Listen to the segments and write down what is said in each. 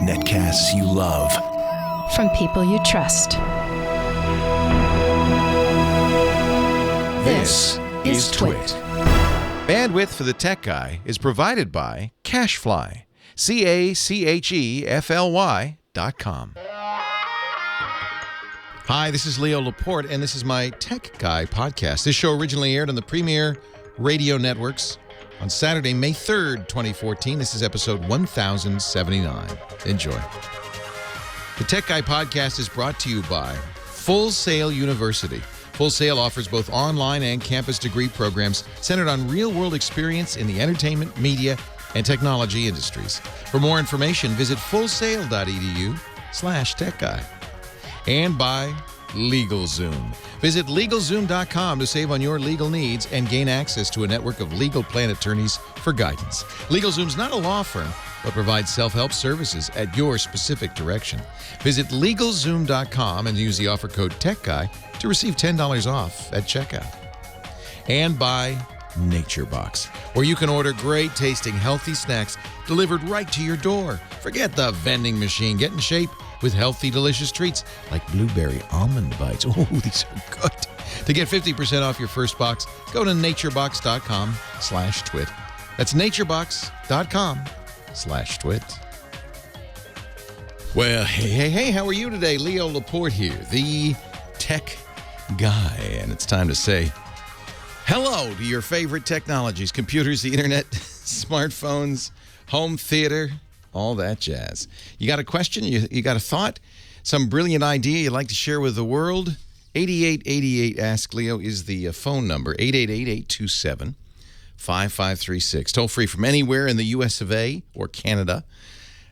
Netcasts you love. From people you trust. This is Twit. Bandwidth for the Tech Guy is provided by CacheFly. CacheFly.com. Hi, this is Leo Laporte, and this is my Tech Guy podcast. This show originally aired on the Premier Radio Networks on Saturday, May 3rd, 2014. This is episode 1079. Enjoy. The Tech Guy podcast is brought to you by Full Sail University. Full Sail offers both online and campus degree programs centered on real-world experience in the entertainment, media, and technology industries. For more information, visit fullsail.edu/techguy. And by LegalZoom. Visit LegalZoom.com to save on your legal needs and gain access to a network of legal plan attorneys for guidance. LegalZoom's not a law firm, but provides self-help services at your specific direction. Visit LegalZoom.com and use the offer code TechGuy to receive $10 off at checkout. And by NatureBox, where you can order great tasting healthy snacks delivered right to your door. Forget the vending machine. Get in shape with healthy, delicious treats like blueberry almond bites. Oh, these are good. To get 50% off your first box, go to naturebox.com/twit. That's naturebox.com/twit. Well, hey, how are you today? Leo Laporte here, the Tech Guy, and it's time to say hello to your favorite technologies, computers, the internet, smartphones, home theater, all that jazz. You got a question? You got a thought? Some brilliant idea you'd like to share with the world? 8888 Ask Leo is the phone number, 888-827-5536. Toll free from anywhere in the U.S. of A. or Canada.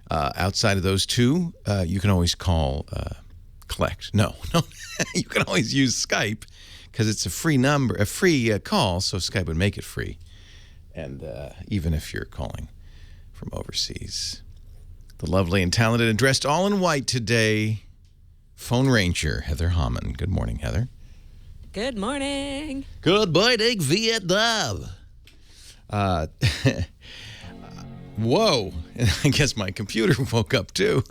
Outside of those two, you can always call collect. No, you can always use Skype because it's a free number, a free call, so Skype would make it free. And even if you're calling from overseas. The lovely and talented and dressed all in white today, phone ranger Heather Hammond. Good morning, Heather. Good morning. Good morning, Vietnam. Whoa. I guess my computer woke up too.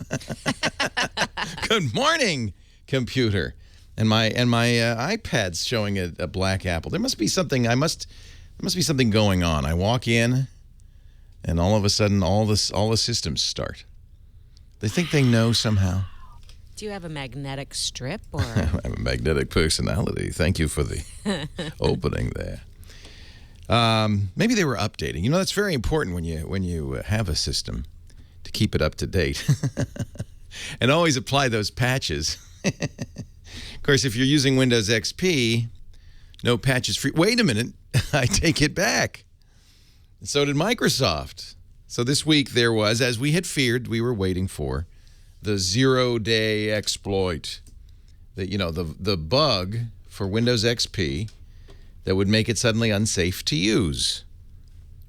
Good morning, computer. And my iPad's showing a black apple. There must be something something going on. I walk in and all of a sudden all the systems start. They think they know somehow. Do you have a magnetic strip or? I have a magnetic personality. Thank you for the opening there. Maybe they were updating. You know, that's very important when you have a system to keep it up to date. And always apply those patches. Of course, if you're using Windows XP, no patches free. Wait a minute. I take it back. And so did Microsoft. So this week there was, as we had feared, we were waiting for, the 0-day exploit. The bug for Windows XP that would make it suddenly unsafe to use.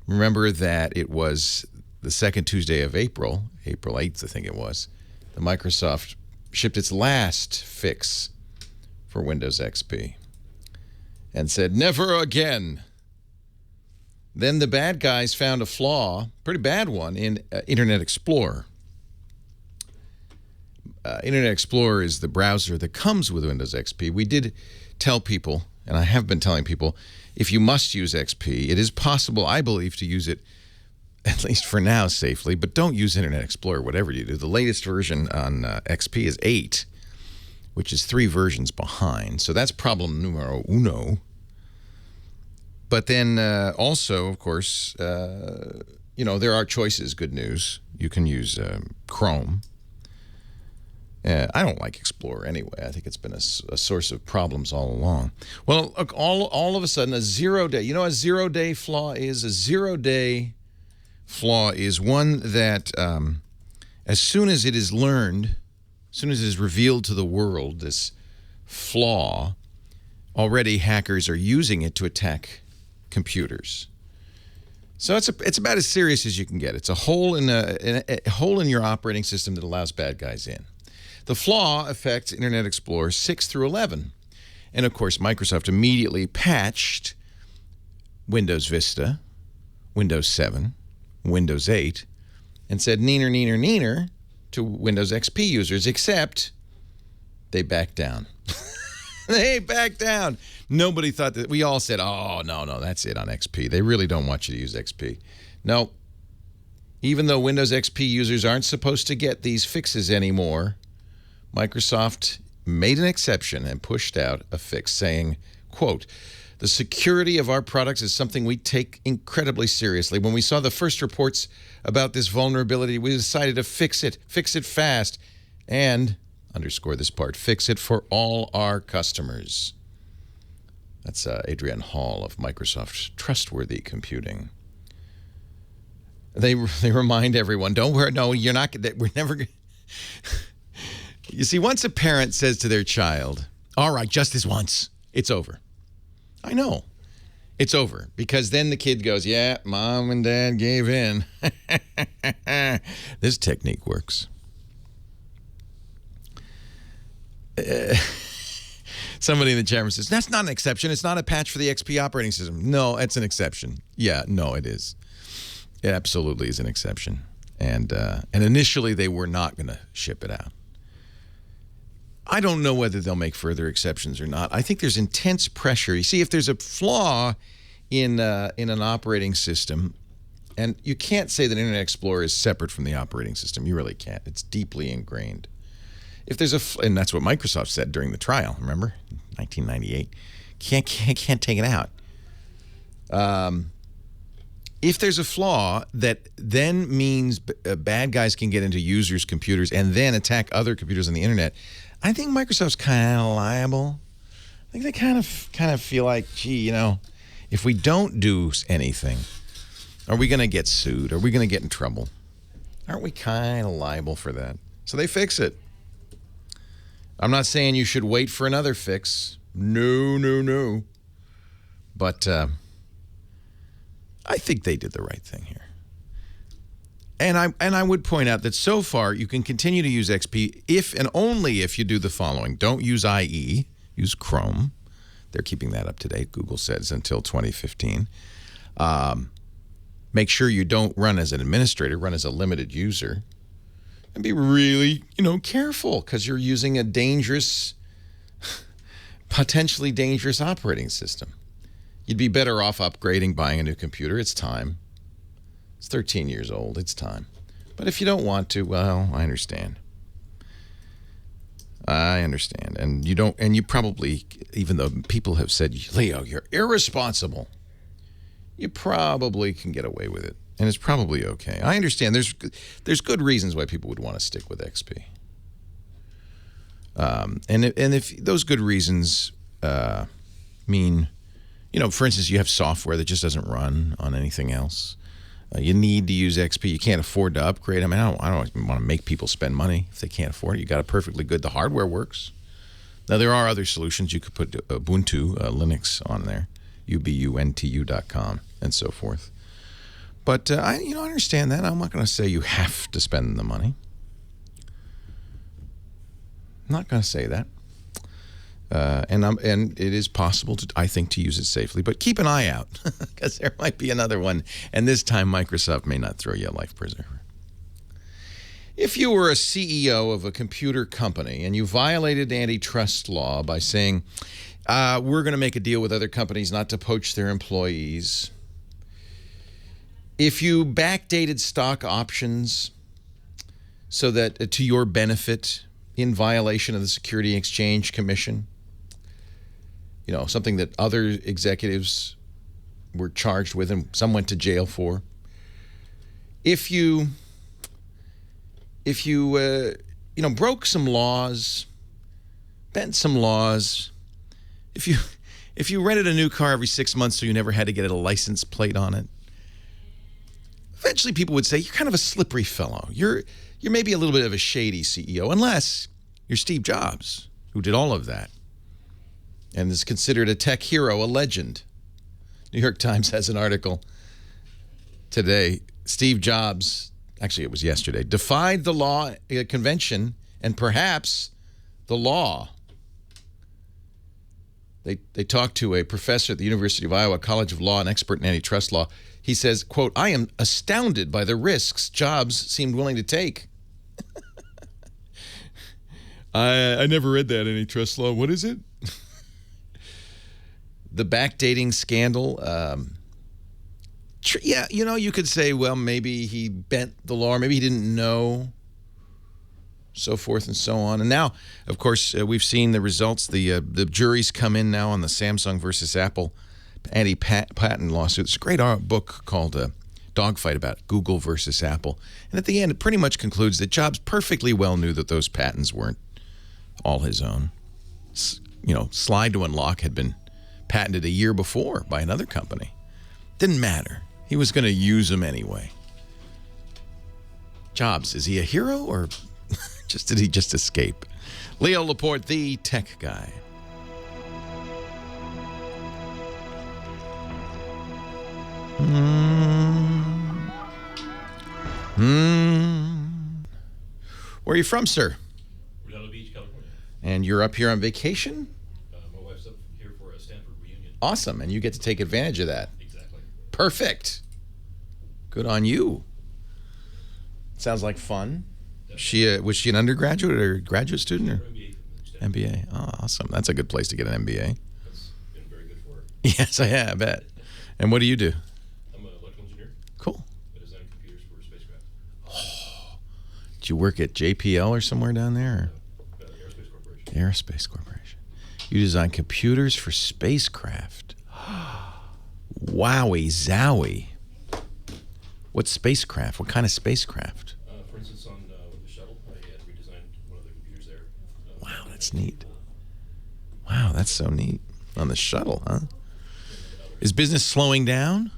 Remember that it was the second Tuesday of April 8th, I think it was, that Microsoft shipped its last fix for Windows XP and said, never again. Then the bad guys found a flaw, pretty bad one, in Internet Explorer. Internet Explorer is the browser that comes with Windows XP. We did tell people, and I have been telling people, if you must use XP, it is possible, I believe, to use it, at least for now, safely, but don't use Internet Explorer, whatever you do. The latest version on XP is 8, which is 3 versions behind. So that's problem numero uno. But then also, of course, there are choices, good news. You can use Chrome. I don't like Explorer anyway. I think it's been a source of problems all along. Well, look, all of a sudden, a 0-day, you know what a 0-day flaw is? A 0-day flaw is one that as soon as it is learned, as soon as it is revealed to the world, this flaw, already hackers are using it to attack computers. So it's about as serious as you can get. It's a hole in your operating system that allows bad guys in. The flaw affects Internet Explorer 6 through 11. And of course, Microsoft immediately patched Windows Vista, Windows 7, Windows 8, and said neener, neener, neener to Windows XP users, except they backed down. They backed down. Nobody thought that. We all said, oh, no, that's it on XP. They really don't want you to use XP. No. Even though Windows XP users aren't supposed to get these fixes anymore, Microsoft made an exception and pushed out a fix saying, quote, "The security of our products is something we take incredibly seriously. When we saw the first reports about this vulnerability, we decided to fix it fast, and, underscore this part, fix it for all our customers." That's Adrienne Hall of Microsoft's Trustworthy Computing. They remind everyone, don't worry, no, you're not, we're never, you see, once a parent says to their child, all right, just this once, it's over. I know. It's over. Because then the kid goes, yeah, mom and dad gave in. This technique works. Somebody in the chat room says, that's not an exception. It's not a patch for the XP operating system. No, it's an exception. Yeah, no, it is. It absolutely is an exception. And initially, they were not going to ship it out. I don't know whether they'll make further exceptions or not. I think there's intense pressure. You see, if there's a flaw in an operating system, and you can't say that Internet Explorer is separate from the operating system. You really can't. It's deeply ingrained. If there's and that's what Microsoft said during the trial, remember? 1998. Can't take it out. If there's a flaw that then means bad guys can get into users' computers and then attack other computers on the internet, I think Microsoft's kind of liable. I think they kind of feel like, gee, if we don't do anything, are we going to get sued? Are we going to get in trouble? Aren't we kind of liable for that? So they fix it. I'm not saying you should wait for another fix. No. But I think they did the right thing here. And I would point out that so far you can continue to use XP if and only if you do the following. Don't use IE, use Chrome. They're keeping that up to date, Google says, until 2015. Make sure you don't run as an administrator, run as a limited user. And be really, careful, because you're using a dangerous, potentially dangerous operating system. You'd be better off upgrading, buying a new computer. It's time. It's 13 years old. It's time. But if you don't want to, well, I understand. And you don't, and you probably, even though people have said, Leo, you're irresponsible, you probably can get away with it. And it's probably okay. I understand there's good reasons why people would want to stick with XP. And if those good reasons mean, for instance, you have software that just doesn't run on anything else. You need to use XP. You can't afford to upgrade. I don't want to make people spend money if they can't afford it. You got it perfectly good. The hardware works. Now, there are other solutions. You could put Ubuntu, Linux on there, ubuntu.com, and so forth. But I understand that. I'm not going to say you have to spend the money. I'm not going to say that. And it is possible to, I think, to use it safely. But keep an eye out, because there might be another one. And this time, Microsoft may not throw you a life preserver. If you were a CEO of a computer company and you violated antitrust law by saying, we're going to make a deal with other companies not to poach their employees. If you backdated stock options so that to your benefit in violation of the Security and Exchange Commission, something that other executives were charged with and some went to jail for. If you broke some laws, bent some laws, if you rented a new car every 6 months so you never had to get a license plate on it, eventually people would say, you're kind of a slippery fellow. You're maybe a little bit of a shady CEO, unless you're Steve Jobs, who did all of that and is considered a tech hero, a legend. New York Times has an article today. Steve Jobs, actually it was yesterday, defied the law convention and perhaps the law. They talked to a professor at the University of Iowa College of Law, an expert in antitrust law. He says, quote, "I am astounded by the risks Jobs seemed willing to take." I never read that antitrust law. What is it? The backdating scandal. Yeah, you could say, well, maybe he bent the law, or maybe he didn't know, so forth and so on. And now, of course, we've seen the results. The juries come in now on the Samsung versus Apple anti-patent lawsuit. It's a great book called Dogfight about Google versus Apple. And at the end, it pretty much concludes that Jobs perfectly well knew that those patents weren't all his own. Slide to Unlock had been patented a year before by another company. Didn't matter. He was going to use them anyway. Jobs, is he a hero, or did he just escape? Leo Laporte, the tech guy. Where are you from, sir? Redondo Beach, California. And you're up here on vacation? My wife's up here for a Stanford reunion. Awesome, and you get to take advantage of that. Exactly. Perfect. Good on you. Sounds like fun. Was she an undergraduate or graduate student? Or? MBA. Oh, awesome. That's a good place to get an MBA. That's been very good for her. Yes, I bet. And what do you do? I'm an electrical engineer. Cool. I design computers for spacecraft. Did you work at JPL or somewhere down there? Aerospace Corporation. Aerospace Corporation. You design computers for spacecraft. Wowie zowie. What spacecraft? What kind of spacecraft? For instance, on the shuttle, I had redesigned one of the computers there. Wow, that's neat. Wow, that's so neat. On the shuttle, huh? Is business slowing down?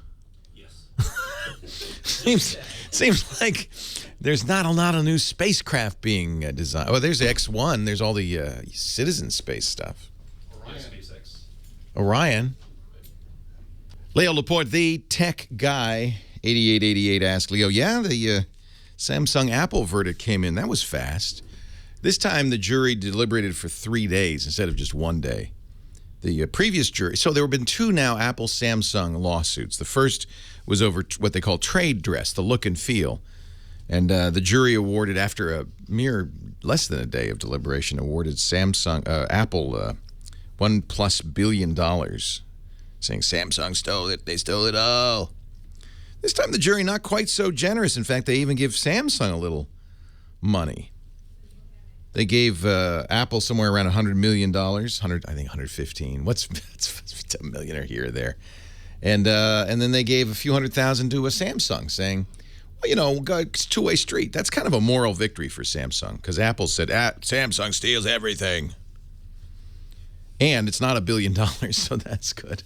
Yes. Seems like there's not a lot of new spacecraft being designed. Oh, there's the X-1. There's all the citizen space stuff. Orion. SpaceX. Orion. Leo Laporte, the tech guy, 8888 asked Leo, yeah, the Samsung Apple verdict came in. That was fast. This time the jury deliberated for 3 days instead of just 1 day. The previous jury, so there have been two now Apple-Samsung lawsuits. The first was over what they call trade dress, the look and feel. And the jury awarded, after a mere less than a day of deliberation, awarded Apple $1+ billion, saying Samsung stole it, they stole it all. This time the jury not quite so generous. In fact, they even give Samsung a little money. They gave Apple somewhere around $100 million, I think 115. What's a million or here or there, and then they gave a few $100,000 to a Samsung, saying, well, it's a two-way street. That's kind of a moral victory for Samsung, because Apple said, Samsung steals everything, and it's not $1 billion, so that's good.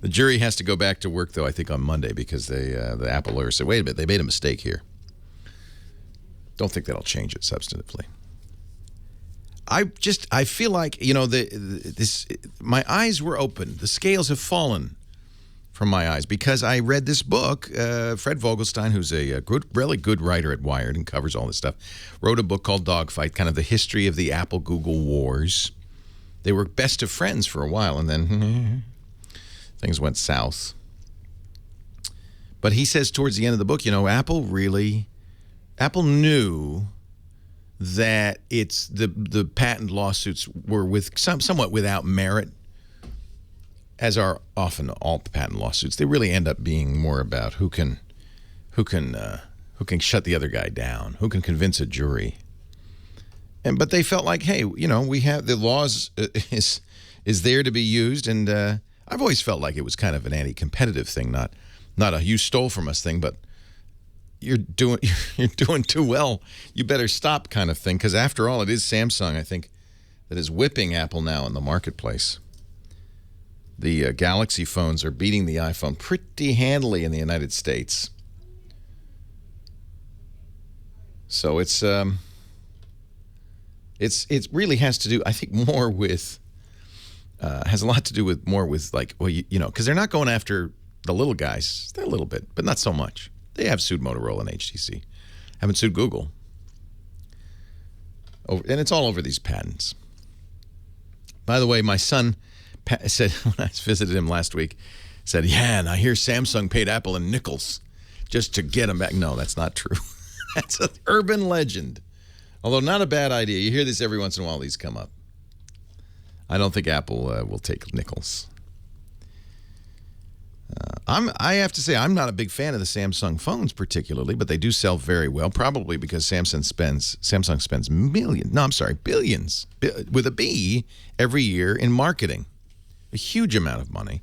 The jury has to go back to work, though, I think on Monday, because the Apple lawyer said, wait a minute, they made a mistake here. Don't think that'll change it substantively. I feel like, my eyes were open. The scales have fallen from my eyes because I read this book. Fred Vogelstein, who's a really good writer at Wired and covers all this stuff, wrote a book called Dogfight, kind of the history of the Apple-Google wars. They were best of friends for a while, and then things went south. But he says towards the end of the book, Apple knew that the patent lawsuits were somewhat without merit, as are often all patent lawsuits. They really end up being more about who can shut the other guy down, who can convince a jury. But they felt like, hey, we have the laws is there to be used, and I've always felt like it was kind of an anti-competitive thing, not a you stole from us thing, but you're doing too well, you better stop kind of thing, because after all, it is Samsung, I think, that is whipping Apple now in the marketplace. The Galaxy phones are beating the iPhone pretty handily in the United States. So it really has to do, I think, more with has a lot to do with more with, like, well, because they're not going after the little guys. They're a little bit, but not so much. They have sued Motorola and HTC. Haven't sued Google. And it's all over these patents. By the way, my son said, when I visited him last week, said, yeah, and I hear Samsung paid Apple in nickels just to get them back. No, that's not true. That's an urban legend. Although not a bad idea. You hear this every once in a while, these come up. I don't think Apple will take nickels. I have to say, I'm not a big fan of the Samsung phones particularly, but they do sell very well, probably because Samsung spends billions, with a B, every year in marketing. A huge amount of money.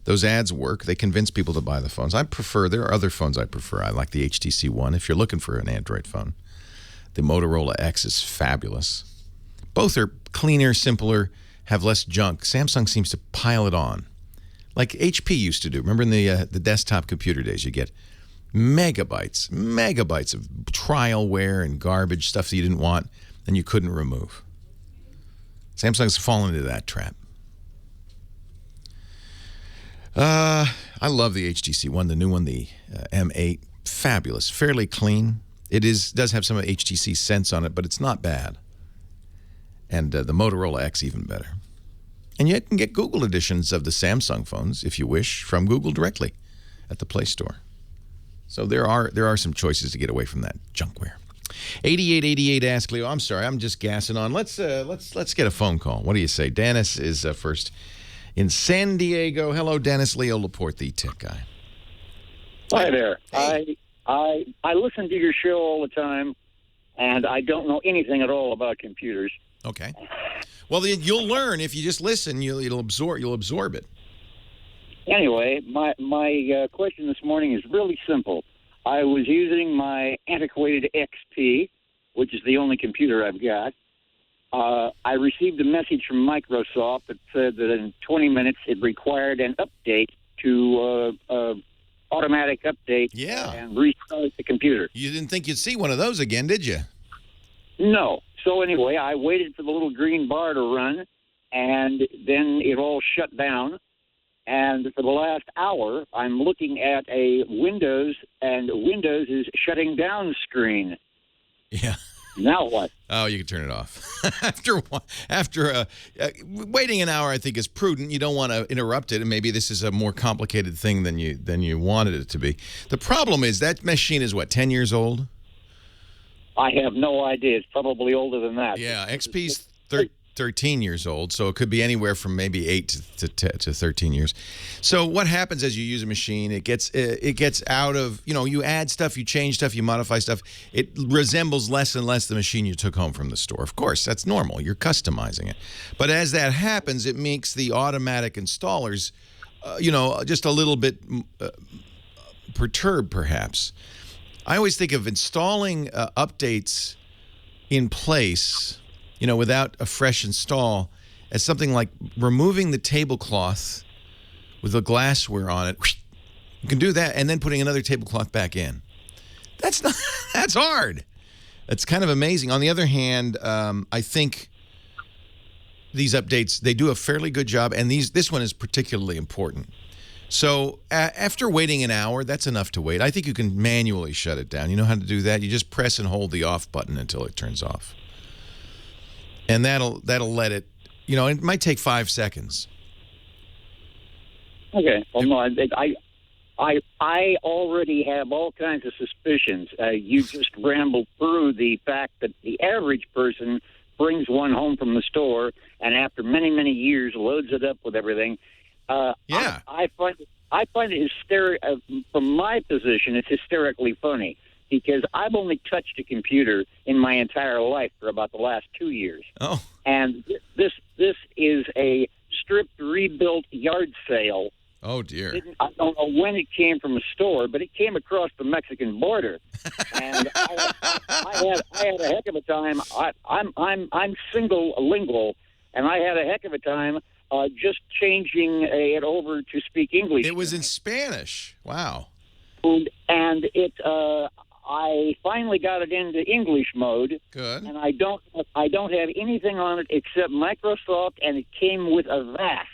Those ads work. They convince people to buy the phones. There are other phones I prefer. I like the HTC One if you're looking for an Android phone. The Motorola X is fabulous. Both are cleaner, simpler, have less junk. Samsung seems to pile it on. Like HP used to do. Remember in the desktop computer days, you get megabytes of trialware and garbage, stuff that you didn't want and you couldn't remove. Samsung's fallen into that trap. I love the HTC One, the new one, the M8. Fabulous, fairly clean. It does have some of HTC sense on it, but it's not bad. And the Motorola X even better. And you can get Google editions of the Samsung phones, if you wish, from Google directly at the Play Store. So there are some choices to get away from that junkware. 8888 Ask Leo. I'm sorry, I'm just gassing on. Let's get a phone call. What do you say? Dennis is first in San Diego. Hello, Dennis. Leo Laporte, the tech guy. Hi there. Hey. I listen to your show all the time, and I don't know anything at all about computers. Okay. Well, then you'll learn if you just listen. You'll absorb it. Anyway, my question this morning is really simple. I was using my antiquated XP, which is the only computer I've got. I received a message from Microsoft that said that in 20 minutes it required an update to automatic update and restart the computer. You didn't think you'd see one of those again, did you? No. So anyway, I waited for the little green bar to run, and then it all shut down. And for the last hour, I'm looking at a Windows, and Windows is shutting down screen. Yeah. Now what? Oh, you can turn it off. After waiting an hour, I think is prudent. You don't want to interrupt it, and maybe this is a more complicated thing than you wanted it to be. The problem is that machine is what, 10 years old? I have no idea. It's probably older than that. Yeah, XP's 13 years old, so it could be anywhere from maybe 8 to 13 years. So what happens as you use a machine, it gets out of, you add stuff, you change stuff, you modify stuff. It resembles less and less the machine you took home from the store. Of course, that's normal. You're customizing it. But as that happens, it makes the automatic installers, just a little bit perturbed, perhaps. I always think of installing updates in place, without a fresh install, as something like removing the tablecloth with the glassware on it. You can do that, and then putting another tablecloth back in. That's hard. That's kind of amazing. On the other hand, I think these updates, they do a fairly good job, and this one is particularly important. So after waiting an hour, that's enough to wait. I think you can manually shut it down. You know how to do that? You just press and hold the off button until it turns off. And that'll let it, it might take 5 seconds. Okay. Well, no, I already have all kinds of suspicions. You just rambled through the fact that the average person brings one home from the store and after many, many years loads it up with everything. Yeah. I find it hysterical. From my position, it's hysterically funny because I've only touched a computer in my entire life for about the last 2 years. Oh. And this is a stripped, rebuilt yard sale. Oh, dear. I don't know when it came from a store, but it came across the Mexican border. And I had a heck of a time. I'm single lingual, and I had a heck of a time just changing it over to speak English. It was in Spanish. Wow. And I finally got it into English mode. Good. And I don't have anything on it except Microsoft, and it came with Avast.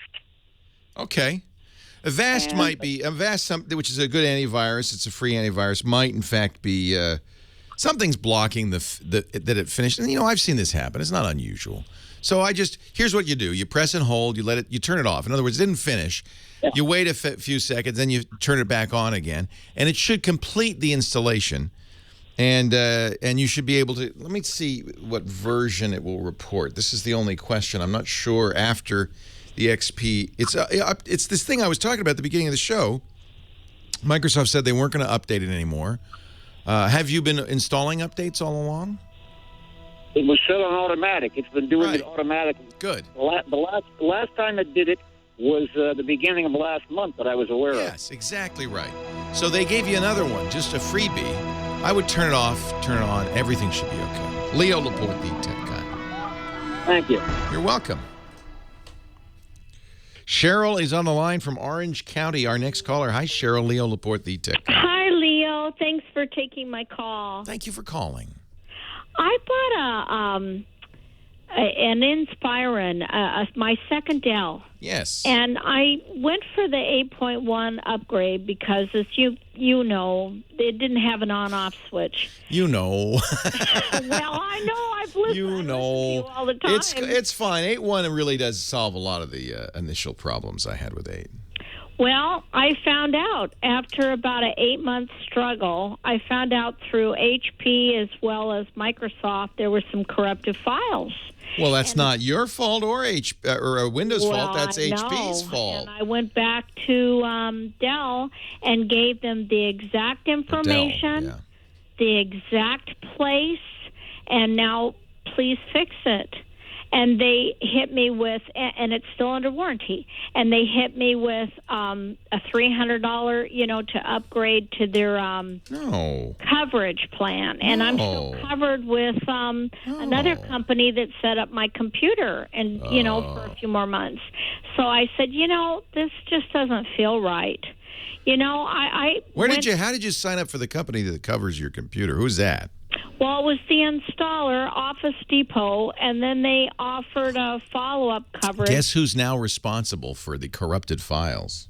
Okay. Avast which is a good antivirus. It's a free antivirus. Might in fact be something's blocking that it finished. And I've seen this happen. It's not unusual. So here's what you do. You press and hold, you turn it off. In other words, it didn't finish. Yeah. You wait a few seconds, then you turn it back on again, and it should complete the installation. And you should be able to, let me see what version it will report. This is the only question. I'm not sure after the XP. It's this thing I was talking about at the beginning of the show. Microsoft said they weren't going to update it anymore. Have you been installing updates all along? It was set on automatic. It's been doing Right. it automatically. Good. The last time it did it was the beginning of last month that I was aware of. Yes, exactly right. So they gave you another one, just a freebie. I would turn it off, turn it on. Everything should be okay. Leo Laporte, the tech guy. Thank you. You're welcome. Cheryl is on the line from Orange County. Our next caller. Hi, Cheryl. Leo Laporte, the tech guy. Hi, Leo. Thanks for taking my call. Thank you for calling. I bought an Inspiron, my second Dell, Yes. and I went for the 8.1 upgrade because, as you know, it didn't have an on-off switch. You know. Well, I know. I've listened. You I listen to know. you all the time. It's fine. 8.1 really does solve a lot of the initial problems I had with 8. Well, I found out after about an 8-month struggle, I found out through HP as well as Microsoft there were some corrupted files. Well, that's not your fault or Windows Well, fault. That's I HP's know. fault. And I went back to Dell and gave them the exact information, Dell, yeah. the exact place, and now please fix it. And they hit me with, and it's still under warranty, and they hit me with a $300, to upgrade to their No. coverage plan. And I'm still No. covered with another company that set up my computer and, for a few more months. So I said, this just doesn't feel right. I How did you sign up for the company that covers your computer? Who's that? Well, it was the installer, Office Depot, and then they offered a follow-up coverage. Guess who's now responsible for the corrupted files?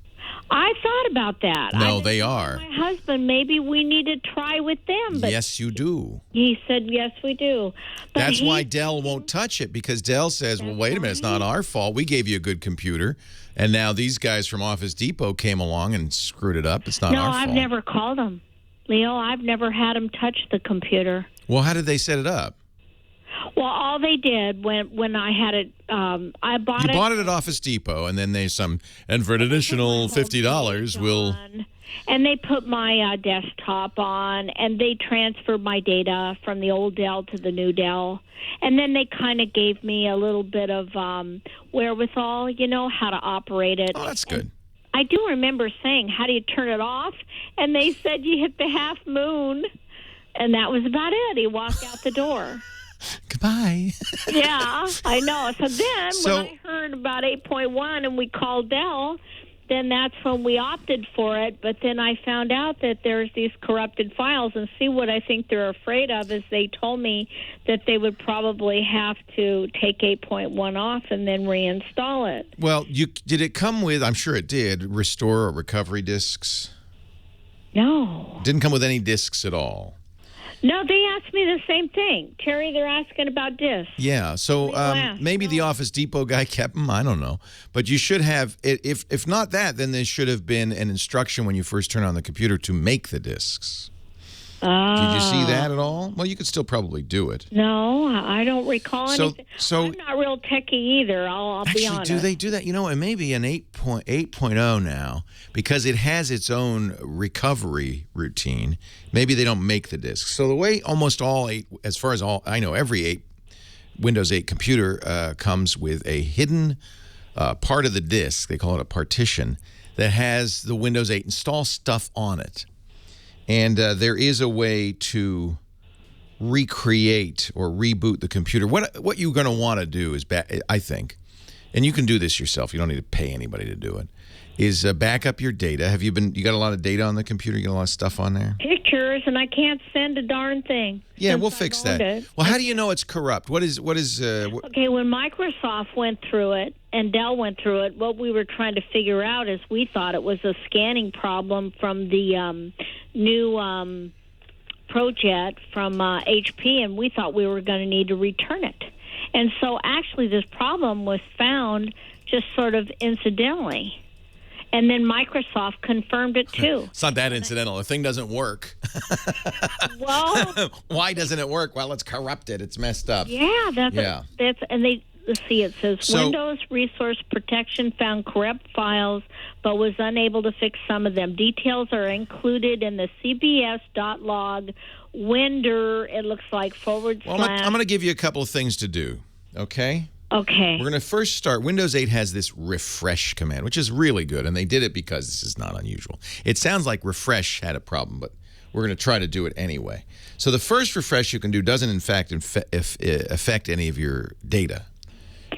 I thought about that. No, I they told are. my husband, maybe we need to try with them. But Yes, you do. he said, yes, we do. But That's why Dell won't touch it, because Dell says, well, wait a minute, it's not our fault. We gave you a good computer, and now these guys from Office Depot came along and screwed it up. It's not No, our fault. I've never called them. Leo, I've never had them touch the computer. Well, how did they set it up? Well, all they did when I had it, I bought You it. bought it at Office Depot, and then and for an additional $50, we'll... And they put my desktop on, and they transferred my data from the old Dell to the new Dell. And then they kind of gave me a little bit of wherewithal, how to operate it. Oh, that's good. I do remember saying, how do you turn it off? And they said, you hit the half moon. And that was about it. He walked out the door. Goodbye. Yeah, I know. So then So- when I heard about 8.1 and we called Dell, then that's when we opted for it. But then I found out that there's these corrupted files. And see, what I think they're afraid of is they told me that they would probably have to take 8.1 off and then reinstall it. Well, did it come with, I'm sure it did, restore or recovery discs? No. Didn't come with any discs at all. No, they asked me the same thing. Terry, they're asking about discs. Yeah, so maybe the Office Depot guy kept them. I don't know. But you should have, if not that, then there should have been an instruction when you first turn on the computer to make the discs. Did you see that at all? Well, you could still probably do it. No, I don't recall anything. So I'm not real techie either, I'll be honest. do they do that? It may be an 8.0 now, because it has its own recovery routine. Maybe they don't make the discs. So the way almost all 8, as far as I know, every Windows 8 computer comes with a hidden part of the disk, they call it a partition, that has the Windows 8 install stuff on it. And there is a way to recreate or reboot the computer. What you're going to want to do is, I think, and you can do this yourself. You don't need to pay anybody to do it. Is back up your data. You got a lot of data on the computer? You got a lot of stuff on there? Pictures, and I can't send a darn thing. Yeah, we'll fix that. Well, how do you know it's corrupt? What is? Okay, when Microsoft went through it and Dell went through it, what we were trying to figure out is we thought it was a scanning problem from the new ProJet from HP, and we thought we were going to need to return it. And so actually this problem was found just sort of incidentally. And then Microsoft confirmed it too. It's not that incidental. The thing doesn't work. Well, why doesn't it work? Well, it's corrupted. It's messed up. yeah, that's and they let's see. It says So- Windows Resource Protection found corrupt files, but was unable to fix some of them. Details are included in the cbs.log Winder. It looks like / Well, I'm going to give you a couple of things to do. Okay. Okay. We're going to first start. Windows 8 has this refresh command, which is really good, and they did it because this is not unusual. It sounds like refresh had a problem, but we're going to try to do it anyway. So the first refresh you can do doesn't, in fact, affect any of your data.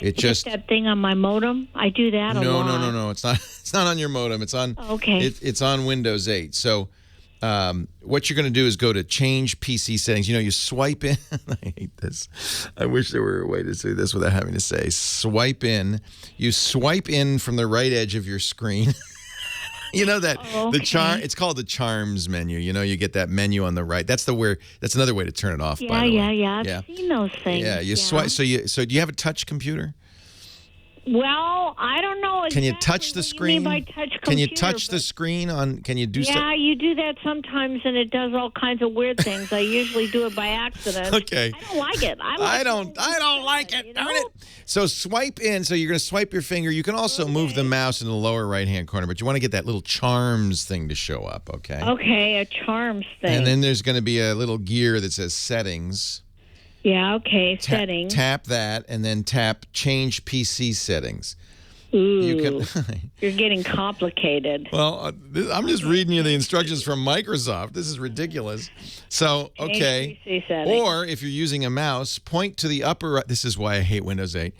It just that thing on my modem. I do that a lot. No. It's not. It's not on your modem. It's on. Okay. It's on Windows 8. So what you're going to do is go to Change PC Settings. You know, you swipe in. I hate this. I wish there were a way to do this without having to say swipe in. You swipe in from the right edge of your screen. You know that the charm. It's called the Charms menu. You know, you get that menu on the right. That's another way to turn it off. By the way. Yeah. I've seen those things. Yeah, you swipe. So do you have a touch computer? Well, I don't know exactly Can you touch the what screen? you mean by touch computer, Can you touch the but- screen on? Can you do? Yeah, you do that sometimes, and it does all kinds of weird things. I usually do it by accident. Okay. I don't like it. I don't like it. You Darn know? it. So swipe in. So you're going to swipe your finger. You can also move the mouse in the lower right-hand corner, but you want to get that little Charms thing to show up, okay? Okay, a Charms thing. And then there's going to be a little gear that says Settings. Yeah, okay, settings. Tap that, and then tap Change PC Settings. Ooh, You can. you're getting complicated. Well, I'm just reading you the instructions from Microsoft. This is ridiculous. So, okay. Change PC settings. Or if you're using a mouse, point to the upper right. This is why I hate Windows 8.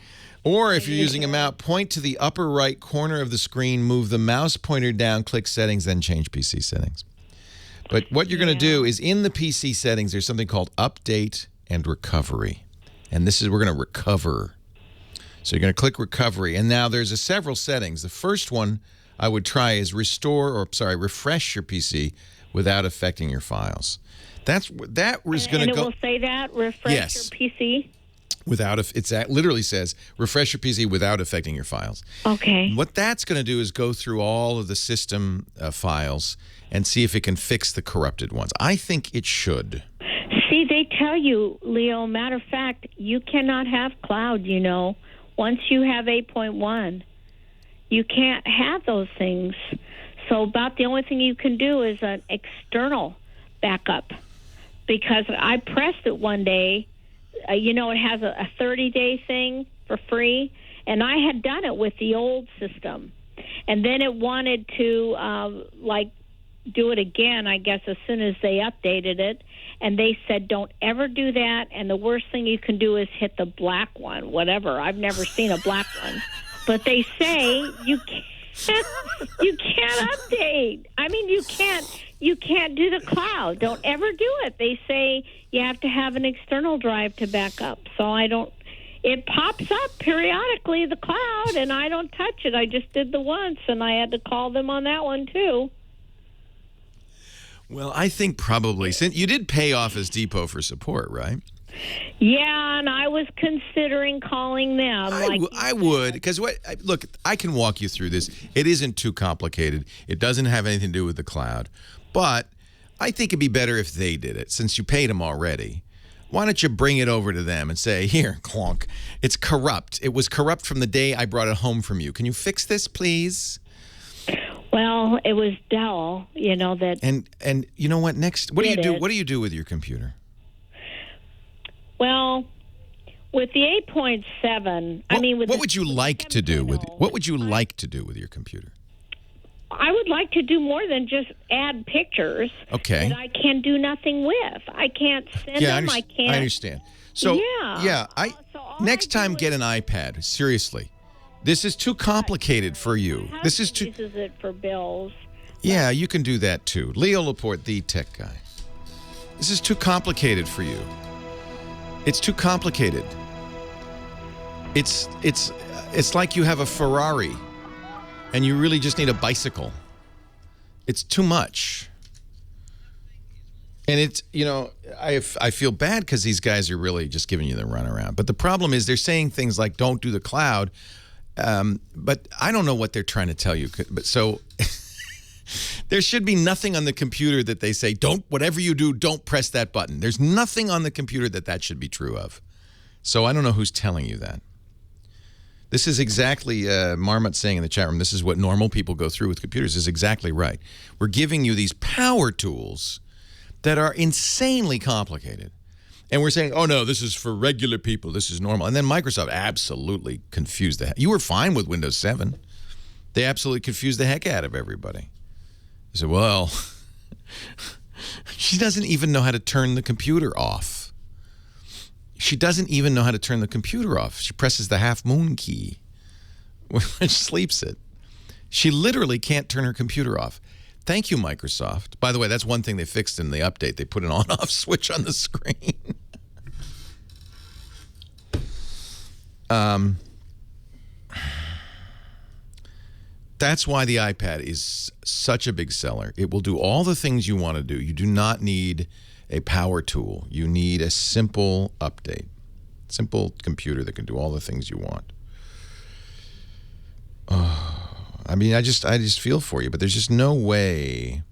Or if you're using a mouse, point to the upper right corner of the screen, move the mouse pointer down, click Settings, then change PC Settings. But what you're going to do is in the PC Settings, there's something called Update and Recovery. And this is, we're going to recover. So you're going to click Recovery. And now there's several settings. The first one I would try is refresh your PC without affecting your files. That was going to And go. it will say that? Refresh Yes. your PC? It literally says refresh your PC without affecting your files. Okay. What that's going to do is go through all of the system files and see if it can fix the corrupted ones. I think it should. See, they tell you, Leo, matter of fact, you cannot have cloud, you know. Once you have 8.1, you can't have those things. So about the only thing you can do is an external backup. Because I pressed it one day. You know, it has a 30-day thing for free. And I had done it with the old system. And then it wanted to, do it again, I guess, as soon as they updated it. And they said, don't ever do that. And the worst thing you can do is hit the black one, whatever. I've never seen a black one. But they say you can't update. I mean, you can't do the cloud. Don't ever do it. They say you have to have an external drive to back up. So it pops up periodically, the cloud, and I don't touch it. I just did the once, and I had to call them on that one, too. Well, I think probably, since you did pay Office Depot for support, right? Yeah, and I was considering calling them. I would, because look, I can walk you through this. It isn't too complicated. It doesn't have anything to do with the cloud. But I think it'd be better if they did it, since you paid them already. Why don't you bring it over to them and say, here, clonk, it's corrupt. It was corrupt from the day I brought it home from you. Can you fix this, please? Well, it was Dell, you know, that... And you know what, next, what do you do? it. What do you do with your computer? Well, with the 8.7, I mean... What would you like to do with your computer? I would like to do more than just add pictures Okay. that I can do nothing with. I can't send them. I can't... I understand. So, Yeah. next time get an iPad, seriously. This is too complicated for you. This is too... uses it for bills. Yeah, you can do that too. Leo Laporte, the tech guy. This is too complicated for you. It's too complicated. It's like you have a Ferrari and you really just need a bicycle. It's too much. And it's, I feel bad because these guys are really just giving you the runaround. But the problem is they're saying things like, don't do the cloud. But I don't know what they're trying to tell you. But so there should be nothing on the computer that they say, whatever you do, don't press that button. There's nothing on the computer that should be true of. So I don't know who's telling you that. This is exactly, Marmot saying in the chat room, this is what normal people go through with computers. This is exactly right. We're giving you these power tools that are insanely complicated. And we're saying, oh, no, this is for regular people. This is normal. And then Microsoft absolutely confused the heck. You were fine with Windows 7. They absolutely confused the heck out of everybody. They said, well, she doesn't even know how to turn the computer off. She doesn't even know how to turn the computer off. She presses the half moon key, which sleeps it. She literally can't turn her computer off. Thank you, Microsoft. By the way, that's one thing they fixed in the update. They put an on-off switch on the screen. That's why the iPad is such a big seller. It will do all the things you want to do. You do not need a power tool. You need a simple update. Simple computer that can do all the things you want. I mean, I just feel for you, but there's just no way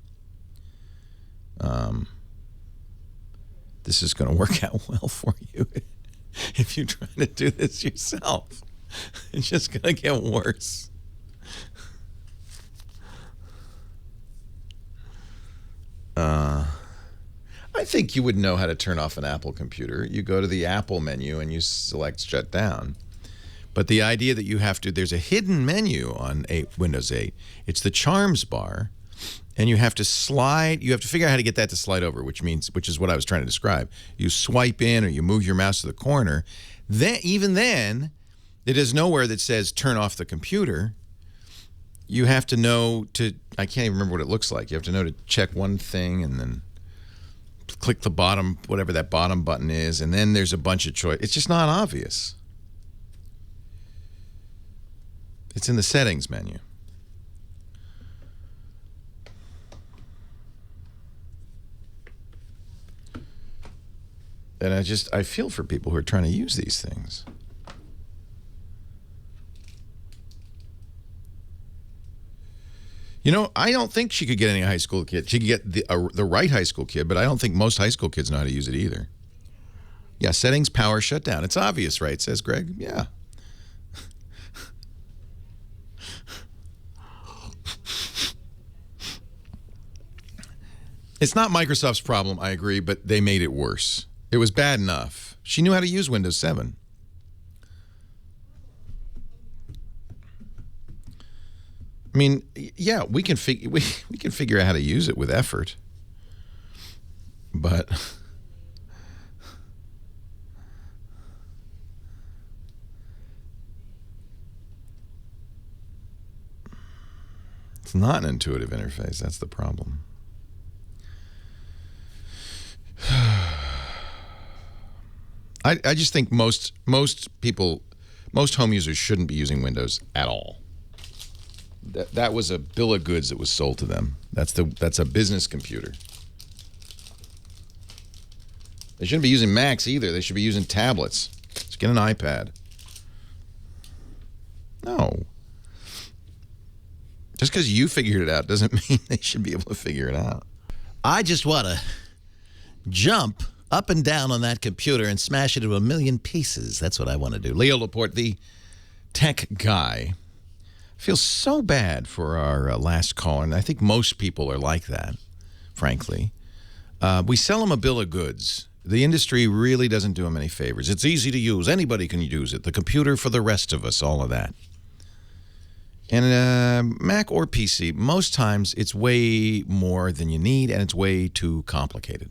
this is going to work out well for you if you try to do this yourself. It's just going to get worse. I think you would know how to turn off an Apple computer. You go to the Apple menu and you select shut down. But the idea that you have to, there's a hidden menu on Windows 8. It's the charms bar, and you have to figure out how to get that to slide over, which is what I was trying to describe. You swipe in or you move your mouse to the corner. Even then, it is nowhere that says turn off the computer. You have to know I can't even remember what it looks like. You have to know to check one thing and then click the bottom, whatever that bottom button is, and then there's a bunch of choice. It's just not obvious. It's in the settings menu. And I feel for people who are trying to use these things. I don't think she could get any high school kid. She could get the right high school kid, but I don't think most high school kids know how to use it either. Yeah, settings, power, shutdown. It's obvious, right, says Greg? Yeah. It's not Microsoft's problem, I agree, but they made it worse. It was bad enough. She knew how to use Windows 7. I mean, yeah, we can figure out how to use it with effort. But it's not an intuitive interface. That's the problem. I just think most home users shouldn't be using Windows at all. That was a bill of goods that was sold to them. That's a business computer. They shouldn't be using Macs either. They should be using tablets. Let's get an iPad. No. Just because you figured it out doesn't mean they should be able to figure it out. I just want to jump up and down on that computer and smash it into a million pieces. That's what I want to do. Leo Laporte, the tech guy, feels so bad for our last caller, and I think most people are like that, frankly. We sell them a bill of goods. The industry really doesn't do them any favors. It's easy to use. Anybody can use it. The computer for the rest of us, all of that. And Mac or PC, most times it's way more than you need, and it's way too complicated.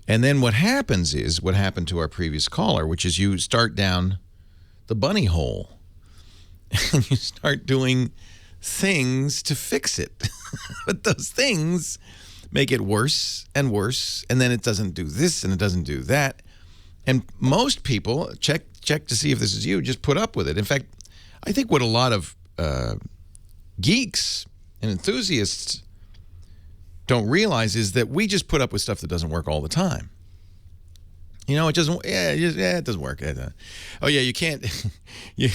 And then what happens is what happened to our previous caller, which is you start down the bunny hole and you start doing things to fix it. But those things make it worse and worse, and then it doesn't do this and it doesn't do that. And most people, check to see if this is you, just put up with it. In fact, I think what a lot of geeks and enthusiasts don't realize is that we just put up with stuff that doesn't work all the time. You know, it doesn't. Yeah, it doesn't work. Oh yeah, you can't.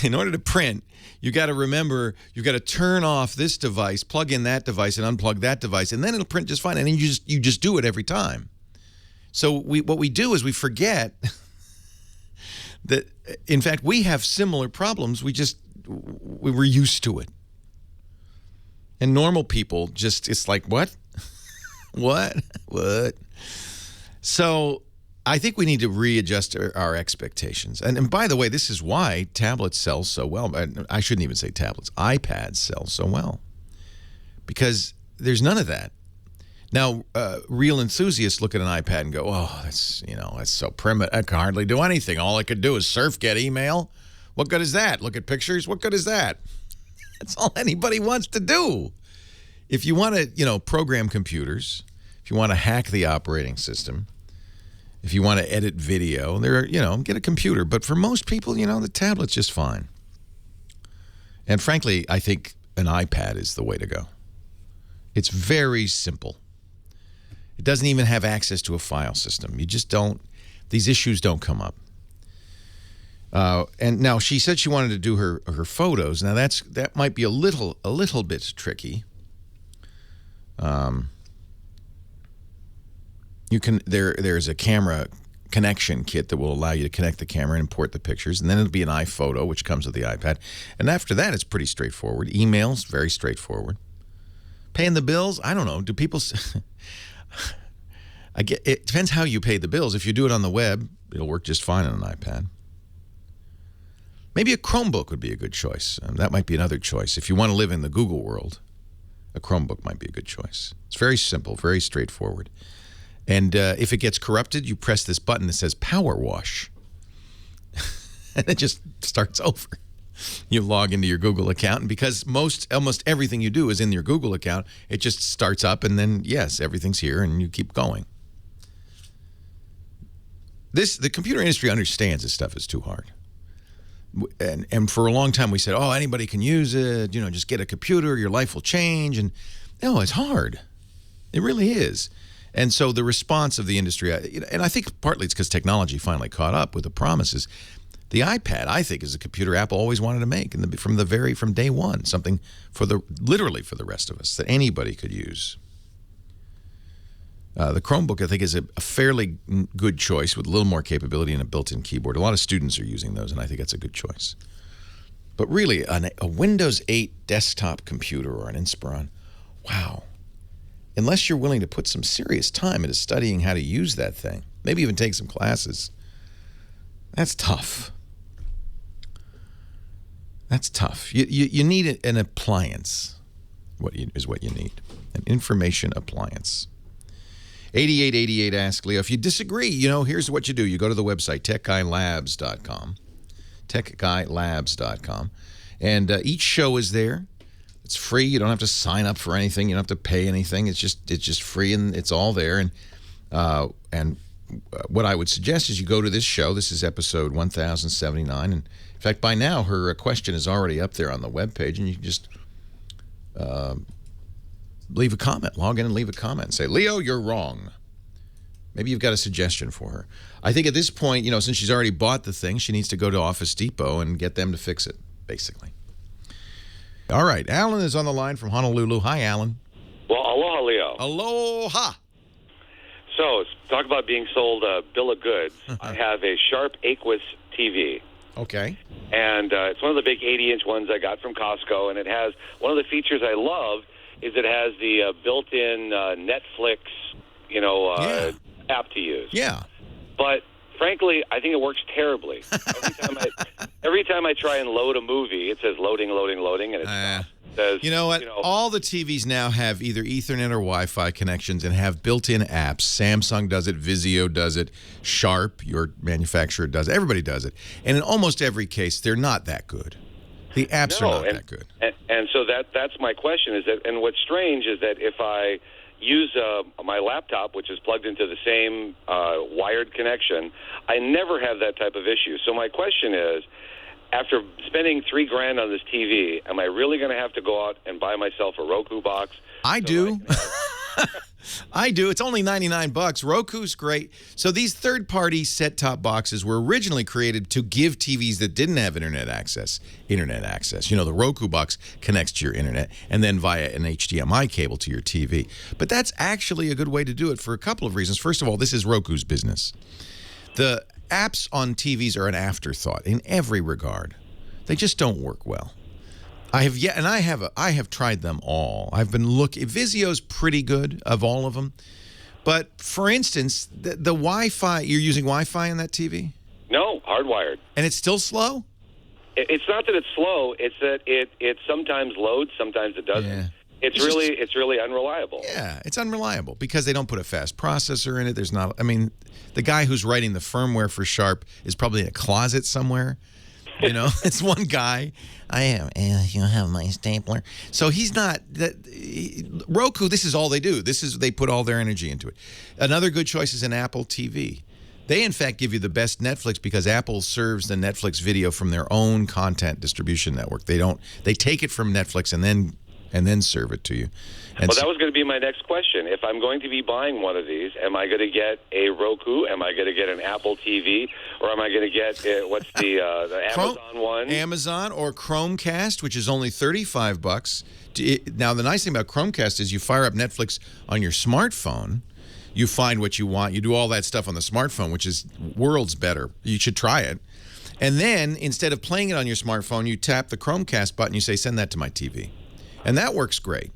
In order to print, you got to remember you got to turn off this device, plug in that device, and unplug that device, and then it'll print just fine. And then you just do it every time. So what we do is we forget that, in fact, we have similar problems. We were used to it. And normal people just, it's like, what? What? So I think we need to readjust our expectations. And by the way, this is why tablets sell so well. I shouldn't even say tablets. iPads sell so well. Because there's none of that. Now, real enthusiasts look at an iPad and go, oh, that's so primitive. I can hardly do anything. All I could do is surf, get email. What good is that? Look at pictures. What good is that? That's all anybody wants to do. If you want to, program computers, if you want to hack the operating system, if you want to edit video, get a computer. But for most people, the tablet's just fine. And frankly, I think an iPad is the way to go. It's very simple. It doesn't even have access to a file system. You just don't, these issues don't come up. And now she said she wanted to do her photos. Now that might be a little bit tricky. There's a camera connection kit that will allow you to connect the camera and import the pictures, and then it'll be an iPhoto, which comes with the iPad. And after that, it's pretty straightforward. Emails, very straightforward. Paying the bills, I don't know. Do people? It depends how you pay the bills. If you do it on the web, it'll work just fine on an iPad. Maybe a Chromebook would be a good choice. That might be another choice. If you want to live in the Google world, a Chromebook might be a good choice. It's very simple, very straightforward. And if it gets corrupted, you press this button that says Power Wash. And it just starts over. You log into your Google account, and because almost everything you do is in your Google account, it just starts up, and then, yes, everything's here, and you keep going. The computer industry understands this stuff is too hard. And for a long time we said, oh, anybody can use it, just get a computer, your life will change. And no, it's hard. It really is. And so the response of the industry, and I think partly it's because technology finally caught up with the promises. The iPad, I think, is a computer Apple always wanted to make from day one, something literally for the rest of us that anybody could use. The Chromebook, I think, is a fairly good choice with a little more capability and a built-in keyboard. A lot of students are using those, and I think that's a good choice. But really, a Windows 8 desktop computer or an Inspiron, wow. Unless you're willing to put some serious time into studying how to use that thing, maybe even take some classes, that's tough. That's tough. You need an appliance, is what you need, an information appliance. 8888 Ask Leo. If you disagree, here's what you do. You go to the website, techguylabs.com, techguylabs.com, and each show is there. It's free. You don't have to sign up for anything. You don't have to pay anything. It's just free, and it's all there. And what I would suggest is you go to this show. This is episode 1079, and in fact, by now her question is already up there on the webpage, and you can just leave a comment. Log in and leave a comment and say, Leo, you're wrong. Maybe you've got a suggestion for her. I think at this point, since she's already bought the thing, she needs to go to Office Depot and get them to fix it, basically. All right. Alan is on the line from Honolulu. Hi, Alan. Well, aloha, Leo. Aloha. So, talk about being sold a bill of goods. I have a Sharp Aquis TV. Okay. And it's one of the big 80-inch ones I got from Costco, and it has one of the features I love is it has the built-in Netflix, app to use. Yeah. But frankly, I think it works terribly. Every time I try and load a movie, it says loading, and it says, you know what? All the TVs now have either Ethernet or Wi-Fi connections and have built-in apps. Samsung does it, Vizio does it, Sharp, your manufacturer, does it. Everybody does it. And in almost every case, they're not that good. The apps are not that good. And so that's my question is that, and what's strange is that if I use my laptop, which is plugged into the same wired connection, I never have that type of issue. So my question is, after spending $3,000 on this TV, am I really going to have to go out and buy myself a Roku box? I do. I do. It's only $99. Roku's great. So these third-party set-top boxes were originally created to give TVs that didn't have internet access. You know, the Roku box connects to your internet and then via an HDMI cable to your TV. But that's actually a good way to do it for a couple of reasons. First of all, this is Roku's business. The apps on TVs are an afterthought in every regard. They just don't work well. I have tried them all. I've been Vizio's pretty good of all of them. But for instance, the Wi-Fi, you're using Wi-Fi on that TV? No, hardwired. And it's still slow? It's not that it's slow. It's that it sometimes loads, sometimes it doesn't. Yeah. It's really unreliable. Yeah, it's unreliable because they don't put a fast processor in it. There's not. I mean, the guy who's writing the firmware for Sharp is probably in a closet somewhere. You know, it's one guy. I am. You have my stapler. So he's not. Roku. This is all they do. They put all their energy into it. Another good choice is an Apple TV. They, in fact, give you the best Netflix because Apple serves the Netflix video from their own content distribution network. They don't. They take it from Netflix and then serve it to you. And well, that was going to be my next question. If I'm going to be buying one of these, am I going to get a Roku? Am I going to get an Apple TV? Or am I going to get, what's the Amazon one? Amazon or Chromecast, which is only $35. Now, the nice thing about Chromecast is you fire up Netflix on your smartphone. You find what you want. You do all that stuff on the smartphone, which is worlds better. You should try it. And then, instead of playing it on your smartphone, you tap the Chromecast button. You say, send that to my TV. And that works great.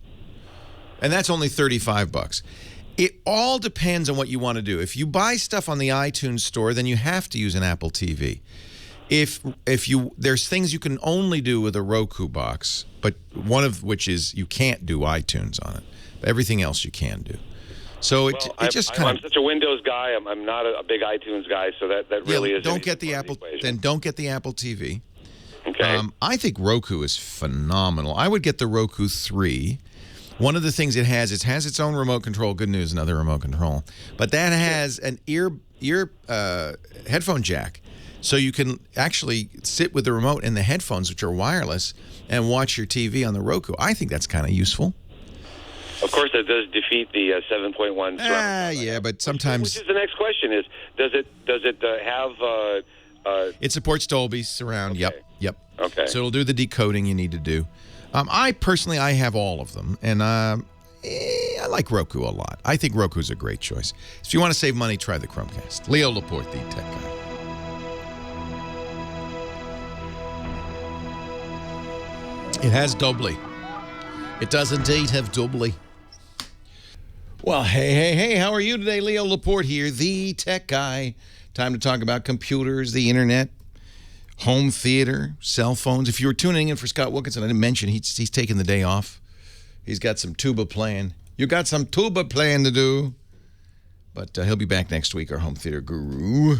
And that's only $35. It all depends on what you want to do. If you buy stuff on the iTunes store, then you have to use an Apple TV. There's things you can only do with a Roku box, but one of which is you can't do iTunes on it. Everything else you can do. So I'm such a Windows guy. I'm not a big iTunes guy, so that really is. Don't get the Apple. Then don't get the Apple TV. Okay. I think Roku is phenomenal. I would get the Roku 3. One of the things it has its own remote control. Good news, another remote control. But that has an ear headphone jack. So you can actually sit with the remote and the headphones, which are wireless, and watch your TV on the Roku. I think that's kind of useful. Of course, that does defeat the 7.1 surround. Yeah, but sometimes... Which is the next question is, does it have... It supports Dolby Surround, okay. Yep. Okay. So it'll do the decoding you need to do. I have all of them, and I like Roku a lot. I think Roku's a great choice. If you want to save money, try the Chromecast. Leo Laporte, the tech guy. It has Dolby. It does indeed have Dolby. Well, hey, how are you today? Leo Laporte here, the tech guy. Time to talk about computers, the internet, home theater, cell phones. If you were tuning in for Scott Wilkinson, I didn't mention he's taking the day off. He's got some tuba playing. You got some tuba playing to do. But he'll be back next week, our home theater guru.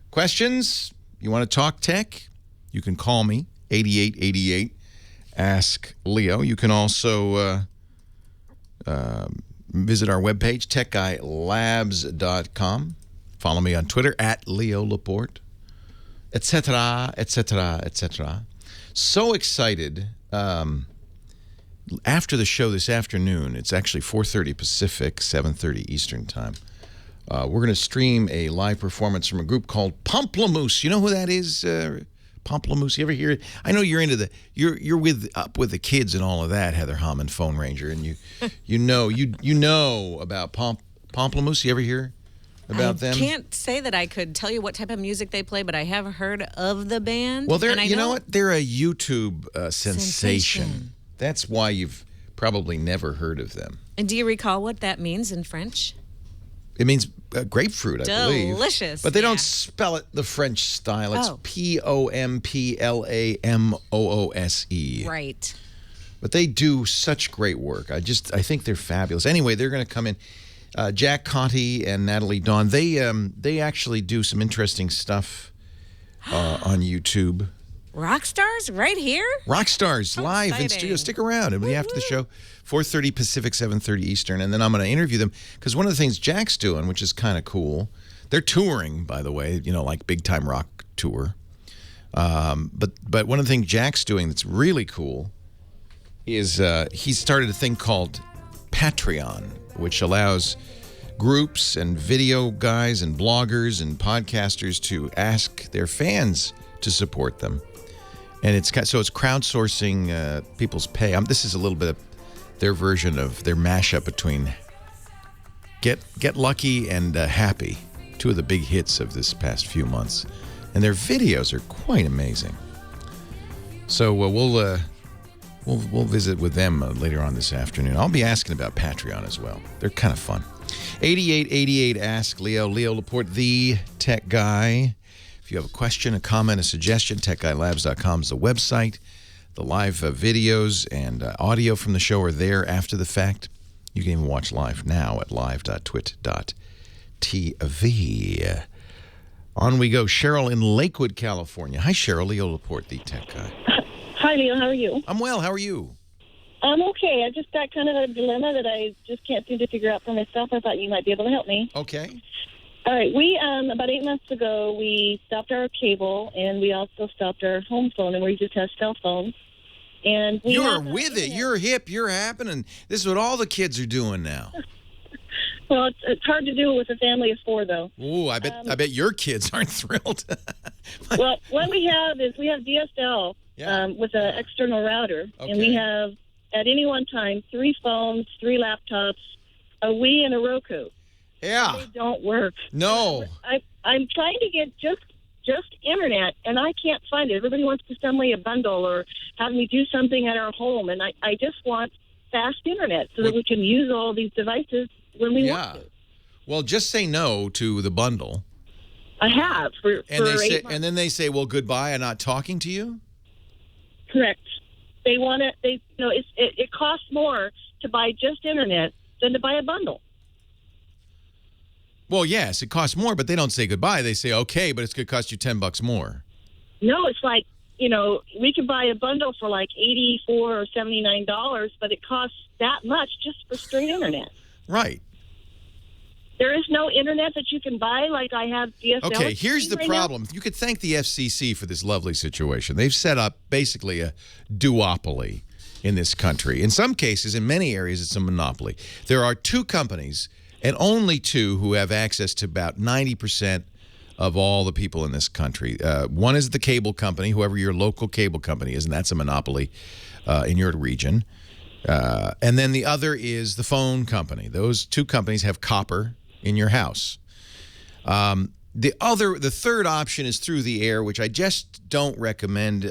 Questions? You want to talk tech? You can call me, 8888. Ask Leo. You can also visit our webpage, techguylabs.com. Follow me on Twitter, @LeoLaporte, etc., etc., etc. So excited. After the show this afternoon, it's actually 4:30 Pacific, 7:30 Eastern Time. We're going to stream a live performance from a group called Pomplamoose. You know who that is? Pomplamoose. You ever hear it? I know you're into you're up with the kids and all of that, Heather Hammond, Phone Ranger, and you know about Pomplamoose. You ever hear about them? I can't say that I could tell you what type of music they play, but I have heard of the band. Well, you know what? They're a YouTube sensation. That's why you've probably never heard of them. And do you recall what that means in French? It means grapefruit, I believe. Delicious. But they don't spell it the French style. It's Pomplamoose. Right. But they do such great work. I think they're fabulous. Anyway, they're going to come in. Jack Conti and Natalie Dawn, they actually do some interesting stuff on YouTube. Rock stars right here? Rock stars How live exciting. in studio. Stick around. It'll be after the show, 4:30 Pacific, 7:30 Eastern. And then I'm going to interview them because one of the things Jack's doing, which is kind of cool, they're touring, by the way, like big time rock tour. But one of the things Jack's doing that's really cool is he started a thing called Patreon. which allows groups and video guys and bloggers and podcasters to ask their fans to support them. And it's crowdsourcing people's pay. This is a little bit of their version of their mashup between Get Lucky and Happy, two of the big hits of this past few months. And their videos are quite amazing. So we'll visit with them later on this afternoon. I'll be asking about Patreon as well. They're kind of fun. 8888 Ask Leo. Leo Laporte, the tech guy. If you have a question, a comment, a suggestion, techguylabs.com is the website. The live videos and audio from the show are there after the fact. You can even watch live now at live.twit.tv. On we go. Cheryl in Lakewood, California. Hi, Cheryl. Leo Laporte, the tech guy. Hi, Leo. How are you? I'm well. How are you? I'm okay. I just got kind of a dilemma that I just can't seem to figure out for myself. I thought you might be able to help me. Okay. All right. We, about 8 months ago, we stopped our cable, and we also stopped our home phone, and we just have cell phones. And you're with it. You're hip. You're happening. This is what all the kids are doing now. Well, it's hard to do with a family of 4, though. Ooh, I bet your kids aren't thrilled. Well, what we have is we have DSL with an external router, and we have at any one time 3 phones, 3 laptops, a Wii, and a Roku. Yeah, they don't work. No, I'm trying to get just internet, and I can't find it. Everybody wants to send me a bundle or have me do something at our home, and I just want fast internet so that we can use all these devices when we want to. Well, just say no to the bundle. I have for 8 months. And then they say, "Well, goodbye. I'm not talking to you." Correct. They want it. It costs more to buy just internet than to buy a bundle. Well, yes, it costs more, but they don't say goodbye. They say, "Okay, but it's going to cost you $10 more." No, it's like, we could buy a bundle for like $84 or $79, but it costs that much just for straight internet. Right. There is no internet that you can buy like I have DSL. Okay, here's the problem. You could thank the FCC for this lovely situation. They've set up basically a duopoly in this country. In some cases, in many areas, it's a monopoly. There are 2 companies, and only 2, who have access to about 90% of all the people in this country. One is the cable company, whoever your local cable company is, and that's a monopoly in your region. And then the other is the phone company. Those 2 companies have copper in your house. The third option is through the air, which I just don't recommend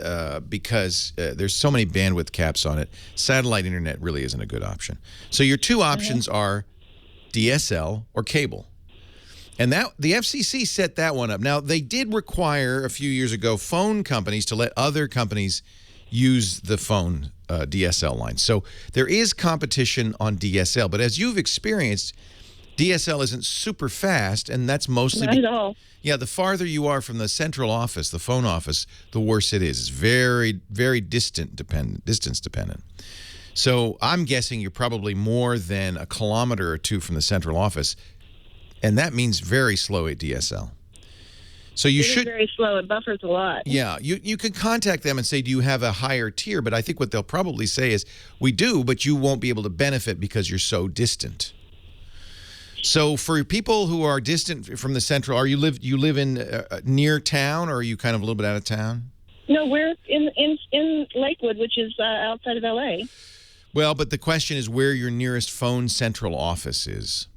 because there's so many bandwidth caps on it. Satellite internet really isn't a good option. So your 2 options are DSL or cable. And the FCC set that one up. Now, they did require a few years ago phone companies to let other companies use the phone DSL line. So there is competition on DSL. But as you've experienced, DSL isn't super fast, and that's mostly... Not at all. Yeah, the farther you are from the central office, the phone office, the worse it is. It's very, very distance dependent. So I'm guessing you're probably more than a kilometer or 2 from the central office, and that means very slow at DSL. So you should... very slow. It buffers a lot. Yeah, you can contact them and say, do you have a higher tier? But I think what they'll probably say is, we do, but you won't be able to benefit because you're so distant. So for people who are distant from the central, you live in near town, or are you kind of a little bit out of town? No, we're in Lakewood, which is outside of L.A. Well, but the question is where your nearest phone central office is.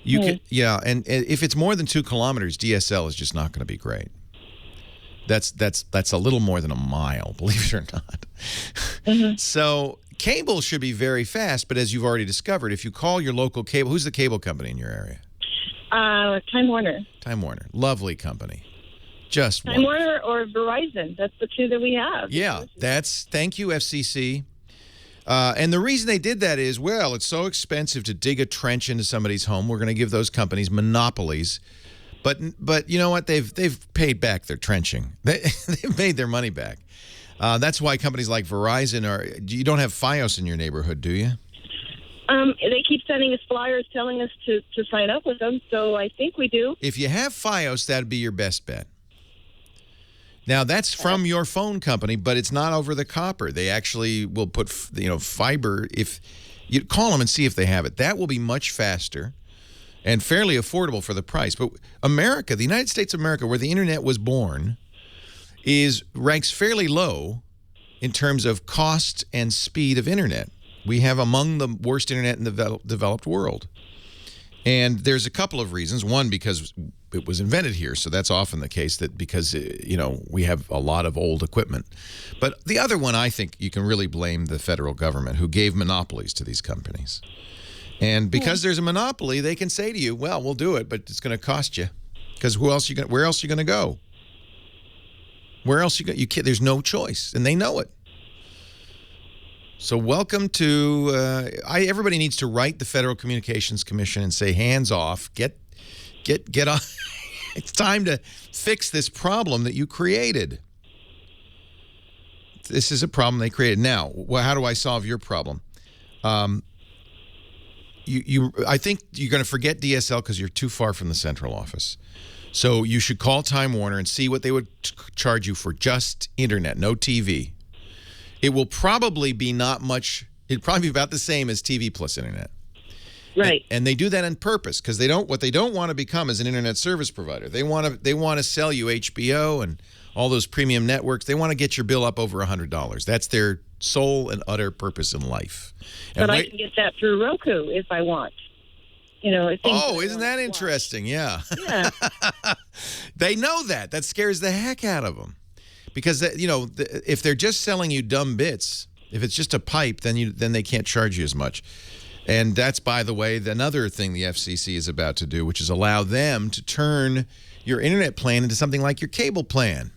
You can, and if it's more than 2 kilometers, DSL is just not going to be great. That's a little more than a mile, believe it or not. Mm-hmm. So cable should be very fast, but as you've already discovered, if you call your local cable, who's the cable company in your area? Time Warner. Time Warner, lovely company. Just Time Warner or Verizon. That's the 2 that we have. Yeah, thank you, FCC. And the reason they did that is, well, it's so expensive to dig a trench into somebody's home. We're going to give those companies monopolies. But you know what? They've paid back their trenching. They've made their money back. That's why companies like Verizon you don't have Fios in your neighborhood, do you? They keep sending us flyers telling us to sign up with them, so I think we do. If you have Fios, that'd be your best bet. Now, that's from your phone company, but it's not over the copper. They actually will put, fiber. If You call them and see if they have it. That will be much faster and fairly affordable for the price. But America, the United States of America, where the internet was born, ranks fairly low in terms of cost and speed of internet. We have among the worst internet in the developed world. And there's a couple of reasons. One, because it was invented here, so that's often the case, that because, we have a lot of old equipment. But the other one, I think you can really blame the federal government, who gave monopolies to these companies. And because there's a monopoly, they can say to you, well, we'll do it, but it's going to cost you. Because where else are you going to go? Where else you can't, there's no choice, and they know it. So welcome to, everybody needs to write the Federal Communications Commission and say, hands off, get off. It's time to fix this problem that you created. This is a problem they created. Now, how do I solve your problem? I think you're going to forget DSL because you're too far from the central office. So you should call Time Warner and see what they would charge you for just internet, no TV. It will probably be not much. It'll probably be about the same as TV plus internet. Right. And they do that on purpose because what they don't want to become is an internet service provider. They want to sell you HBO and all those premium networks. They want to get your bill up over $100. That's their sole and utter purpose in life. But I can get that through Roku if I want. Isn't that interesting? Yeah. Yeah. They know that. That scares the heck out of them. Because, if they're just selling you dumb bits, if it's just a pipe, then they can't charge you as much. And that's, by the way, another thing the FCC is about to do, which is allow them to turn your internet plan into something like your cable plan.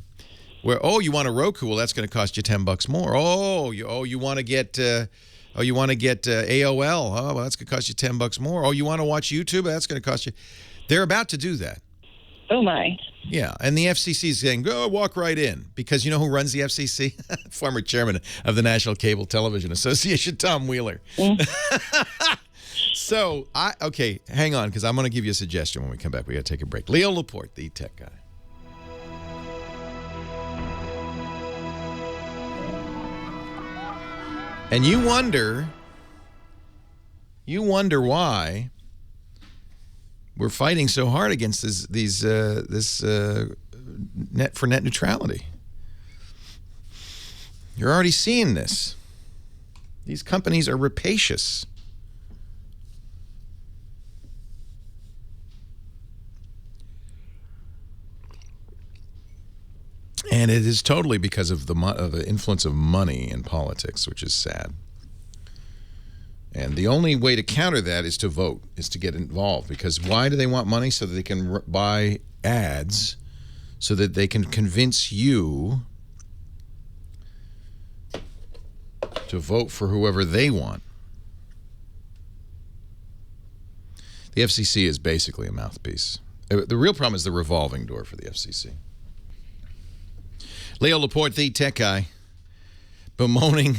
Where, you want a Roku? Well, that's going to cost you $10 more. You want to get AOL? Oh, well, that's going to cost you $10 more. Oh, you want to watch YouTube? That's going to cost you. They're about to do that. Oh, my. Yeah, and the FCC is saying, go walk right in. Because you know who runs the FCC? Former chairman of the National Cable Television Association, Tom Wheeler. So, hang on, because I'm going to give you a suggestion when we come back. We got to take a break. Leo Laporte, the tech guy. And you wonder why we're fighting so hard against this net neutrality. You're already seeing this. These companies are rapacious. And it is totally because of the influence of money in politics, which is sad. And the only way to counter that is to vote, is to get involved. Because why do they want money? So that they can buy ads, so that they can convince you to vote for whoever they want. The FCC is basically a mouthpiece. The real problem is the revolving door for the FCC. Leo Laporte, the tech guy, bemoaning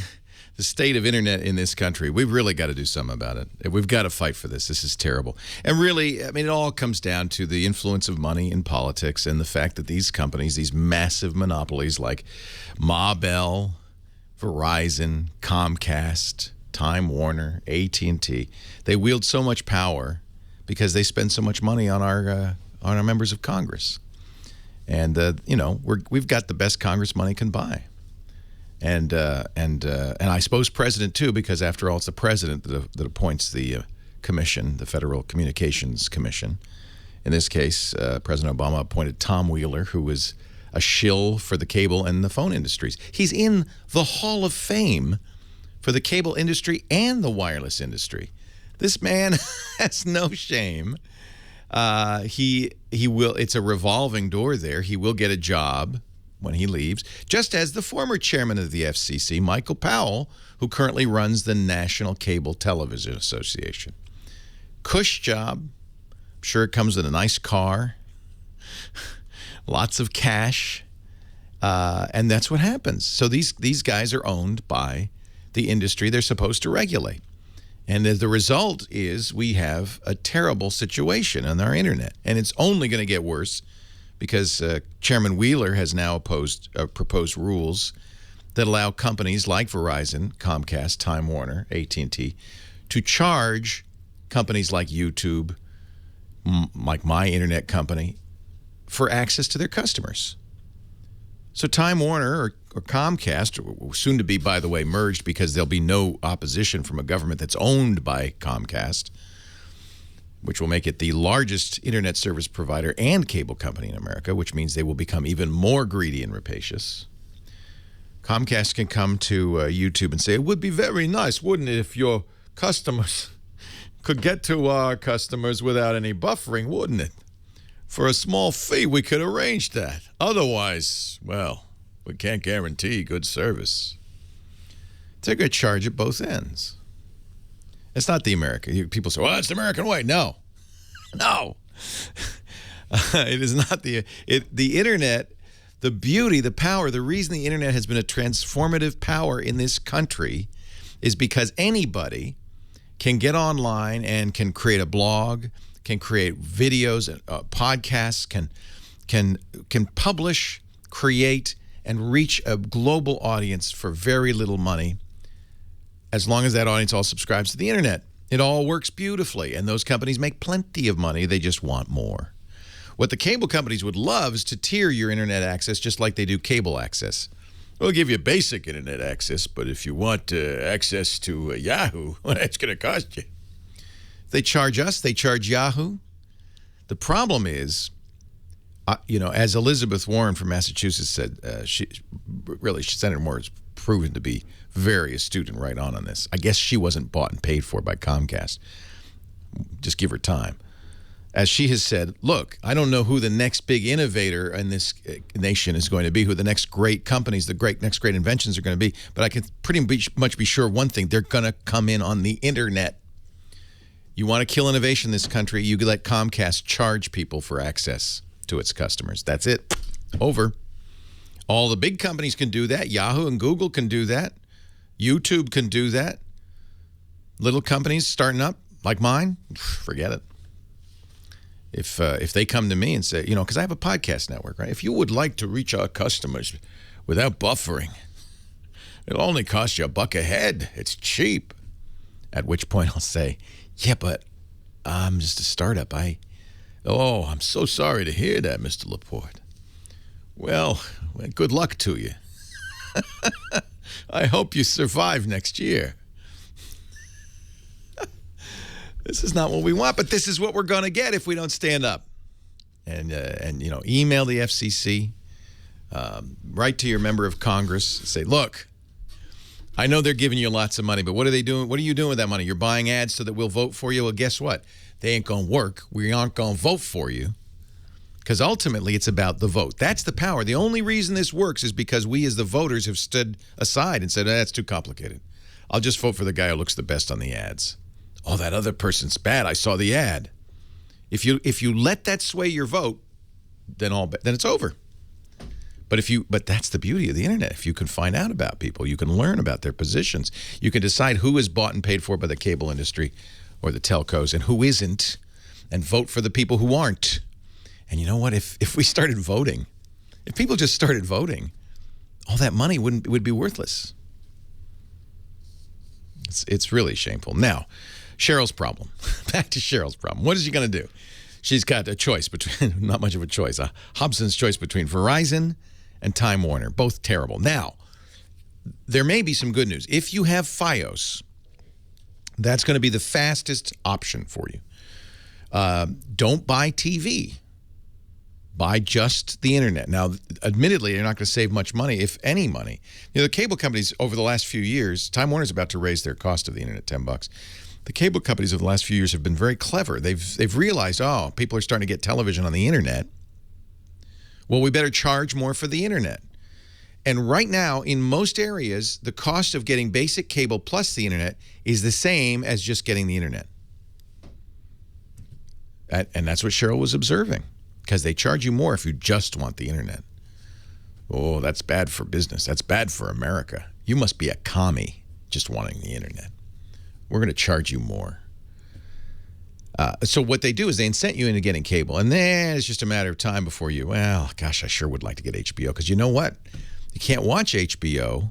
the state of internet in this country. We've really got to do something about it. We've got to fight for this. This is terrible. And really, it all comes down to the influence of money in politics and the fact that these companies, these massive monopolies like Ma Bell, Verizon, Comcast, Time Warner, AT&T, they wield so much power because they spend so much money on our members of Congress. And we've got the best Congress money can buy, and I suppose president too, because after all, it's the president that appoints the commission, the Federal Communications Commission. In this case, President Obama appointed Tom Wheeler, who was a shill for the cable and the phone industries. He's in the Hall of Fame for the cable industry and the wireless industry. This man has no shame. He will. It's a revolving door there. He will get a job when he leaves, just as the former chairman of the FCC, Michael Powell, who currently runs the National Cable Television Association. Cush job. I'm sure it comes with a nice car, lots of cash, and that's what happens. So these guys are owned by the industry they're supposed to regulate. And the result is we have a terrible situation on our internet. And it's only going to get worse because Chairman Wheeler has now proposed rules that allow companies like Verizon, Comcast, Time Warner, AT&T to charge companies like YouTube, like my internet company, for access to their customers. So Time Warner or Comcast, soon to be, by the way, merged because there'll be no opposition from a government that's owned by Comcast, which will make it the largest internet service provider and cable company in America, which means they will become even more greedy and rapacious. Comcast can come to YouTube and say, it would be very nice, wouldn't it, if your customers could get to our customers without any buffering, wouldn't it? For a small fee, we could arrange that. Otherwise, well, we can't guarantee good service. They're going to charge at both ends. It's not the American. People say, well, it's the American way. No. No. It is not the internet. The beauty, the power, the reason the internet has been a transformative power in this country is because anybody can get online and can create a blog, can create videos, podcasts, can publish, create, and reach a global audience for very little money, as long as that audience all subscribes to the internet. It all works beautifully, and those companies make plenty of money. They just want more. What the cable companies would love is to tier your internet access just like they do cable access. We'll give you basic internet access, but if you want access to Yahoo, well, that's going to cost you. They charge us, they charge Yahoo. The problem is, as Elizabeth Warren from Massachusetts said, Senator Moore has proven to be very astute and right on this. I guess she wasn't bought and paid for by Comcast. Just give her time. As she has said, look, I don't know who the next big innovator in this nation is going to be, who the next great companies, next great inventions are going to be, but I can pretty much be sure one thing, they're going to come in on the internet. You want to kill innovation in this country, you let Comcast charge people for access to its customers. That's it. Over. All the big companies can do that. Yahoo and Google can do that. YouTube can do that. Little companies starting up, like mine, forget it. If they come to me and say, because I have a podcast network, right? If you would like to reach our customers without buffering, it'll only cost you $1 a head. It's cheap. At which point I'll say, yeah, but I'm just a startup. I'm so sorry to hear that, Mr. Laporte. Well, good luck to you. I hope you survive next year. This is not what we want, but this is what we're going to get if we don't stand up. And email the FCC, write to your member of Congress, say, look, I know they're giving you lots of money, but what are they doing? What are you doing with that money? You're buying ads so that we'll vote for you? Well, guess what? They ain't going to work. We aren't going to vote for you, because ultimately it's about the vote. That's the power. The only reason this works is because we as the voters have stood aside and said, that's too complicated. I'll just vote for the guy who looks the best on the ads. Oh, that other person's bad. I saw the ad. If you let that sway your vote, then it's over. But that's the beauty of the internet. If you can find out about people, you can learn about their positions. You can decide who is bought and paid for by the cable industry or the telcos and who isn't, and vote for the people who aren't. And you know what? If we started voting, if people just started voting, all that money would be worthless. It's really shameful. Now, Cheryl's problem. Back to Cheryl's problem. What is she going to do? She's got a choice between, not much of a choice, Hobson's choice between Verizon and Time Warner. Both terrible. Now, there may be some good news. If you have Fios, that's going to be the fastest option for you. Don't buy TV. Buy just the internet. Now, admittedly, you're not going to save much money, if any money. The cable companies over the last few years, Time Warner's about to raise their cost of the internet $10. The cable companies over the last few years have been very clever. They've realized, people are starting to get television on the internet. Well, we better charge more for the internet. And right now, in most areas, the cost of getting basic cable plus the internet is the same as just getting the internet. And that's what Cheryl was observing, because they charge you more if you just want the internet. Oh, that's bad for business. That's bad for America. You must be a commie just wanting the internet. We're going to charge you more. So what they do is they incent you into getting cable, and then it's just a matter of time before you, well, gosh, I sure would like to get HBO, because you know what? You can't watch HBO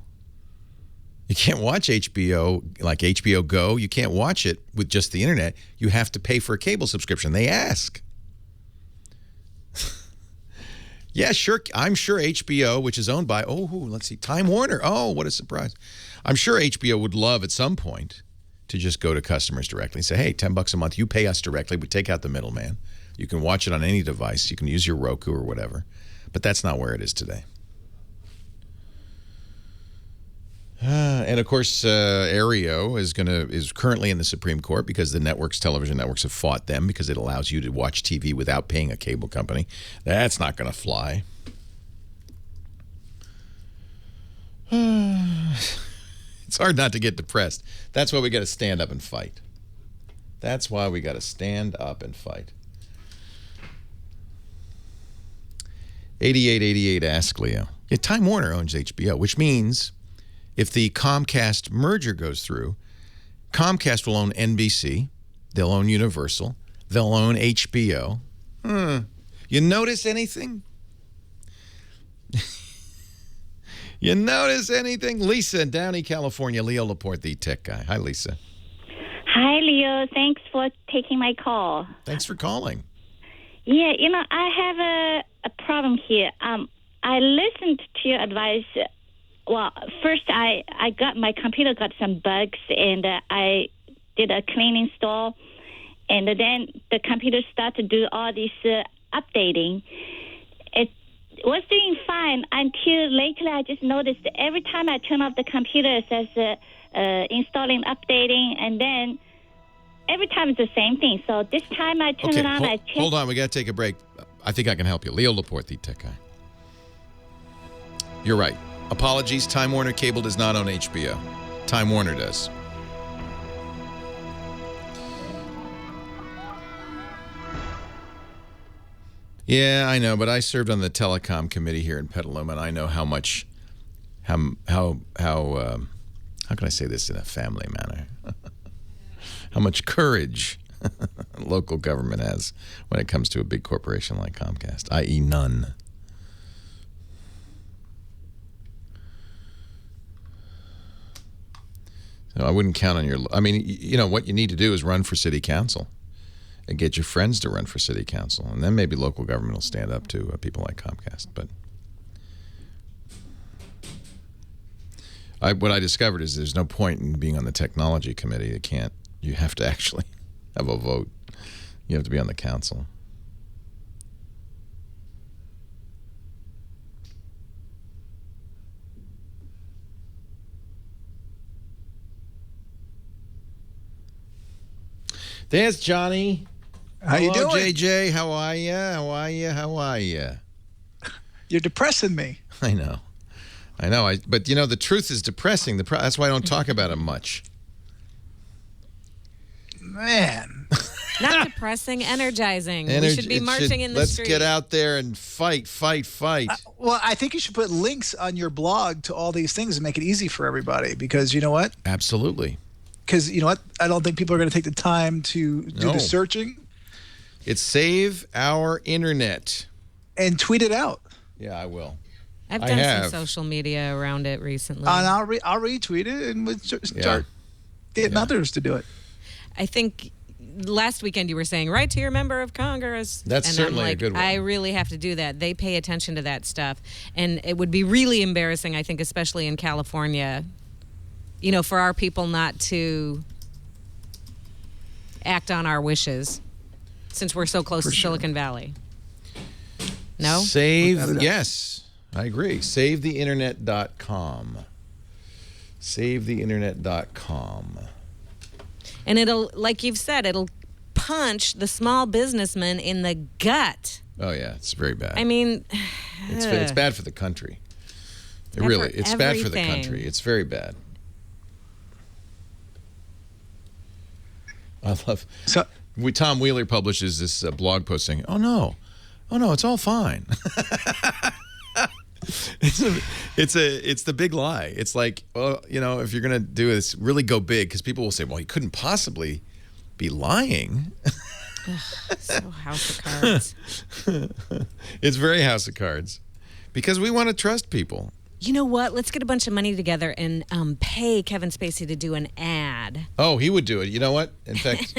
You can't watch HBO like HBO Go. You can't watch it with just the internet. You have to pay for a cable subscription. They ask. Yeah, sure. I'm sure HBO, which is owned by, let's see, Time Warner. Oh, what a surprise. I'm sure HBO would love at some point to just go to customers directly and say, hey, $10 a month, you pay us directly. We take out the middleman. You can watch it on any device. You can use your Roku or whatever. But that's not where it is today. And of course, Aereo is currently in the Supreme Court because the television networks have fought them because it allows you to watch TV without paying a cable company. That's not going to fly. It's hard not to get depressed. That's why we got to stand up and fight. That's why we got to stand up and fight. 8888 Ask Leo. Yeah, Time Warner owns HBO, which means if the Comcast merger goes through, Comcast will own NBC, they'll own Universal, they'll own HBO. You notice anything? You notice anything? Lisa in Downey, California. Leo Laporte, the tech guy. Hi, Lisa. Hi, Leo. Thanks for taking my call. Thanks for calling. Yeah, I have a problem here. I listened to your advice. Well, first I got my computer got some bugs, and I did a clean install, and then the computer started to do all this updating. It was doing fine until lately I just noticed that every time I turn off the computer, it says installing, updating, and then every time it's the same thing. So this time I turn it on, I check. Hold on, we got to take a break. I think I can help you. Leo Laporte, the tech guy. You're right. Apologies, Time Warner Cable does not own HBO. Time Warner does. Yeah, I know, but I served on the telecom committee here in Petaluma, and I know how much, how can I say this in a family manner? How much courage local government has when it comes to a big corporation like Comcast, i.e. none. So I wouldn't count on your, what you need to do is run for city council and get your friends to run for city council. And then maybe local government will stand up to people like Comcast. But what I discovered is there's no point in being on the technology committee. You have to actually have a vote. You have to be on the council. There's Johnny. How you doing? JJ? How are you? How are you? How are you? You're depressing me. I know. But the truth is depressing. That's why I don't talk about it much. Man. Not depressing, energizing. We should be marching in the street. Let's get out there and fight. Well, I think you should put links on your blog to all these things and make it easy for everybody, because you know what? Absolutely. Because you know what? I don't think people are going to take the time to do the searching. It's Save Our Internet. And tweet it out. Yeah, I will. I've done some social media around it recently. And I'll retweet it and we'll start getting others to do it. I think last weekend you were saying, write to your member of Congress. That's and certainly I'm like, a good one. I really have to do that. They pay attention to that stuff. And it would be really embarrassing, I think, especially in California, for our people not to act on our wishes since we're so close to Silicon Valley. No? Yes, I agree. SaveTheInternet.com. SaveTheInternet.com. And it'll, like you've said, it'll punch the small businessman in the gut. Oh, yeah, it's very bad. I mean, it's bad for the country. It's bad for the country. It's very bad. I love. Tom Wheeler publishes this blog post saying, "Oh no, it's all fine." It's the big lie. It's like, well, if you're gonna do this, really go big, because people will say, "Well, he couldn't possibly be lying." So House of Cards. It's very House of Cards, because we want to trust people. You know what? Let's get a bunch of money together and pay Kevin Spacey to do an ad. Oh, he would do it. You know what? In fact,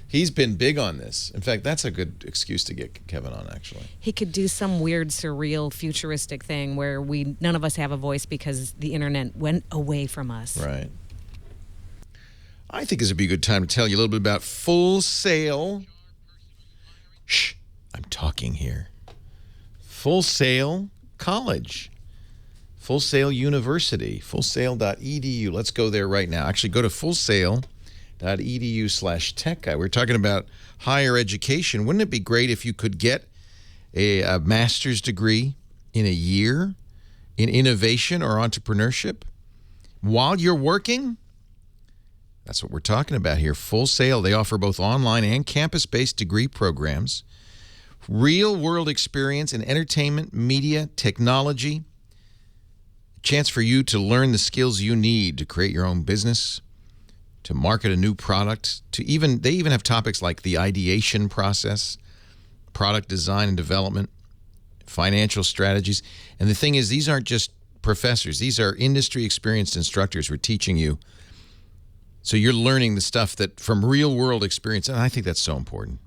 he's been big on this. In fact, that's a good excuse to get Kevin on, actually. He could do some weird, surreal, futuristic thing where none of us have a voice because the internet went away from us. Right. I think this would be a good time to tell you a little bit about Full Sail. Shh, I'm talking here. Full Sail College. Full Sail University, fullsail.edu. Let's go there right now. Actually, go to fullsail.edu/tech guy. We're talking about higher education. Wouldn't it be great if you could get a master's degree in a year in innovation or entrepreneurship while you're working? That's what we're talking about here. Full Sail. They offer both online and campus-based degree programs. Real-world experience in entertainment, media, technology. Chance for you to learn the skills you need to create your own business, to market a new product, they even have topics like the ideation process, product design and development, financial strategies. And the thing is, these aren't just professors. These are industry experienced instructors who are teaching you. So you're learning the stuff that from real world experience, and I think that's so important.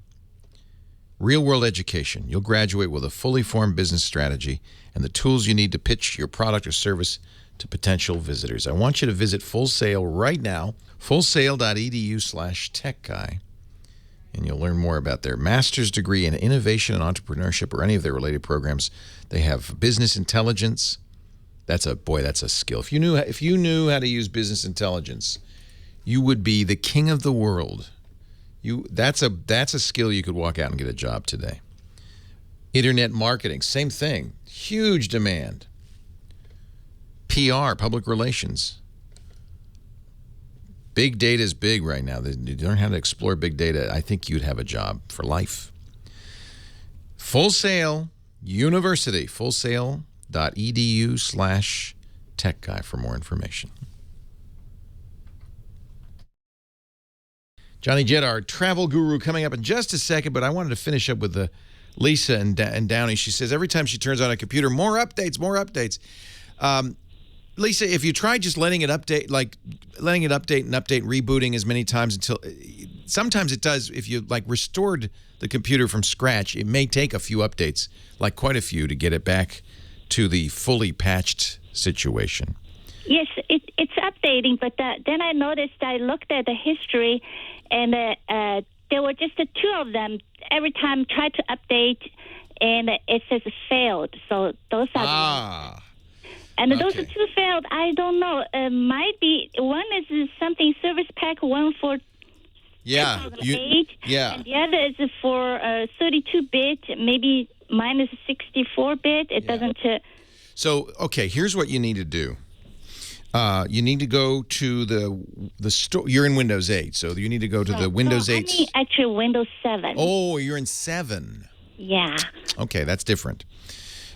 Real world education. You'll graduate with a fully formed business strategy and the tools you need to pitch your product or service to potential visitors. I want you to visit Full Sail right now, fullsail.edu/tech guy, and you'll learn more about their master's degree in innovation and entrepreneurship or any of their related programs. They have business intelligence. That's a skill. If you knew how to use business intelligence, you would be the king of the world. That's a skill you could walk out and get a job today. Internet marketing, same thing. Huge demand. PR, public relations. Big data is big right now. You learn how to explore big data. I think you'd have a job for life. Full Sail University, fullsail.edu/tech guy for more information. Johnny Jett, our travel guru, coming up in just a second, but I wanted to finish up with Lisa and Downey. She says every time she turns on a computer, more updates. Lisa, if you try just letting it update and rebooting as many times until sometimes it does. If you restored the computer from scratch, it may take a few updates, like quite a few, to get it back to the fully patched situation. Yes, it's updating, but then I noticed, I looked at the history, and there were just the two of them. Every time I tried to update, and it says failed. So those are and those are two failed. I don't know. Might be one is something Service Pack 1 2008, and the other is for 32-bit. Maybe mine is 64-bit. It doesn't. So here's what you need to do. You need to go to the store. You're in Windows 8, so you need to go to the Windows 8. I mean, actually, Windows 7. Oh, you're in 7. Yeah. Okay, that's different.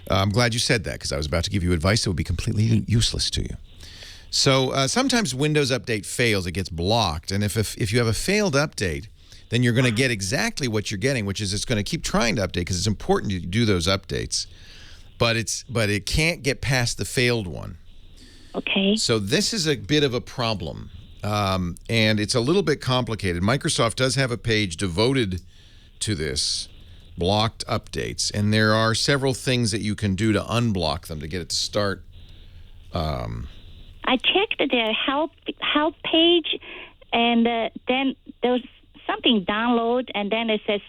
I'm glad you said that, because I was about to give you advice that would be completely useless to you. So sometimes Windows Update fails. It gets blocked. And if you have a failed update, then you're going to get exactly what you're getting, which is it's going to keep trying to update because it's important to do those updates. But it can't get past the failed one. Okay. So this is a bit of a problem, and it's a little bit complicated. Microsoft does have a page devoted to this, blocked updates, and there are several things that you can do to unblock them to get it to start. I checked their help page, and then there was something download, and then it says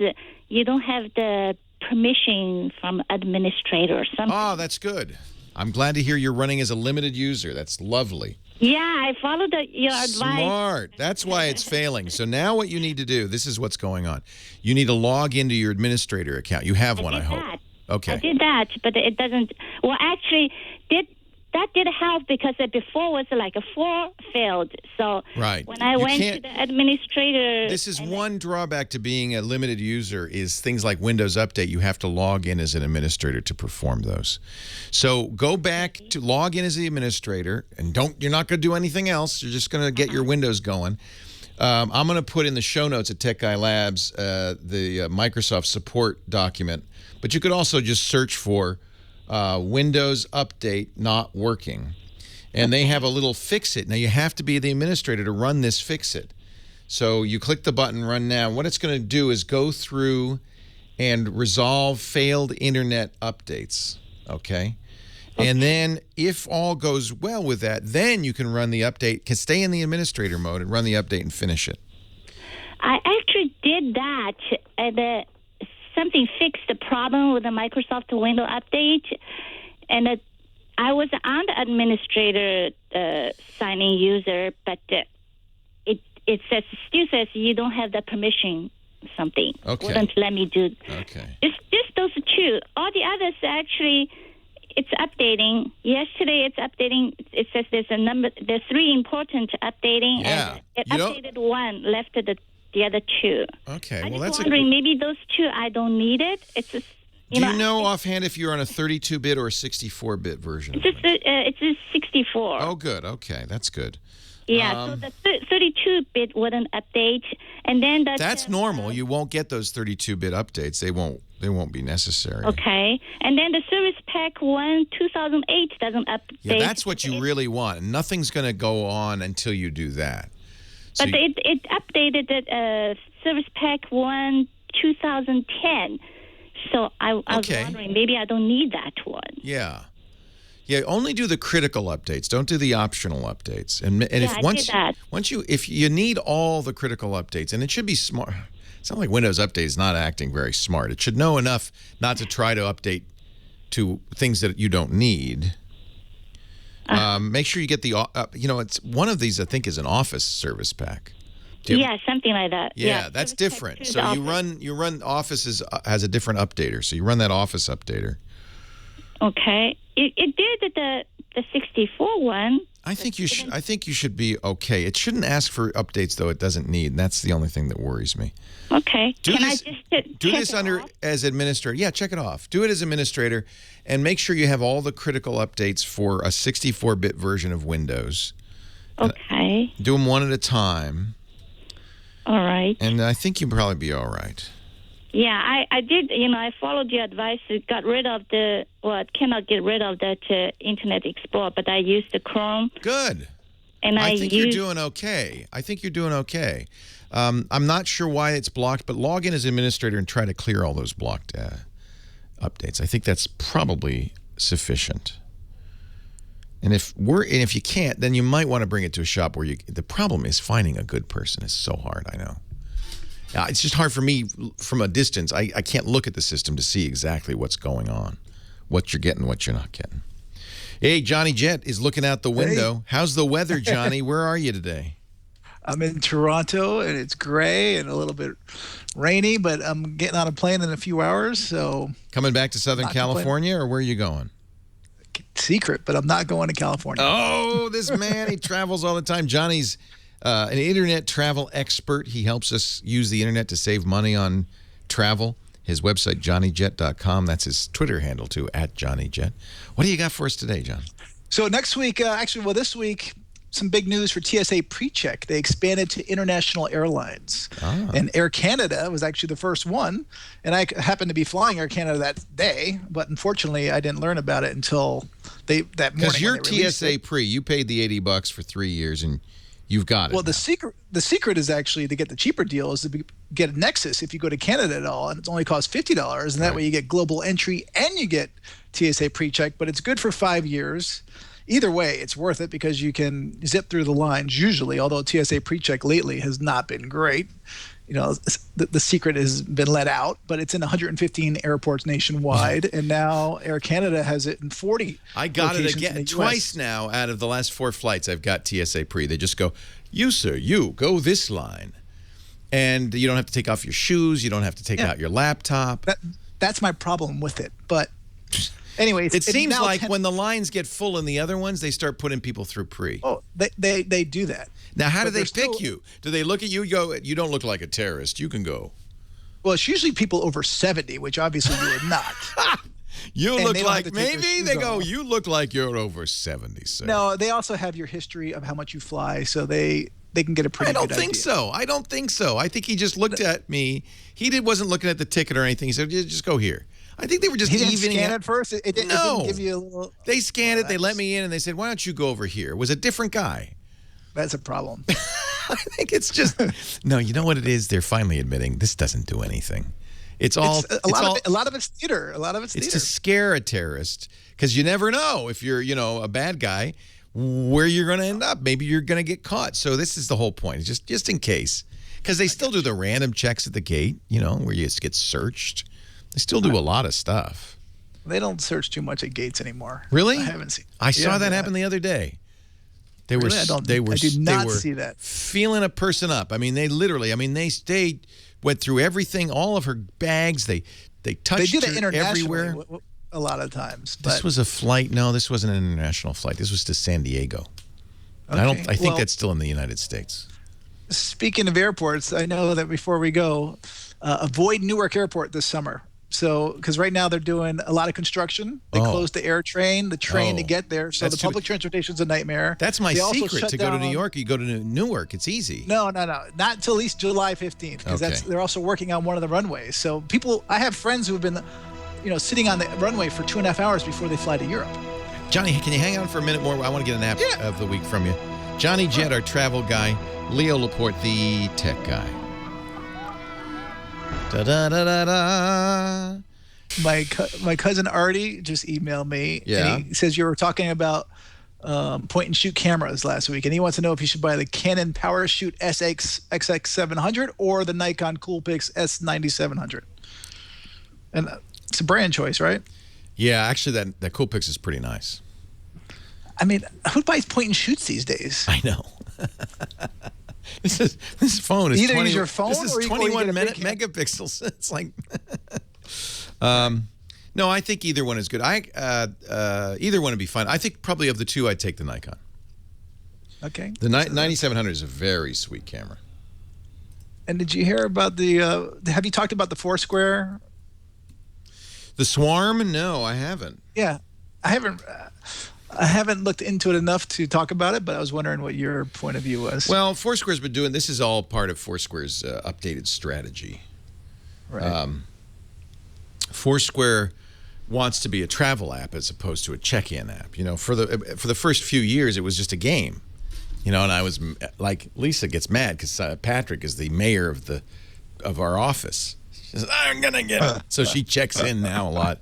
you don't have the permission from administrator or something. Oh, that's good. I'm glad to hear you're running as a limited user. That's lovely. Yeah, I followed your advice. Smart. That's why it's failing. So now what you need to do, this is what's going on. You need to log into your administrator account. You have one, I hope. Okay. I did that, but it doesn't. Well, actually, that did help because before was like a 4 failed. So when I went to the administrator. This is one drawback to being a limited user is things like Windows Update. You have to log in as an administrator to perform those. So go back to log in as the administrator, and you're not going to do anything else. You're just going to get your Windows going. I'm going to put in the show notes at Tech Guy Labs the Microsoft support document, but you could also just search for Windows Update not working. And they have a little fix-it. Now, you have to be the administrator to run this fix-it. So you click the button, Run Now. What it's going to do is go through and resolve failed internet updates, okay? And then if all goes well with that, then you can run the update, can stay in the administrator mode and run the update and finish it. I actually did that, and something fixed the problem with the Microsoft Windows update, and I was on the administrator signing user, but it still says you don't have the permission. Something wouldn't let me do. Okay. Just those two. All the others actually, it's updating. Yesterday, it's updating. It says there's 3 important updating. Yeah. And it updated one, left the other 2. Okay. I'm Well, just that's wondering, maybe those 2 I don't need it. It's just. Do you know offhand if you're on a 32-bit or a 64-bit version? It's a 64. Oh, good. Okay, that's good. Yeah, so the 32-bit wouldn't update, and then that's normal. You won't get those 32-bit updates. They won't be necessary. Okay, and then the Service Pack 1 2008 doesn't update. Yeah, that's what you really want. Nothing's going to go on until you do that. So but it updated the Service Pack 1 2010. So I was wondering, maybe I don't need that one. Yeah. Yeah, only do the critical updates. Don't do the optional updates. And if if you need all the critical updates, and it should be smart. It's not like Windows Update is not acting very smart. It should know enough not to try to update to things that you don't need. Make sure you get the it's one of these I think is an Office Service Pack. Yeah, something like that. Yeah, that's different. So you run Office has a different updater. So you run that Office updater. Okay. It did the 64 one. I think you should be okay. It shouldn't ask for updates though. It doesn't need. And that's the only thing that worries me. Okay. Do this under as administrator. Yeah, check it off. Do it as administrator, and make sure you have all the critical updates for a 64-bit version of Windows. Okay. Do them one at a time. All right. And I think you'll probably be all right. Yeah, I did. I followed your advice. Got rid of cannot get rid of that Internet Explorer, but I used the Chrome. Good. And I think you're doing okay. I'm not sure why it's blocked, but log in as administrator and try to clear all those blocked updates. I think that's probably sufficient. And if you can't, then you might want to bring it to a shop where the problem is finding a good person is so hard, I know. It's just hard for me from a distance. I can't look at the system to see exactly what's going on, what you're getting, what you're not getting. Hey, Johnny Jet is looking out the window. Hey. How's the weather, Johnny? Where are you today? I'm in Toronto, and it's gray and a little bit rainy, but I'm getting on a plane in a few hours. So coming back to Southern California, or where are you going? Secret, but I'm not going to California. Oh, this man, he travels all the time. Johnny's an internet travel expert. He helps us use the internet to save money on travel. His website, johnnyjet.com. That's his Twitter handle, too, @JohnnyJet. What do you got for us today, John? So next week, this week, some big news for TSA PreCheck. They expanded to international airlines. And Air Canada was actually the first one. And I happened to be flying Air Canada that day, but unfortunately, I didn't learn about it until that morning. Because you're TSA Pre. You paid the $80 for 3 years, and you've got it. Well, the secret is actually to get the cheaper deal is to get a Nexus if you go to Canada at all, and it only costs $50, and that way you get global entry and you get TSA PreCheck, but it's good for 5 years. Either way, it's worth it because you can zip through the lines usually, although TSA PreCheck lately has not been great. The secret has been let out, but it's in 115 airports nationwide, and now Air Canada has it in 40 I got it again in the twice now out of the last 4 flights. I've got TSA Pre. They just go, you, sir, you, go this line. And you don't have to take off your shoes. You don't have to take out your laptop. That's my problem with it. But anyway, it seems like when the lines get full in the other ones, they start putting people through Pre. Oh, they do that. Now, how do they pick you? Do they look at you and go, you don't look like a terrorist. You can go. Well, it's usually people over 70, which obviously you are not. You look like, maybe they go, you look like you're over 70, sir. No, they also have your history of how much you fly, so they can get a pretty good idea. I don't think so. I think he just looked at me. He wasn't looking at the ticket or anything. He said, just go here. I think they were just He didn't evening scan out. it first. It didn't give you a little. They scanned it. They let me in, and they said, "Why don't you go over here?" It was a different guy. That's a problem. I think it's just no. You know what it is? They're finally admitting this doesn't do anything. It's all A lot of it's theater. A lot of it's theater. It's to scare a terrorist because you never know if you're a bad guy where you're going to end up. Maybe you're going to get caught. So this is the whole point. It's just in case, because they still do the random checks at the gate. Where you just get searched. They still do a lot of stuff. They don't search too much at gates anymore. Really? I haven't seen. I saw that happen the other day. They were. I did not see that. Feeling a person up. I mean, they literally. I mean, they went through everything, all of her bags. They touched do that her internationally everywhere. a lot of times. This was a flight. No, this wasn't an international flight. This was to San Diego. Okay. I think that's still in the United States. Speaking of airports, I know that before we go, avoid Newark Airport this summer. So, because right now they're doing a lot of construction. They closed the air train, the train to get there. So the public transportation's a nightmare. That's my They also secret shut to go to down- New York. You go to Newark. It's easy. No, not until at least July 15th, because Okay. they're also working on one of the runways. So I have friends who have been, sitting on the runway for 2.5 hours before they fly to Europe. Johnny, can you hang on for a minute more? I want to get an app of the week from you. Johnny Jett, our travel guy. Leo Laporte, the tech guy. Da da da da da. My cousin Artie just emailed me. Yeah. And he says you were talking about point and shoot cameras last week, and he wants to know if you should buy the Canon PowerShoot SX700 or the Nikon Coolpix S9700. And it's a brand choice, right? Yeah, actually, that Coolpix is pretty nice. I mean, who buys point and shoots these days? I know. This phone is Either 20, use your phone this is or you 21 get a big megapixels. It's like no, I think either one is good. Either one would be fine. I think probably of the two, I'd take the Nikon. Okay. The 9700 is a very sweet camera. And did you hear about have you talked about the Foursquare? The Swarm? No, I haven't. Yeah, I haven't looked into it enough to talk about it, but I was wondering what your point of view was. Well, Foursquare's been doing, this is all part of Foursquare's updated strategy. Right. Foursquare wants to be a travel app as opposed to a check-in app. For the first few years, it was just a game. And I was like, Lisa gets mad because Patrick is the mayor of our office. She says, I'm gonna get it. So she checks in now a lot.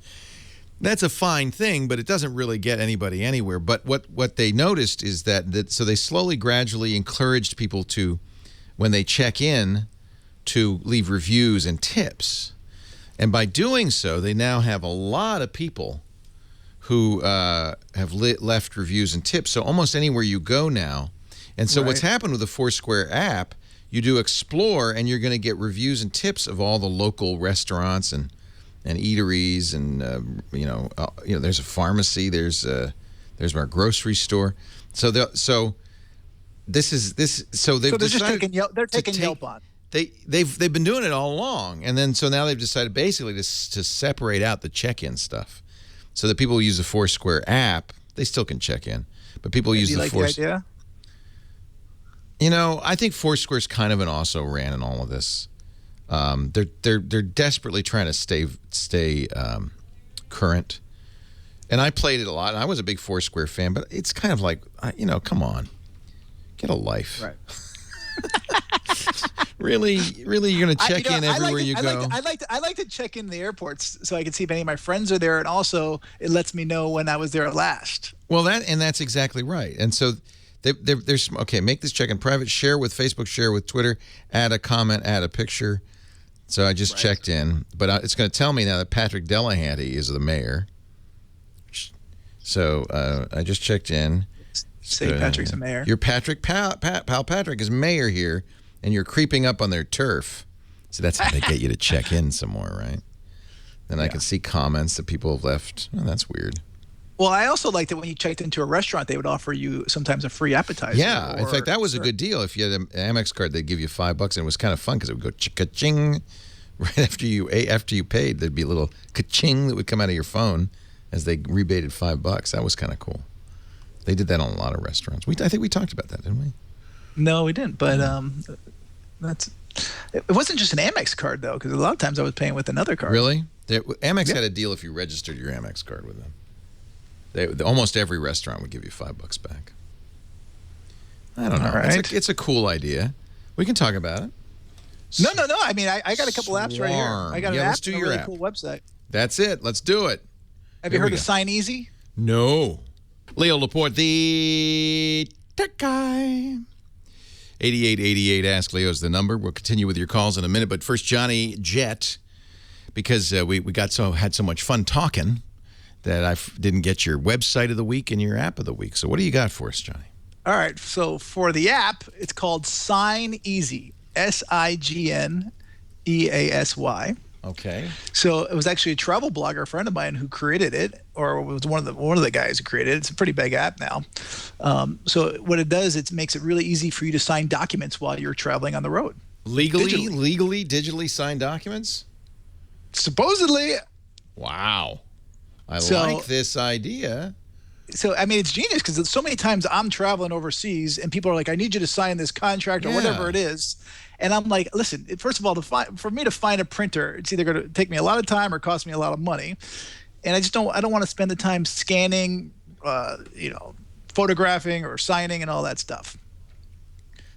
That's a fine thing, but it doesn't really get anybody anywhere. But what they noticed is that so they slowly, gradually encouraged people to, when they check in, to leave reviews and tips. And by doing so, they now have a lot of people who have left reviews and tips. So almost anywhere you go now. And so what's happened with the Foursquare app, you do explore and you're going to get reviews and tips of all the local restaurants and eateries and there's a pharmacy, there's our grocery store. So they're just taking Yelp. They're taking Yelp on. They've been doing it all along, and then so now they've decided basically to separate out the check-in stuff, so that people who use the Foursquare app, they still can check in, but people use the Foursquare. The idea? I think Foursquare's kind of an also-ran in all of this. They're desperately trying to stay current, and I played it a lot. And I was a big Foursquare fan, but it's kind of like come on, get a life. Right. Really, you're going to check in everywhere you go? I like to check in the airports so I can see if any of my friends are there, and also it lets me know when I was there last. Well, that's exactly right. And so there's okay. Make this check-in private. Share with Facebook. Share with Twitter. Add a comment. Add a picture. So I just checked in, but it's going to tell me now that Patrick Delahanty is the mayor. So I just checked in. Say Patrick's a mayor. Your Patrick Pal Patrick is mayor here, and you're creeping up on their turf. So that's how they get you to check in somewhere, right? Then I can see comments that people have left. Oh, that's weird. Well, I also liked it when you checked into a restaurant, they would offer you sometimes a free appetizer. Yeah, in fact, that was a good deal. If you had an Amex card, they'd give you $5, and it was kind of fun because it would go ching right after you paid. There'd be a little ka-ching that would come out of your phone as they rebated $5. That was kind of cool. They did that on a lot of restaurants. I think we talked about that, didn't we? No, we didn't. But it wasn't just an Amex card though, because a lot of times I was paying with another card. Really? Amex had a deal if you registered your Amex card with them. Almost every restaurant would give you $5 back. I don't know. All right. It's a cool idea. We can talk about it. No. I mean, I got a couple apps right here. I got an app let's do and a your really app. cool website. That's it. Let's do it. Have you heard of Sign Easy? No. Leo Laporte, the tech guy. 8888 Ask Leo is the number. We'll continue with your calls in a minute. But first, Johnny Jet, because we had so much fun talking that I didn't get your website of the week and your app of the week. So what do you got for us, Johnny? All right. So for the app, it's called Sign Easy. SIGNEASY. Okay. So it was actually a travel blogger, a friend of mine, who created it, or was one of the guys who created it. It's a pretty big app now. So what it does, it makes it really easy for you to sign documents while you're traveling on the road. Digitally signed documents? Supposedly. Wow. I like this idea. So, I mean, it's genius because so many times I'm traveling overseas and people are like, I need you to sign this contract or whatever it is. And I'm like, listen, first of all, for me to find a printer, it's either going to take me a lot of time or cost me a lot of money. And I don't want to spend the time scanning, photographing or signing and all that stuff.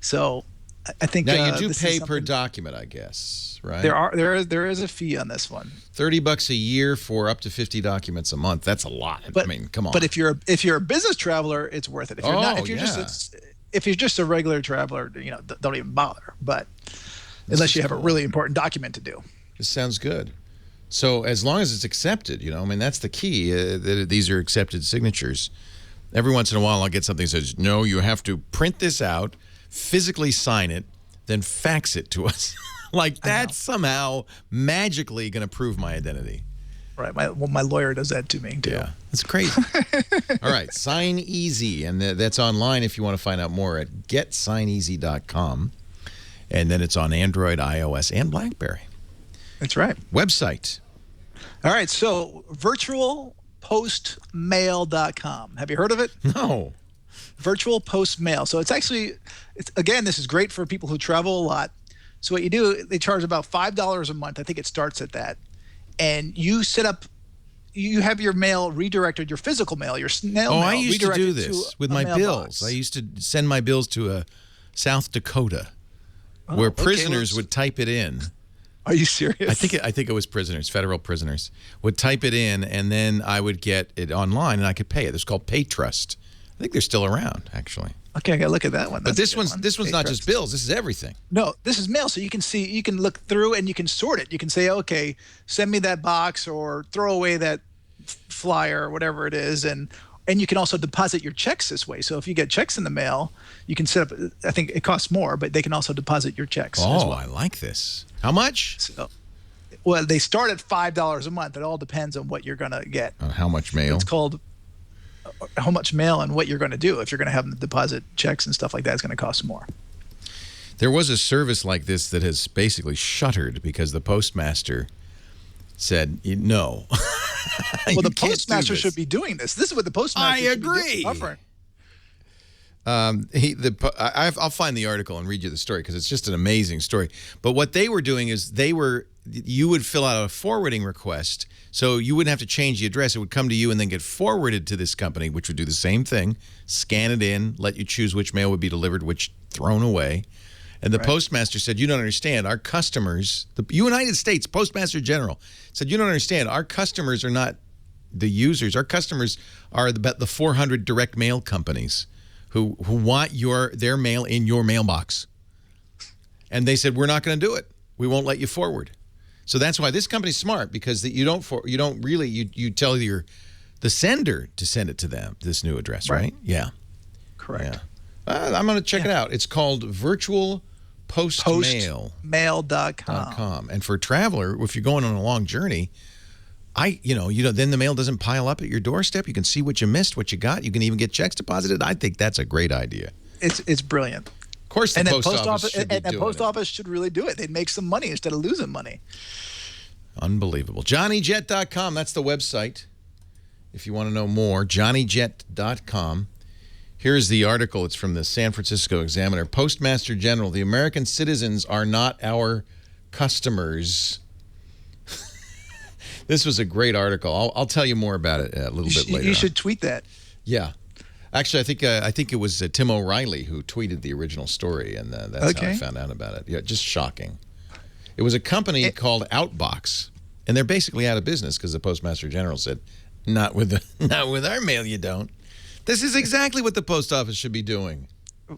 So I think now you do pay per document, I guess, right? There is a fee on this one. $30 a year for up to 50 documents a month. That's a lot. I mean, come on. But if you're a business traveler, it's worth it. If you're just a regular traveler, don't even bother. But unless you have a really important document to do. This sounds good. So as long as it's accepted, that's the key. That these are accepted signatures. Every once in a while, I'll get something that says, no, you have to print this out, physically sign it, then fax it to us. Like that's somehow magically going to prove my identity. Right. My lawyer does that to me, too. Yeah, that's crazy. All right, Sign Easy, and that's online if you want to find out more at getsigneasy.com. And then it's on Android, iOS, and BlackBerry. That's right. Website. All right, so virtualpostmail.com. Have you heard of it? No. Virtual Post Mail. So again, this is great for people who travel a lot. So what you do, they charge about $5 a month. I think it starts at that. And you have your mail redirected, your physical mail, your snail mail. I used to do this with my bills. I used to send my bills to South Dakota, where prisoners would type it in. Are you serious? I think it was prisoners, federal prisoners, would type it in, and then I would get it online, and I could pay it. It's called PayTrust. I think they're still around, actually. Okay, I got to look at that one. But this one's not just bills. This is everything. No, this is mail. So you can look through and you can sort it. You can say, okay, send me that box or throw away that flyer or whatever it is. And you can also deposit your checks this way. So if you get checks in the mail, you can set up, I think it costs more, but they can also deposit your checks as well. I like this. How much? Well, they start at $5 a month. It all depends on what you're going to get. How much mail? It's called how much mail and what you're going to do. If you're going to have them deposit checks and stuff like that, it's going to cost more. There was a service like this that has basically shuttered because the postmaster said no. Well, the postmaster should be doing this. This is what the postmaster should be doing. I agree. I'll find the article and read you the story because it's just an amazing story. But what they were doing is you would fill out a forwarding request, so you wouldn't have to change the address. It would come to you and then get forwarded to this company, which would do the same thing, scan it in, let you choose which mail would be delivered, which thrown away. And the postmaster said, you don't understand. Our customers, the United States Postmaster General said, you don't understand. Our customers are not the users. Our customers are the 400 direct mail companies who want their mail in your mailbox. And they said, we're not going to do it. We won't let you forward. So that's why this company's smart, because you tell the sender to send it to them, this new address, right? Yeah. Correct. Yeah. I'm going to check it out. It's called Virtual Postmail. Postmail.com. And for a traveler, if you're going on a long journey, then the mail doesn't pile up at your doorstep. You can see what you missed, what you got. You can even get checks deposited. I think that's a great idea. It's brilliant. Of course, the post office should be doing it. And the post office should really do it. They'd make some money instead of losing money. Unbelievable. JohnnyJet.com. That's the website. If you want to know more, JohnnyJet.com. Here's the article. It's from the San Francisco Examiner. Postmaster General, the American citizens are not our customers. This was a great article. I'll tell you more about it a little bit later. You should tweet that. Yeah. Actually, I think it was Tim O'Reilly who tweeted the original story, and that's how I found out about it. Yeah, just shocking. It was a company called Outbox, and they're basically out of business because the Postmaster General said, not with our mail, you don't. This is exactly what the post office should be doing.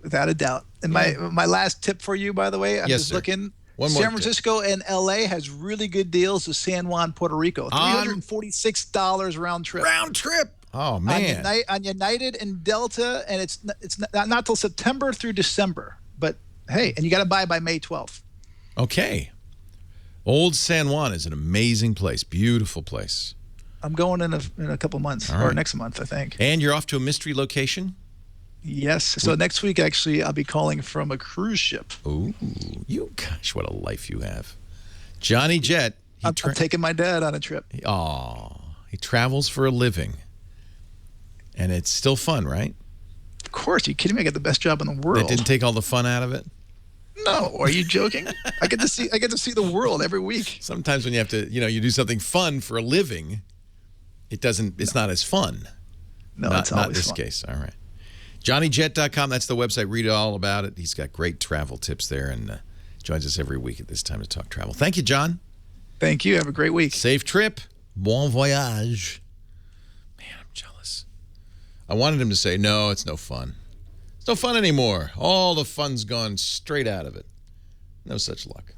Without a doubt. And my last tip for you, by the way, I'm just looking. One more San Francisco and LA has really good deals with San Juan, Puerto Rico. $346 round trip. Round trip. Oh man. On United and Delta, and it's not till September through December. But hey, and you got to buy by May 12th. Okay. Old San Juan is an amazing place, beautiful place. I'm going in a couple months, or next month, I think. And you're off to a mystery location? Yes. So next week, actually, I'll be calling from a cruise ship. Ooh, gosh, what a life you have. Johnny Jet. I'm taking my dad on a trip. Oh, he travels for a living. And it's still fun, right? Of course. Are you kidding me? I got the best job in the world. It didn't take all the fun out of it? No. Are you joking? I get to see the world every week. Sometimes when you have to, you do something fun for a living, it's not as fun. No, it's always fun. Not in this case. All right. JohnnyJet.com, that's the website. Read all about it. He's got great travel tips there and joins us every week at this time to talk travel. Thank you, John. Thank you. Have a great week. Safe trip. Bon voyage. Man, I'm jealous. I wanted him to say, no, it's no fun. It's no fun anymore. All the fun's gone straight out of it. No such luck.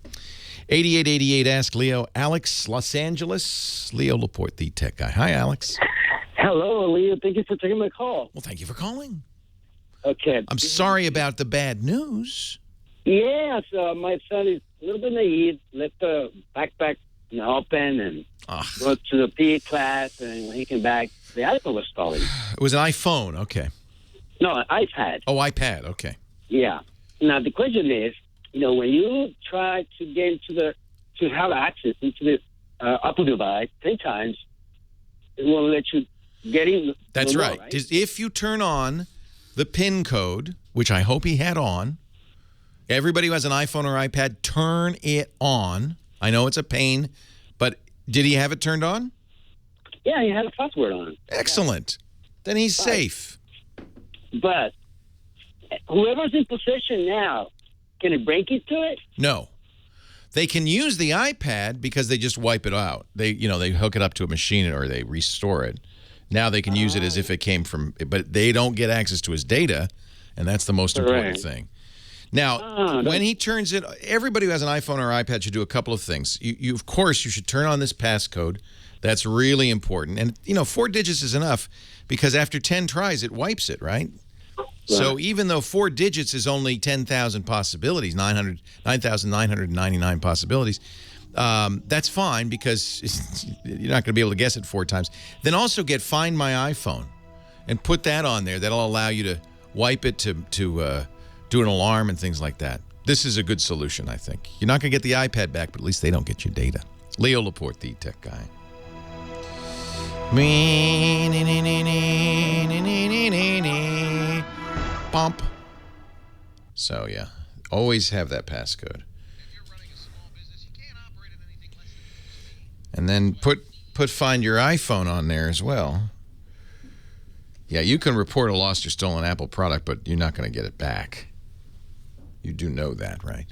8888 Ask Leo. Alex, Los Angeles. Leo Laporte, the tech guy. Hi, Alex. Hello, Leo. Thank you for taking my call. Well, thank you for calling. Okay. I'm sorry about the bad news. Yes, my son is a little bit naive. Left the backpack open and go to the PE class, and when he came back, the iPhone was stolen. It was an iPhone. Okay. No, an iPad. Oh, iPad. Okay. Yeah. Now, the question is, when you try to get to have access into the Apple device 10 times, it won't let you get in. That's right. If you turn on the PIN code, which I hope he had on, everybody who has an iPhone or iPad, turn it on. I know it's a pain, but did he have it turned on? Yeah, he had a password on. Excellent. Then he's safe. But whoever's in possession now, can it break into it? No. They can use the iPad because they just wipe it out. They hook it up to a machine or they restore it. Now they can use it as if it came from, but they don't get access to his data, and that's the most important thing. Now, when he turns it, everybody who has an iPhone or iPad should do a couple of things. Of course, you should turn on this passcode. That's really important. And, 4 digits is enough because after 10 tries, it wipes it, right? So even though 4 digits is only 10,000 possibilities, 9,999 possibilities, that's fine because you're not going to be able to guess it 4 times. Then also get Find My iPhone and put that on there. That'll allow you to wipe it to do an alarm and things like that. This is a good solution, I think. You're not going to get the iPad back, but at least they don't get your data. Leo Laporte, the tech guy. Bump. So, yeah. Always have that passcode. And then put Find Your iPhone on there as well. Yeah, you can report a lost or stolen Apple product, but you're not going to get it back. You do know that, right?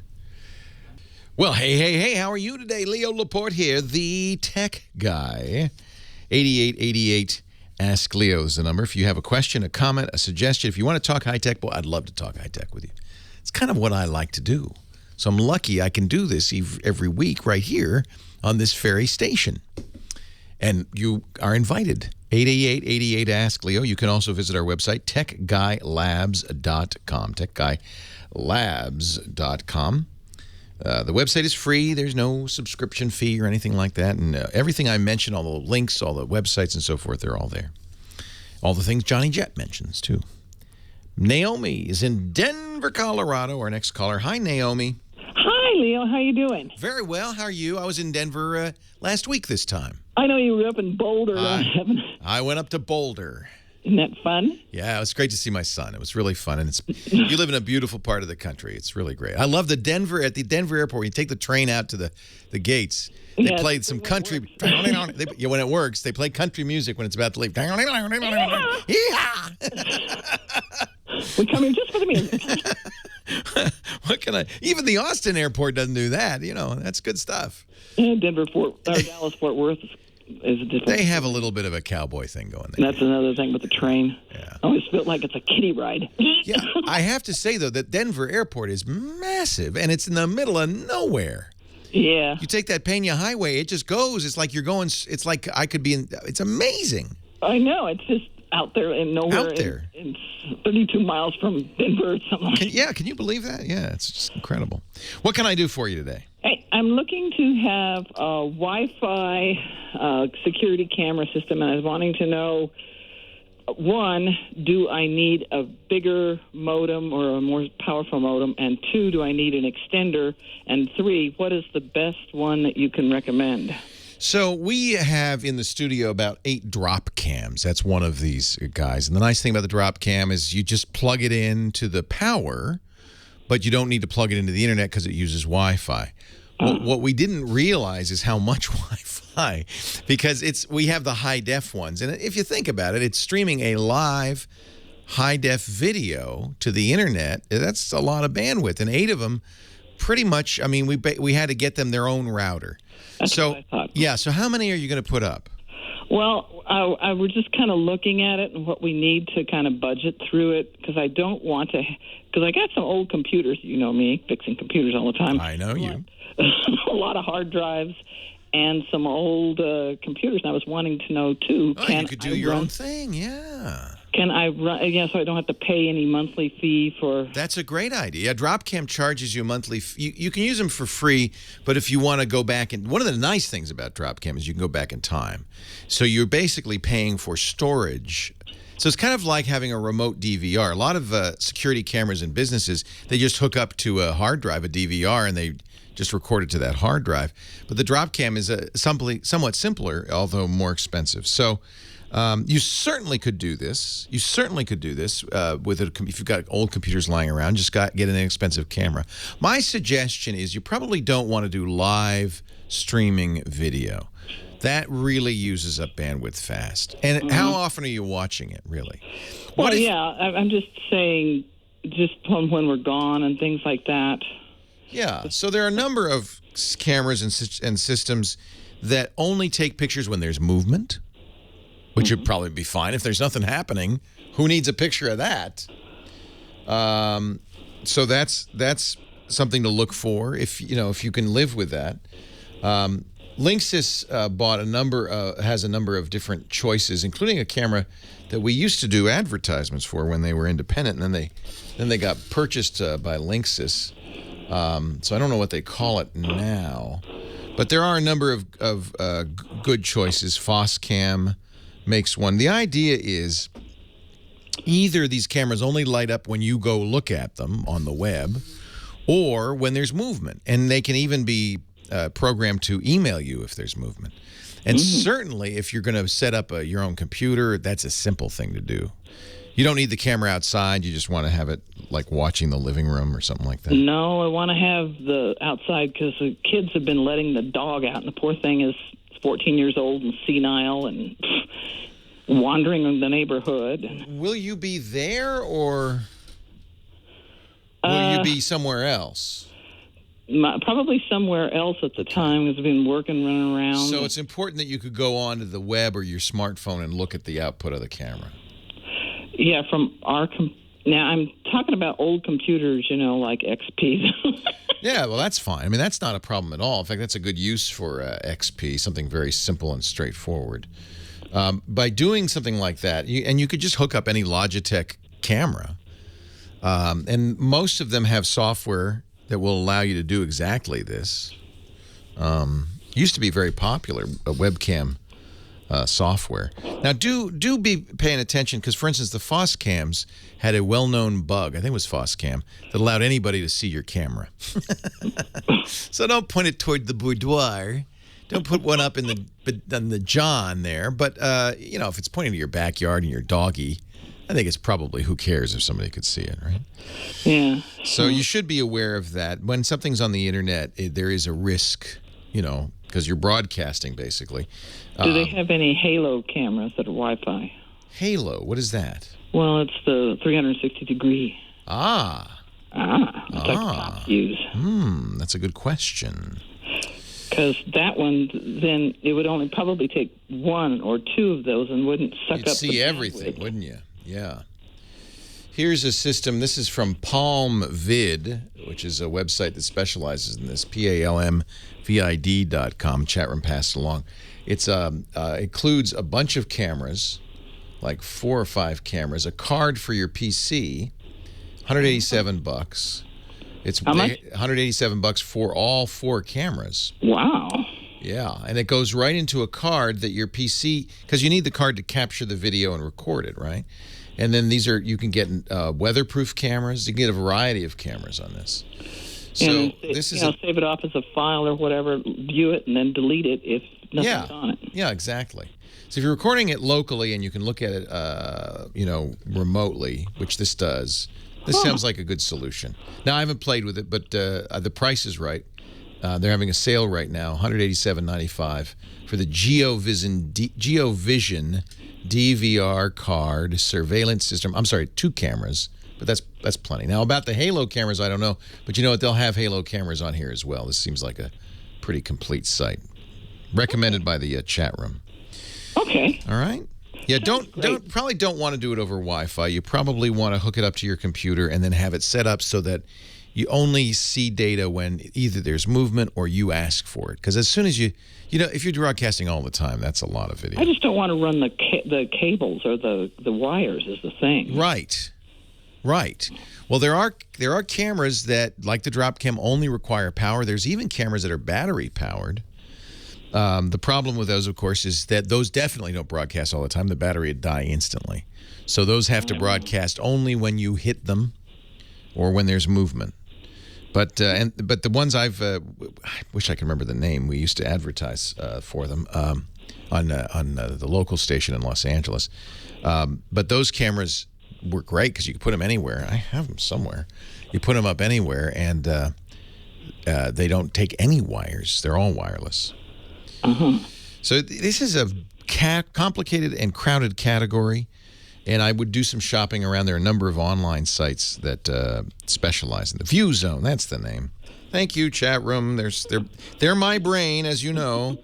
Well, hey, how are you today? Leo Laporte here, the tech guy. 8888 Ask Leo is the number. If you have a question, a comment, a suggestion, if you want to talk high-tech, well, I'd love to talk high-tech with you. It's kind of what I like to do. So I'm lucky I can do this every week right here on this very station. And you are invited. 8888 Ask Leo. You can also visit our website, techguylabs.com. Techguylabs.com. The website is free. There's no subscription fee or anything like that. And everything I mentioned, all the links, all the websites and so forth, they're all there. All the things Johnny Jet mentions, too. Naomi is in Denver, Colorado, our next caller. Hi, Naomi. Hi, Leo. How you doing? Very well. How are you? I was in Denver last week this time. I know you were up in Boulder. I went up to Boulder. Isn't that fun? Yeah, it was great to see my son. It was really fun, and you live in a beautiful part of the country. It's really great. I love at the Denver airport. When you take the train out to the gates, they played some country. When it works, they play country music when it's about to leave. We come here just for the music. What can I? Even the Austin airport doesn't do that. That's good stuff. Dallas Fort Worth is a different. They have a little bit of a cowboy thing going there. That's another thing with the train. Yeah. I always feel like it's a kiddie ride. Yeah, I have to say though that Denver airport is massive, and it's in the middle of nowhere. Yeah. You take that Pena Highway, it just goes. It's like you're going. It's like I could be in. It's amazing. I know. It's just out there in nowhere. Out there. In 32 miles from Denver or something. Can you believe that? Yeah, it's just incredible. What can I do for you today? Hey, I'm looking to have a Wi-Fi security camera system, and I was wanting to know, one, do I need a bigger modem or a more powerful modem? And two, do I need an extender? And three, what is the best one that you can recommend? So we have in the studio about 8 drop cams. That's one of these guys. And the nice thing about the drop cam is you just plug it into the power, but you don't need to plug it into the internet because it uses Wi-Fi. What we didn't realize is how much Wi-Fi, because we have the high-def ones. And if you think about it, it's streaming a live high-def video to the internet. That's a lot of bandwidth. And 8 of them, pretty much, I mean, we had to get them their own router. That's what I thought. Yeah, so how many are you going to put up? Well, I was just kind of looking at it and what we need to kind of budget through it, because I don't want to, because I got some old computers, you know me, fixing computers all the time. I know you. A lot of hard drives and some old computers. And I was wanting to know, too, you could do your own thing, yeah. Can I run, so I don't have to pay any monthly fee for... That's a great idea. Dropcam charges you a monthly fee. You can use them for free, but if you want to go back, and one of the nice things about Dropcam is you can go back in time. So you're basically paying for storage. So it's kind of like having a remote DVR. A lot of security cameras in businesses, they just hook up to a hard drive, a DVR, and they just record it to that hard drive. But the Dropcam is somewhat simpler, although more expensive. So... you certainly could do this. You certainly could do this if you've got old computers lying around. Just get an inexpensive camera. My suggestion is you probably don't want to do live streaming video. That really uses up bandwidth fast. And how often are you watching it, really? I'm just saying, just when we're gone and things like that. Yeah. So there are a number of cameras and systems that only take pictures when there's movement, which would probably be fine. If there's nothing happening, who needs a picture of that? So that's something to look for if you can live with that. Linksys has a number of different choices, including a camera that we used to do advertisements for when they were independent, and then they got purchased by Linksys. So I don't know what they call it now, but there are a number of good choices. Foscam makes one. The idea is either these cameras only light up when you go look at them on the web or when there's movement. And they can even be programmed to email you if there's movement. And certainly if you're going to set up your own computer, that's a simple thing to do. You don't need the camera outside. You just want to have it like watching the living room or something like that. No, I want to have the outside because the kids have been letting the dog out, and the poor thing is 14 years old and senile and wandering in the neighborhood. Will you be there or will you be somewhere else? Probably somewhere else at the time because I've been running around. So it's important that you could go onto the web or your smartphone and look at the output of the camera. Yeah, from our... Now, I'm talking about old computers, like XPs. Yeah, well, that's fine. I mean, that's not a problem at all. In fact, that's a good use for XP, something very simple and straightforward. By doing something like that, you could just hook up any Logitech camera, and most of them have software that will allow you to do exactly this. Used to be very popular, webcam software. Now, do be paying attention because, for instance, the Foscams had a well-known bug, I think it was Foscam, that allowed anybody to see your camera. So don't point it toward the boudoir. don't put one up in the John there. But if it's pointing to your backyard and your doggy, I think it's probably who cares if somebody could see it, right? Yeah. So you should be aware of that. When something's on the internet, there is a risk, because you're broadcasting basically. Do they have any Halo cameras that are Wi-Fi? Halo, what is that? Well, it's the 360-degree. It's like the cops use. That's a good question. Because that one, then it would only probably take one or two of those and wouldn't suck You'd up see the everything, bandwidth. wouldn't you? Yeah. Here's a system. This is from PalmVid, which is a website that specializes in this. PalmVid.com. Chat room passed along. It's includes a bunch of cameras, like 4 or 5 cameras, a card for your PC, $187. It's how much? $187 for all 4 cameras. Wow. Yeah, and it goes right into a card that your PC, because you need the card to capture the video and record it, right? And then you can get weatherproof cameras. You can get a variety of cameras on this. So and this is save it off as a file or whatever, view it, and then delete it if nothing's on it. Yeah, exactly. So if you're recording it locally and you can look at it, remotely, which this does, this sounds like a good solution. Now, I haven't played with it, but the price is right. They're having a sale right now, $187.95 for the GeoVision DVR card surveillance system. I'm sorry, 2 cameras, but that's plenty. Now, about the Halo cameras, I don't know, but you know what? They'll have Halo cameras on here as well. This seems like a pretty complete site. Recommended by the chat room. Okay. All right. Yeah, probably don't want to do it over Wi-Fi. You probably want to hook it up to your computer and then have it set up so that you only see data when either there's movement or you ask for it. Because as soon as if you're broadcasting all the time, that's a lot of video. I just don't want to run the cables or the wires is the thing. Right. Well, there are cameras that, like the drop cam, only require power. There's even cameras that are battery powered. The problem with those, of course, is that those definitely don't broadcast all the time. The battery would die instantly. So those have to broadcast only when you hit them or when there's movement. But the ones I wish I could remember the name. We used to advertise for them on the local station in Los Angeles. But those cameras were great because you could put them anywhere. I have them somewhere. You put them up anywhere, and they don't take any wires. They're all wireless. So this is a complicated and crowded category, and I would do some shopping around. There are a number of online sites that specialize in the View Zone. That's the name. Thank you, chat room. They're my brain, as you know,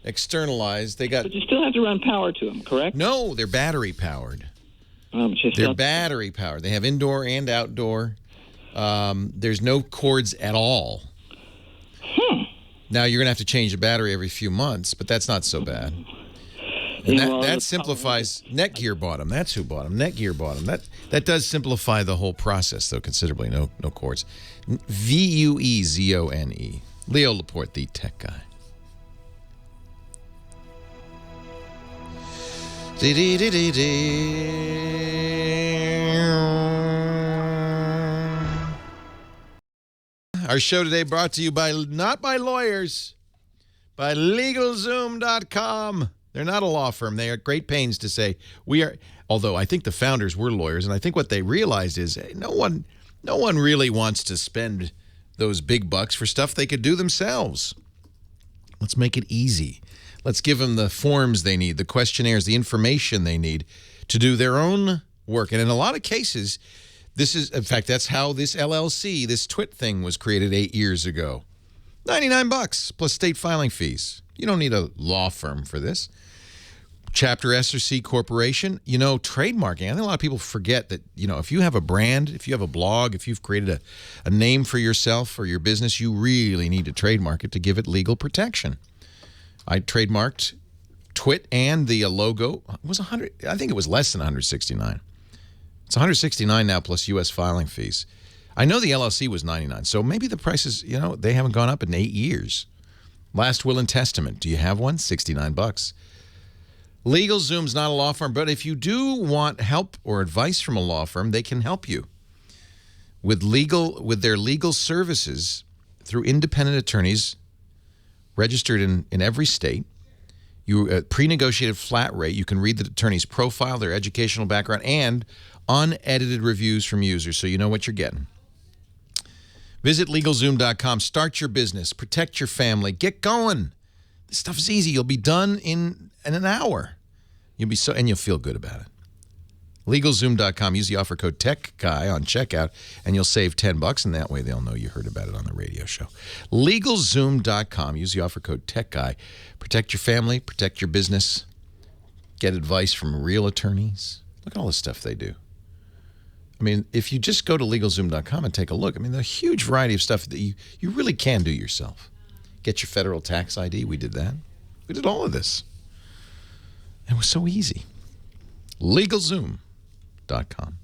externalized. But you still have to run power to them, correct? No, they're battery powered. They're battery powered. They have indoor and outdoor. There's no cords at all. Now, you're going to have to change the battery every few months, but that's not so bad. And that simplifies. Netgear bought them. That's who bought them. Netgear bought them. That does simplify the whole process, though, considerably. No cords. VUEZONE. Leo Laporte, the tech guy. Our show today brought to you not by lawyers, by LegalZoom.com. They're not a law firm. They are at great pains to say we are, although I think the founders were lawyers, and I think what they realized is no one really wants to spend those big bucks for stuff they could do themselves. Let's make it easy. Let's give them the forms they need, the questionnaires, the information they need to do their own work. And in a lot of cases, in fact, that's how this LLC, this TWIT thing was created 8 years ago. $99 plus state filing fees. You don't need a law firm for this. Chapter S or C corporation, trademarking. I think a lot of people forget that, if you have a brand, if you have a blog, if you've created a name for yourself or your business, you really need to trademark it to give it legal protection. I trademarked TWIT and the logo. It was I think it was less than $169. It's $169 now plus U.S. filing fees. I know the LLC was $99, so maybe the prices, they haven't gone up in 8 years. Last will and testament. Do you have one? $69. LegalZoom's not a law firm, but if you do want help or advice from a law firm, they can help you with their legal services through independent attorneys registered in every state. You pre-negotiated flat rate. You can read the attorney's profile, their educational background, and unedited reviews from users, so you know what you're getting. Visit LegalZoom.com. Start your business. Protect your family. Get going. This stuff is easy. You'll be done in an hour. And you'll feel good about it. LegalZoom.com. Use the offer code TechGuy on checkout, and you'll save $10, and that way they'll know you heard about it on the radio show. LegalZoom.com. Use the offer code TechGuy. Protect your family. Protect your business. Get advice from real attorneys. Look at all the stuff they do. I mean, if you just go to LegalZoom.com and take a look, I mean, there's a huge variety of stuff that you really can do yourself. Get your federal tax ID. We did that. We did all of this. It was so easy. LegalZoom.com.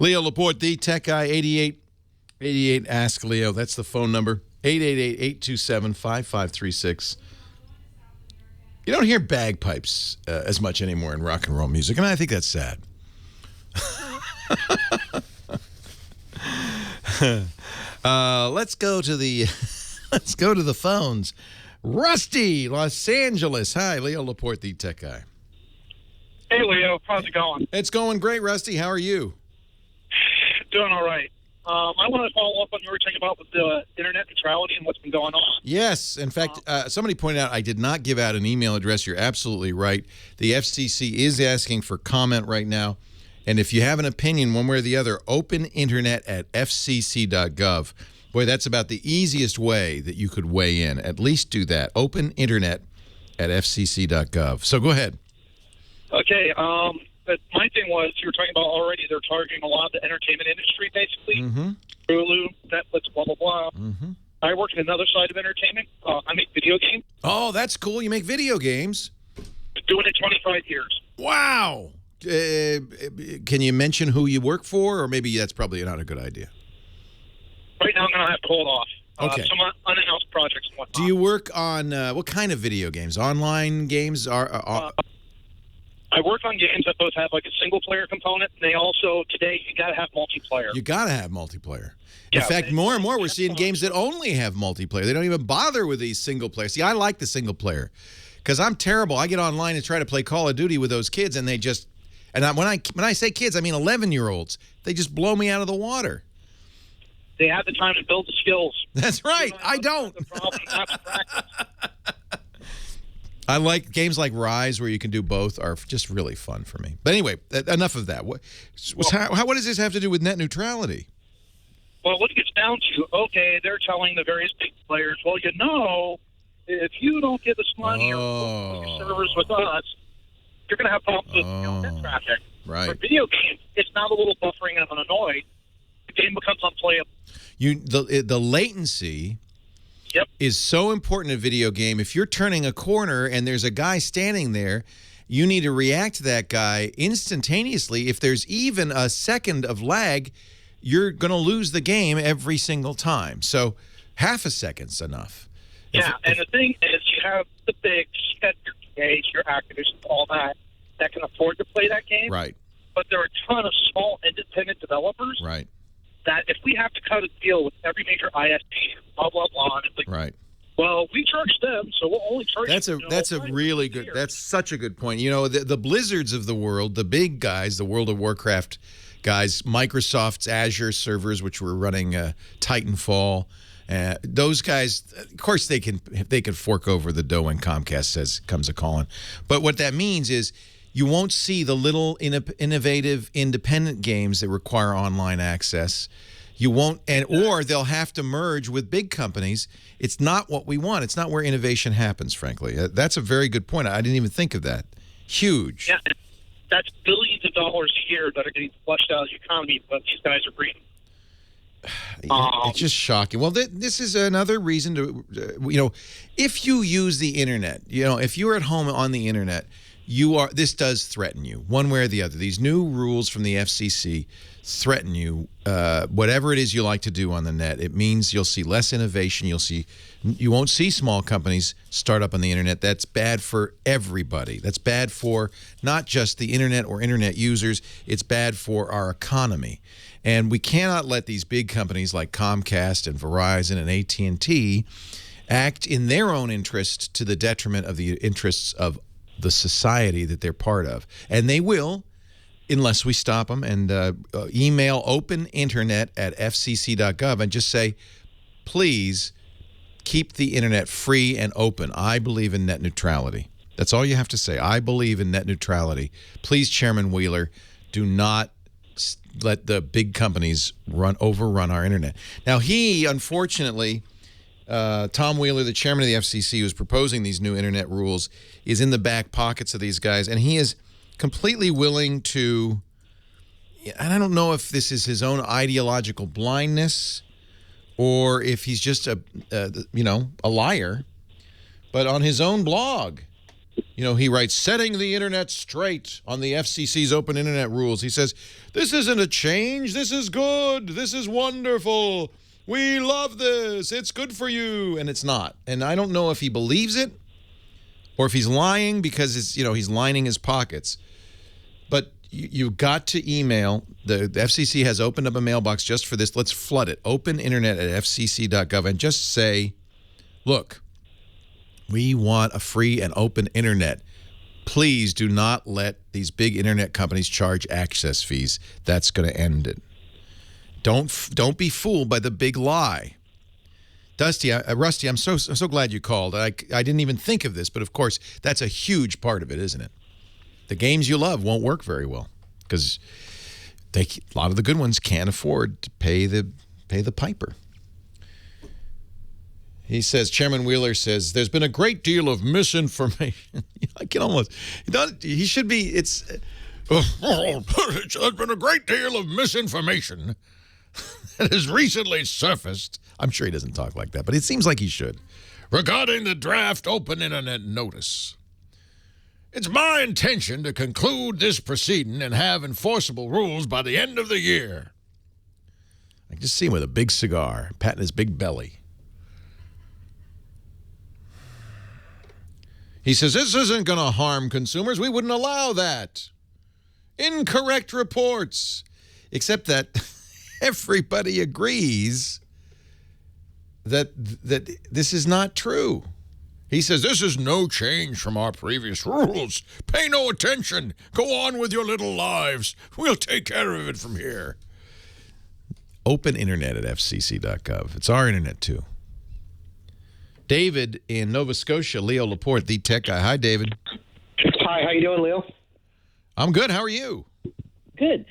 Leo Laporte, the tech guy, 8888 Ask Leo. That's the phone number. 888-827-5536. You don't hear bagpipes as much anymore in rock and roll music, and I think that's sad. Let's go to the phones. Rusty, Los Angeles. Hi, Leo Laporte, the tech guy. Hey, Leo. How's it going? It's going great, Rusty. How are you? Doing all right. I want to follow up on what you were talking about with the internet neutrality and what's been going on. Yes. In fact, somebody pointed out I did not give out an email address. You're absolutely right. The FCC is asking for comment right now. And if you have an opinion one way or the other, open internet at fcc.gov. Boy, that's about the easiest way that you could weigh in. At least do that. Open internet at fcc.gov. So go ahead. Okay. But my thing was, you were talking about already, they're targeting a lot of the entertainment industry, basically. Mm-hmm. Hulu, Netflix, blah, blah, blah. Mm-hmm. I work in another side of entertainment. I make video games. Oh, that's cool. You make video games. Been doing it 25 years. Wow. Can you mention who you work for? Or maybe that's probably not a good idea. Right now, I'm going to have to hold off. Okay. Some unannounced projects and whatnot. Do you work on what kind of video games? Online games? I work on games that both have like a single-player component, and they also, today, you got to have multiplayer. You got to have multiplayer. Yeah, in fact, more and more we're seeing games that only have multiplayer. They don't even bother with these single-player. See, I like the single-player because I'm terrible. I get online and try to play Call of Duty with those kids, and they just – and when I say kids, I mean 11-year-olds. They just blow me out of the water. They have the time to build the skills. That's right. I don't. I like games like Rise where you can do both are just really fun for me. But anyway, enough of that. What does this have to do with net neutrality? Well, what it gets down to, okay, they're telling the various big players, well, you know, if you don't give us money or your servers with us, you're going to have problems with net traffic. Right. For video games, it's not a little buffering and I'm annoyed. The game becomes unplayable. The latency is so important in a video game. If you're turning a corner and there's a guy standing there, you need to react to that guy instantaneously. If there's even a second of lag, you're going to lose the game every single time. So half a second's enough. Yeah, and the thing is, you have the bigs, you got your EAs, your Activisions, all that can afford to play that game. Right. But there are a ton of small independent developers. Right. That if we have to cut a deal with every major ISP, blah, blah, blah, and it's like, right. Well, we charge them, so we'll only charge them. That's a really good, that's such a good point. You know, the Blizzards of the world, the big guys, the World of Warcraft guys, Microsoft's Azure servers, which were running Titanfall, those guys, of course, they can fork over the dough when Comcast comes a calling. But what that means is you won't see the little innovative independent games that require online access. You won't, or they'll have to merge with big companies. It's not what we want. It's not where innovation happens, frankly. That's a very good point. I didn't even think of that. Huge. Yeah, that's billions of dollars a year that are getting flushed out of the economy, but these guys are breeding. It's just shocking. Well, this is another reason to, if you use the internet, if you're at home on the internet, this does threaten you one way or the other. These new rules from the FCC threaten you. Whatever it is you like to do on the net, it means you'll see less innovation. You won't see small companies start up on the internet. That's bad for everybody. That's bad for not just the internet or internet users. It's bad for our economy. And we cannot let these big companies like Comcast and Verizon and AT&T act in their own interest to the detriment of the interests of the society that they're part of. And they will, unless we stop them. And email openinternet@fcc.gov and just say, please keep the internet free and open. I believe in net neutrality. That's all you have to say. I believe in net neutrality. Please, Chairman Wheeler, do not let the big companies overrun our internet. Now, he, unfortunately, Tom Wheeler, the chairman of the FCC, who's proposing these new internet rules, is in the back pockets of these guys, and he is completely willing to, and I don't know if this is his own ideological blindness or if he's just a liar, but on his own blog, he writes, setting the internet straight on the FCC's open internet rules. He says, this isn't a change. This is good. This is wonderful. We love this. It's good for you. And it's not. And I don't know if he believes it or if he's lying because he's lining his pockets. But you've got to email. The FCC has opened up a mailbox just for this. Let's flood it. Openinternet@fcc.gov and just say, look, we want a free and open internet. Please do not let these big internet companies charge access fees. That's going to end it. Don't be fooled by the big lie. Rusty, I'm so glad you called. I didn't even think of this, but of course that's a huge part of it, isn't it? The games you love won't work very well because a lot of the good ones can't afford to pay the piper. He says, Chairman Wheeler says, there's been a great deal of misinformation. I can almost, he should be, there's been a great deal of misinformation that has recently surfaced. I'm sure he doesn't talk like that, but it seems like he should. Regarding the draft open internet notice. It's my intention to conclude this proceeding and have enforceable rules by the end of the year. I can just see him with a big cigar, patting his big belly. He says, this isn't going to harm consumers. We wouldn't allow that. Incorrect reports. Except that everybody agrees that this is not true. He says, this is no change from our previous rules. Pay no attention. Go on with your little lives. We'll take care of it from here. Openinternet@fcc.gov. It's our internet, too. David in Nova Scotia, Leo Laporte, the tech guy. Hi, David. Hi, how you doing, Leo? I'm good. How are you? Good.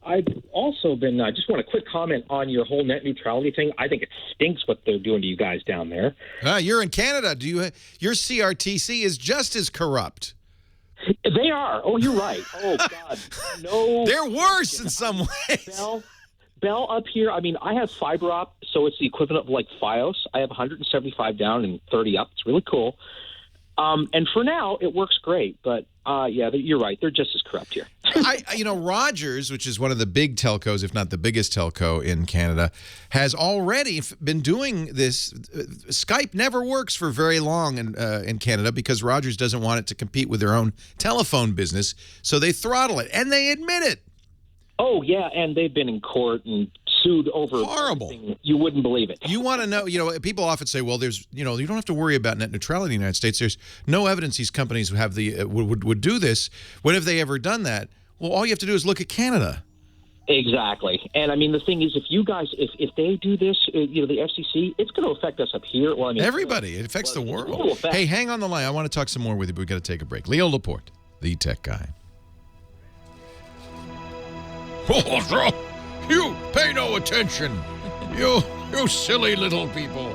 I've also been, I just want a quick comment on your whole net neutrality thing. I think it stinks what they're doing to you guys down there. You're in Canada. Your CRTC is just as corrupt. They are. Oh, you're right. Oh, God. No. They're worse in some ways. Bell up here, I mean, I have fiber up, so it's the equivalent of like FiOS. I have 175 down and 30 up. It's really cool. And for now, it works great. But, yeah, you're right. They're just as corrupt here. Rogers, which is one of the big telcos, if not the biggest telco in Canada, has already been doing this. Skype never works for very long in Canada because Rogers doesn't want it to compete with their own telephone business, so they throttle it, and they admit it. Oh, yeah, and they've been in court and sued over horrible. Everything. You wouldn't believe it. You want to know, people often say, well, there's, you don't have to worry about net neutrality in the United States. There's no evidence these companies have would do this. When have they ever done that? Well, all you have to do is look at Canada. Exactly. And, I mean, the thing is, if you guys, if they do this, the FCC, it's going to affect us up here. Well, I mean, everybody. It affects the world. Hey, hang on the line. I want to talk some more with you, but we've got to take a break. Leo Laporte, the tech guy. You pay no attention. You silly little people.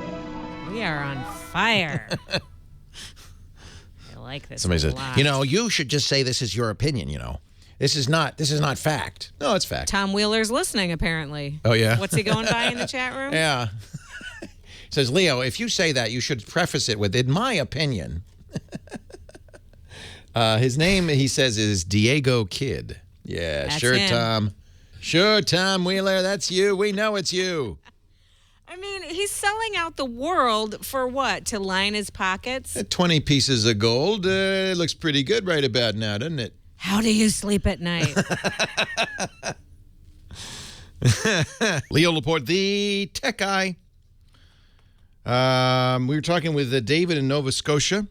We are on fire. I like this. Somebody says, you should just say this is your opinion, This is not fact. No, it's fact. Tom Wheeler's listening, apparently. Oh, yeah? What's he going by in the chat room? Yeah. He says, Leo, if you say that, you should preface it with, in my opinion. His name, he says, is Diego Kidd. Yeah, That's sure, him. Tom. Sure, Tom Wheeler, that's you. We know it's you. I mean, he's selling out the world for what? To line his pockets? 20 pieces of gold. Looks pretty good right about now, doesn't it? How do you sleep at night? Leo Laporte, the tech guy. We were talking with David in Nova Scotia.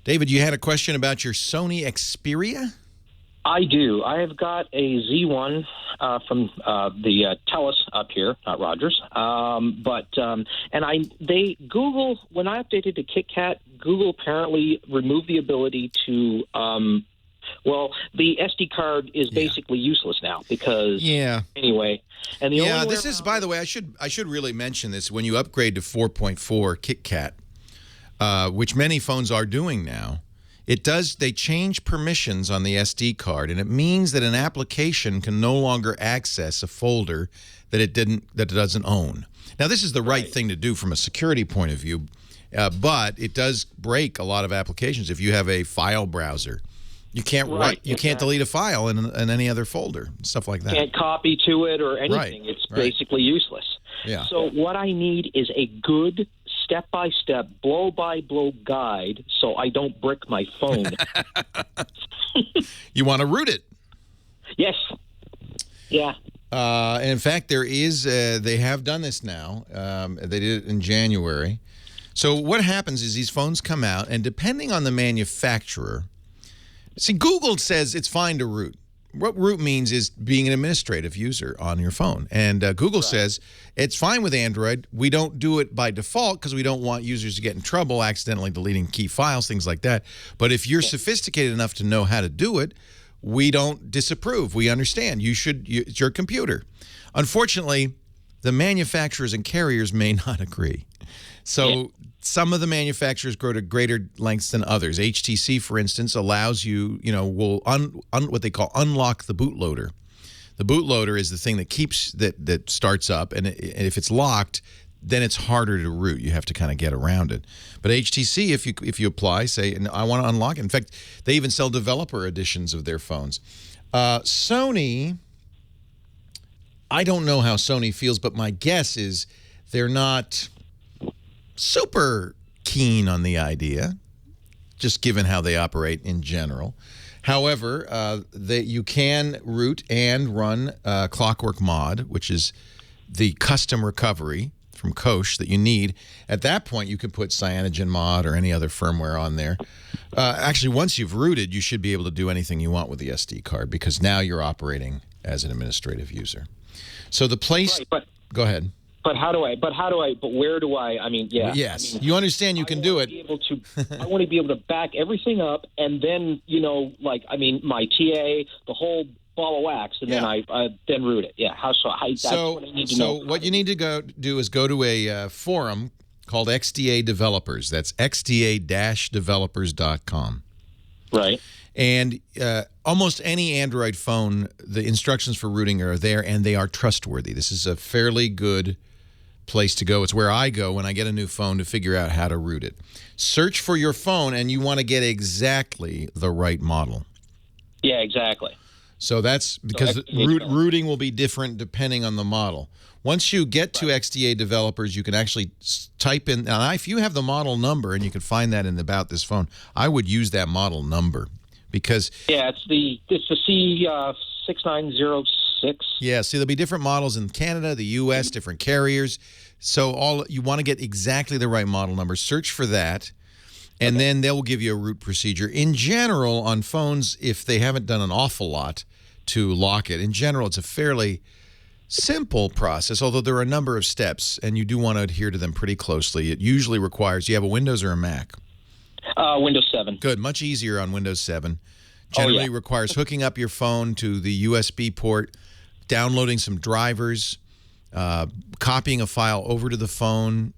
David, you had a question about your Sony Xperia? I do. I have got a Z1 from the TELUS up here, not Rogers. Google, when I updated to KitKat, Google apparently removed the ability to, the SD card is basically useless now because, anyway. And the only this is, by the way, I should really mention this. When you upgrade to 4.4 KitKat, which many phones are doing now, they change permissions on the SD card, and it means that an application can no longer access a folder that it doesn't own. Now, this is the right thing to do from a security point of view, but it does break a lot of applications. If you have a file browser, you can't can't delete a file in any other folder, stuff like that. Can't copy to it or anything. It's basically useless. Yeah. So what I need is a good step-by-step, blow-by-blow guide so I don't brick my phone. You want to root it? Yes. Yeah. And in fact, there is, they have done this now. They did it in January. So what happens is these phones come out, and depending on the manufacturer, see, Google says it's fine to root. What root means is being an administrative user on your phone. And Google says it's fine with Android. We don't do it by default because we don't want users to get in trouble accidentally deleting key files, things like that. But if you're sophisticated enough to know how to do it, we don't disapprove. We understand. It's your computer. Unfortunately, the manufacturers and carriers may not agree. So some of the manufacturers go to greater lengths than others. HTC, for instance, allows you, will what they call unlock the bootloader. The bootloader is the thing that starts up, and if it's locked, then it's harder to root. You have to kind of get around it. But HTC, if you apply, say, I want to unlock it. In fact, they even sell developer editions of their phones. Sony, I don't know how Sony feels, but my guess is they're not super keen on the idea, just given how they operate in general. However, you can root and run Clockwork Mod, which is the custom recovery from Koch that you need. At that point, you can put Cyanogen Mod or any other firmware on there. Actually, once you've rooted, you should be able to do anything you want with the SD card because now you're operating as an administrative user. So the place... Go ahead. But where do I? I mean, yeah. Yes, you understand you can do it. I want to be able to back everything up, and then my TA, the whole ball of wax, and then I then root it. Yeah. That's what I need to know. So what you need to do is go to a forum called XDA Developers. That's xda-developers.com. Right. And almost any Android phone, the instructions for rooting are there, and they are trustworthy. This is a fairly good place to go. It's where I go when I get a new phone to figure out how to root it. Search for your phone, and you want to get exactly the right model. Yeah, exactly. So that's because rooting will be different depending on the model. Once you get to XDA Developers, you can actually type in. Now, if you have the model number, and you can find that in About This Phone, I would use that model number because it's the C6906. Yeah, see, there'll be different models in Canada, the U.S., different carriers. So you want to get exactly the right model number. Search for that, and then they'll give you a root procedure. In general, on phones, if they haven't done an awful lot to lock it, in general, it's a fairly simple process, although there are a number of steps, and you do want to adhere to them pretty closely. It usually requires, you have a Windows or a Mac? Windows 7. Good, much easier on Windows 7. Generally requires hooking up your phone to the USB port, downloading some drivers, copying a file over to the phone,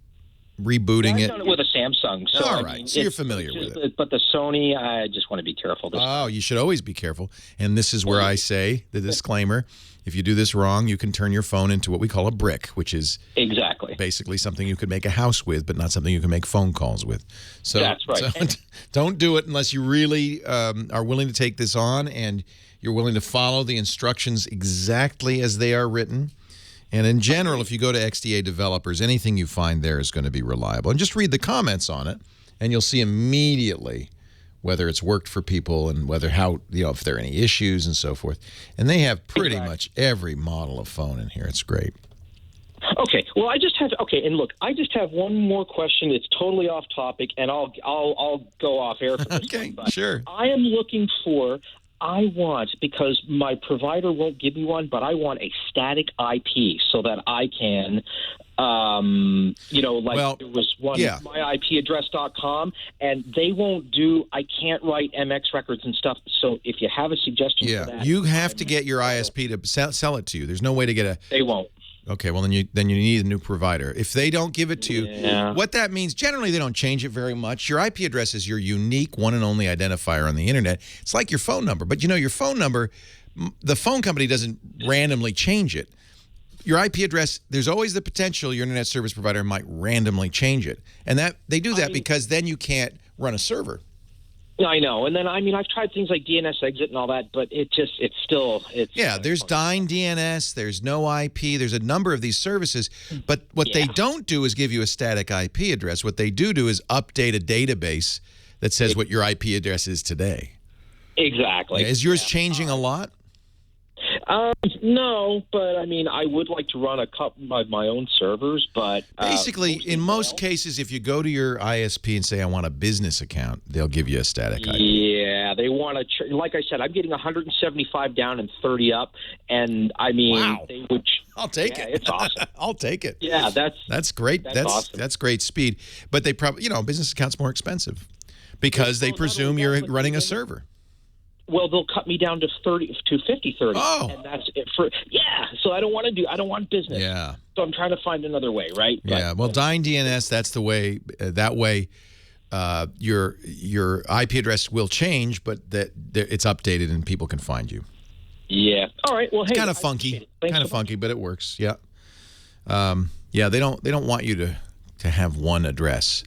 rebooting it. I've done it with a Samsung. So all right, so you're familiar with it. But the Sony, I just want to be careful. You should always be careful. And this is where I say the disclaimer. If you do this wrong, you can turn your phone into what we call a brick, which is basically something you could make a house with, but not something you can make phone calls with. So, that's right. So don't do it unless you really are willing to take this on and you're willing to follow the instructions exactly as they are written. And in general, if you go to XDA Developers, anything you find there is going to be reliable. And just read the comments on it, and you'll see immediately whether it's worked for people and whether if there are any issues and so forth. And they have pretty much every model of phone in here. It's great. Okay. Well, I just have one more question. It's totally off topic, and I'll go off air for this okay, one. Sure. I am looking for. I want, because my provider won't give me one, but I want a static IP so that I can, there was one, myipaddress.com, and they won't do, I can't write MX records and stuff. So if you have a suggestion for that. You have to get your ISP to sell it to you. There's no way to get They won't. Okay, well, then you need a new provider. If they don't give it to you, Yeah. what that means, generally they don't change it very much. Your IP address is your unique one and only identifier on the internet. It's like your phone number. But, your phone number, the phone company doesn't randomly change it. Your IP address, there's always the potential your internet service provider might randomly change it. And that they do that because then you can't run a server. I know. And then, I've tried things like DNS exit and all that, but there's Dyn DNS, there's no IP, there's a number of these services, but what they don't do is give you a static IP address. What they do is update a database that says what your IP address is today. Exactly. Yeah, is yours changing a lot? No, but I would like to run a couple of my own servers, but basically, in most cases, if you go to your ISP and say, I want a business account, they'll give you a static IP. Yeah, they want to, like I said, I'm getting 175 down and 30 up, and wow. They would. I'll take it. It's awesome. I'll take it. Yeah, that's great. That's awesome. That's great speed, but they probably, business account's more expensive because they presume you're running a server. Well, they'll cut me down to 50, 30. Oh. And that's it for, so I don't want business. Yeah. So I'm trying to find another way, right? Yeah. Well, Dyn DNS, that's the way, that way your IP address will change, but it's updated and people can find you. Yeah. All right. Well, hey. It's kind of funky. Kind of funky, but it works. Yeah. They don't want you to have one address.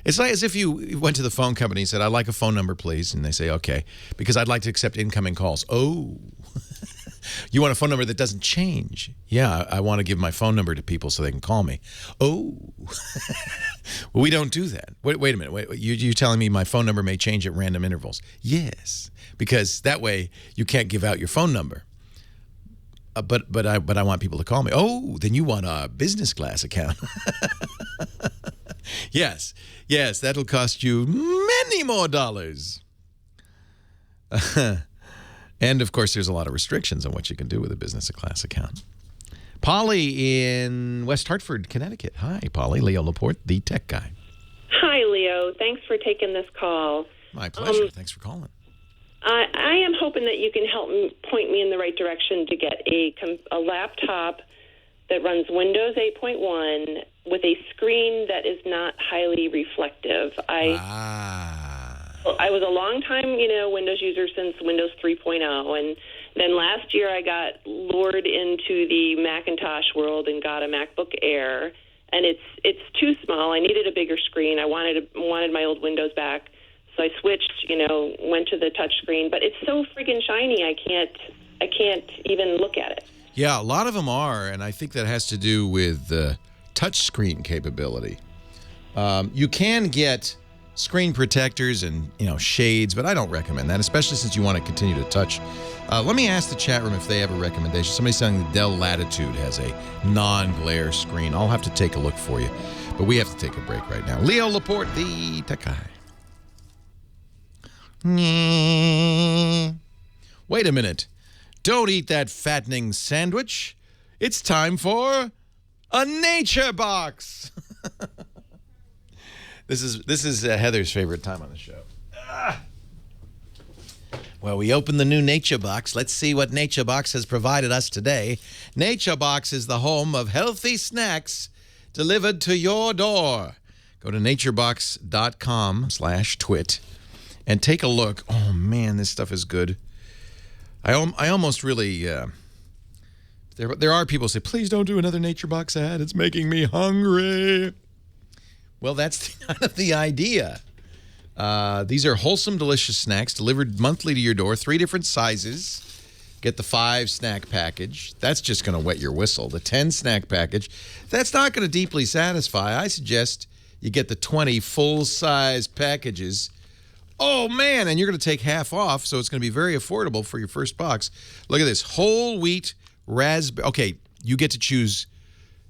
It's like as if you went to the phone company and said, I'd like a phone number, please. And they say, okay, because I'd like to accept incoming calls. Oh, you want a phone number that doesn't change? Yeah, I want to give my phone number to people so they can call me. Oh, well, we don't do that. Wait a minute. You're telling me my phone number may change at random intervals? Yes, because that way you can't give out your phone number. But I want people to call me. Oh, then you want a business class account. Yes, that'll cost you many more dollars. And, of course, there's a lot of restrictions on what you can do with a business class account. Polly in West Hartford, Connecticut. Hi, Polly. Leo Laporte, the tech guy. Hi, Leo. Thanks for taking this call. My pleasure. Thanks for calling. I am hoping that you can help point me in the right direction to get a laptop that runs Windows 8.1 with a screen that is not highly reflective. I was a long time, Windows user since Windows 3.0, and then last year I got lured into the Macintosh world and got a MacBook Air, and it's too small. I needed a bigger screen. I wanted my old Windows back, so I switched. Went to the touch screen, but it's so friggin' shiny. I can't even look at it. Yeah, a lot of them are, and I think that has to do with touch screen capability. You can get screen protectors and shades, but I don't recommend that, especially since you want to continue to touch. Let me ask the chat room if they have a recommendation. Somebody's saying the Dell Latitude has a non-glare screen. I'll have to take a look for you, but we have to take a break right now. Leo Laporte, the tech guy. Wait a minute. Don't eat that fattening sandwich. It's time for a nature box. This is Heather's favorite time on the show. Well, we opened the new Nature Box. Let's see what Nature Box has provided us today. Nature Box is the home of healthy snacks delivered to your door. Go to naturebox.com/twit and take a look. Oh, man, this stuff is good. I almost really... There are people who say, please don't do another Nature Box ad. It's making me hungry. Well, that's kind of the idea. These are wholesome, delicious snacks delivered monthly to your door, 3 different sizes. Get the 5 snack package. That's just going to wet your whistle. The 10 snack package, that's not going to deeply satisfy. I suggest you get the 20 full-size packages Oh, man, and you're going to take half off, so it's going to be very affordable for your first box. Look at this. Whole wheat raspberry. Okay, you get to choose,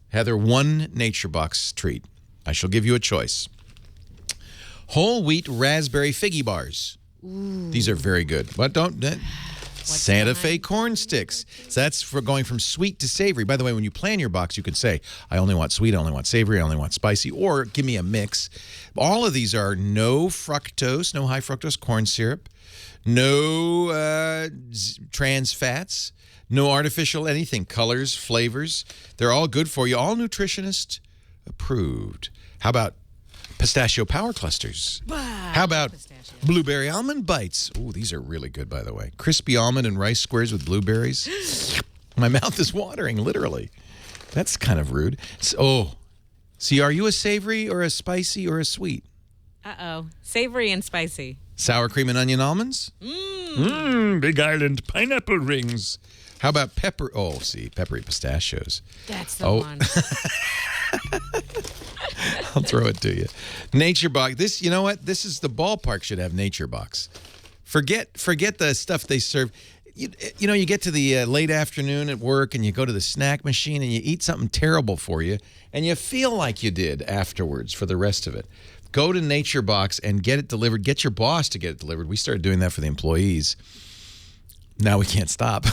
Heather, one Nature Box treat. I shall give you a choice. Whole wheat raspberry figgy bars. Ooh. These are very good. But don't... Santa Fe corn sticks. So that's for going from sweet to savory. By the way, when you plan your box, you can say, I only want sweet, I only want savory, I only want spicy, or give me a mix. All of these are no fructose, no high fructose corn syrup, no trans fats, no artificial anything, colors, flavors. They're all good for you, all nutritionist approved. How about pistachio power clusters? How about blueberry almond bites? Oh, these are really good, by the way. Crispy almond and rice squares with blueberries. My mouth is watering, literally. That's kind of rude. See, are you a savory or a spicy or a sweet? Uh-oh. Savory and spicy. Sour cream and onion almonds? Big Island pineapple rings. How about pepper? Oh, see, peppery pistachios. That's the one. I'll throw it to you. Nature Box. This, you know what? This is the ballpark should have Nature Box. Forget the stuff they serve. You know, you get to the late afternoon at work and you go to the snack machine and you eat something terrible for you and you feel like you did afterwards for the rest of it. Go to Nature Box and get it delivered. Get your boss to get it delivered. We started doing that for the employees. Now we can't stop.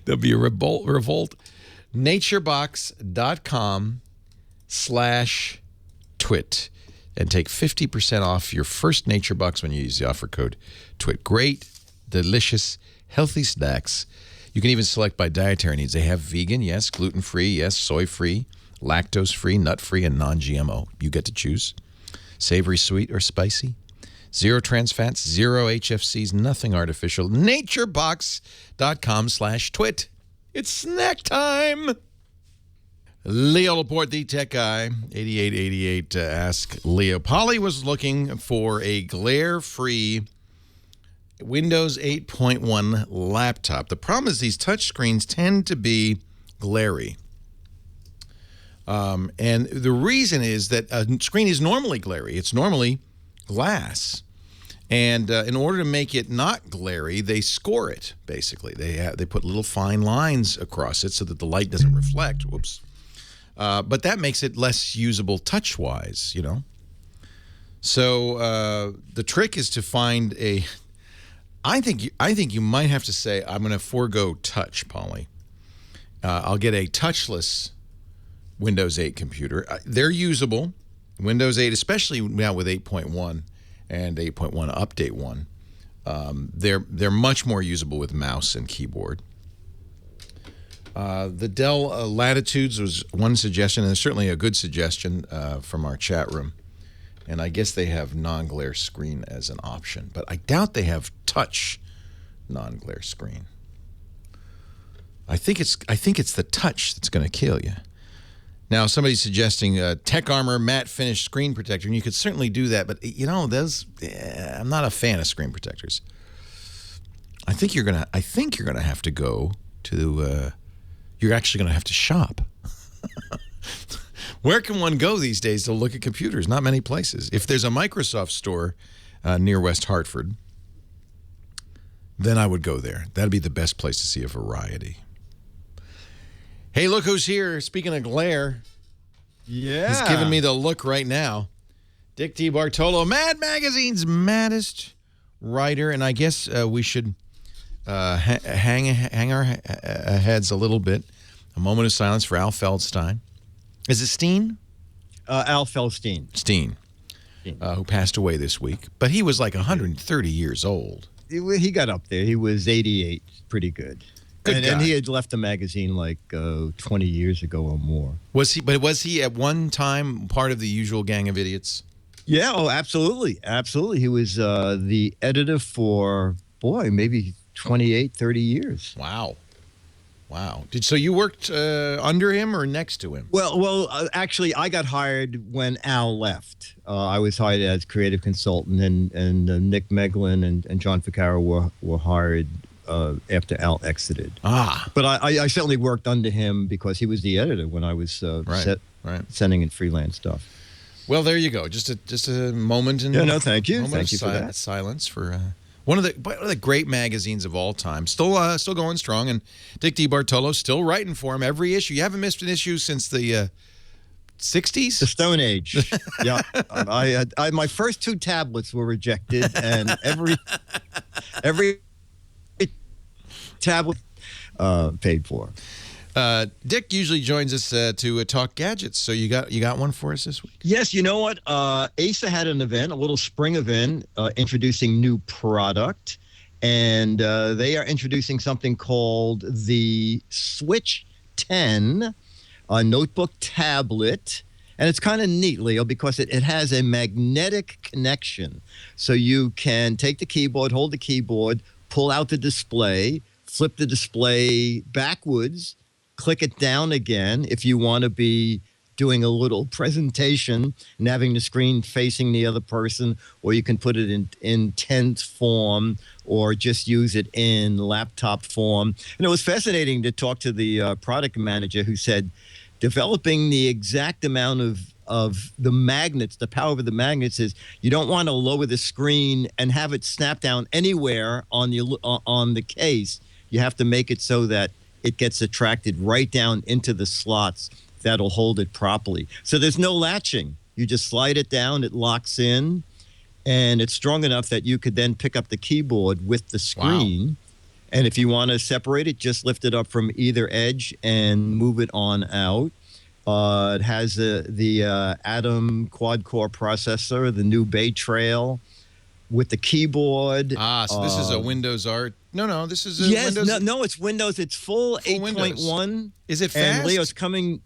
There'll be a revolt. naturebox.com/twit and take 50% off your first Nature Box when you use the offer code TWIT. Great, delicious, healthy snacks. You can even select by dietary needs. They have vegan, yes, gluten-free, yes, soy-free, lactose-free, nut-free, and non-GMO. You get to choose. Savory, sweet, or spicy. Zero trans fats, zero HFCs, nothing artificial. naturebox.com/twit. It's snack time. Leo Laporte, the tech guy, 8888, ask Leo. Polly was looking for a glare-free Windows 8.1 laptop. The problem is these touchscreens tend to be glary. And the reason is that a screen is normally glary. It's normally glass. And in order to make it not glary, they score it, basically. They put little fine lines across it so that the light doesn't reflect. Whoops. But that makes it less usable touch-wise, you know. So the trick is to find a... I think you might have to say, I'm going to forego touch, Polly. I'll get a touchless Windows 8 computer. They're usable. Windows 8, especially now with 8.1 and 8.1 Update 1, they're much more usable with mouse and keyboard. The Dell Latitudes was one suggestion, and certainly a good suggestion from our chat room. And I guess they have non-glare screen as an option, but I doubt they have touch non-glare screen. I think it's the touch that's going to kill you. Now, somebody's suggesting a Tech Armor matte finish screen protector, and you could certainly do that, but you know, I'm not a fan of screen protectors. I think you're gonna have to go to. You're actually gonna have to shop. Where can one go these days to look at computers? Not many places. If there's a Microsoft store near West Hartford, then I would go there. That'd be the best place to see a variety. Hey, look who's here. Speaking of glare. Yeah. He's giving me the look right now. Dick DeBartolo, Mad Magazine's maddest writer. And I guess we should hang our heads a little bit. A moment of silence for Al Feldstein. Is it Steen? Al Feldstein. Steen, who passed away this week. But he was like 130 years old. He got up there. He was 88. Pretty good. And he had left the magazine like 20 years ago or more. Was he at one time part of the usual gang of idiots? Yeah, oh, absolutely. Absolutely. He was the editor for, maybe 28, 30 years. Wow. So you worked under him or next to him? Well, actually, I got hired when Al left. I was hired as creative consultant, and Nick Meglin and John Ficarra were hired after Al exited. But I certainly worked under him because he was the editor when I was sending in freelance stuff. Well, there you go. Just a moment in. Yeah, no, thank you. Moment Thank of you for that. silence for one of the great magazines of all time. Still going strong, and Dick DeBartolo still writing for him every issue. You haven't missed an issue since the 60s? The Stone Age. Yeah. I my first 2 tablets were rejected, and every tablet paid for. Dick usually joins us to talk gadgets. So you got one for us this week? Yes, you know what? ASA had an event, a little spring event, introducing new product. And they are introducing something called the Switch 10, a notebook tablet. And it's kind of neat, Leo, because it has a magnetic connection. So you can take the keyboard, hold the keyboard, pull out the display, flip the display backwards, click it down again if you want to be doing a little presentation and having the screen facing the other person, or you can put it in tent form or just use it in laptop form. And it was fascinating to talk to the product manager who said developing the exact amount of the magnets, the power of the magnets is you don't want to lower the screen and have it snap down anywhere on the case. You have to make it so that it gets attracted right down into the slots that'll hold it properly. So there's no latching. You just slide it down, it locks in, and it's strong enough that you could then pick up the keyboard with the screen. Wow. And if you want to separate it, just lift it up from either edge and move it on out. It has the Atom quad-core processor, the new Bay Trail with the keyboard. So this is a Windows Art. No, this is a yes, Windows. No, it's Windows. It's full 8.1. Is it fast? And Leo, it's coming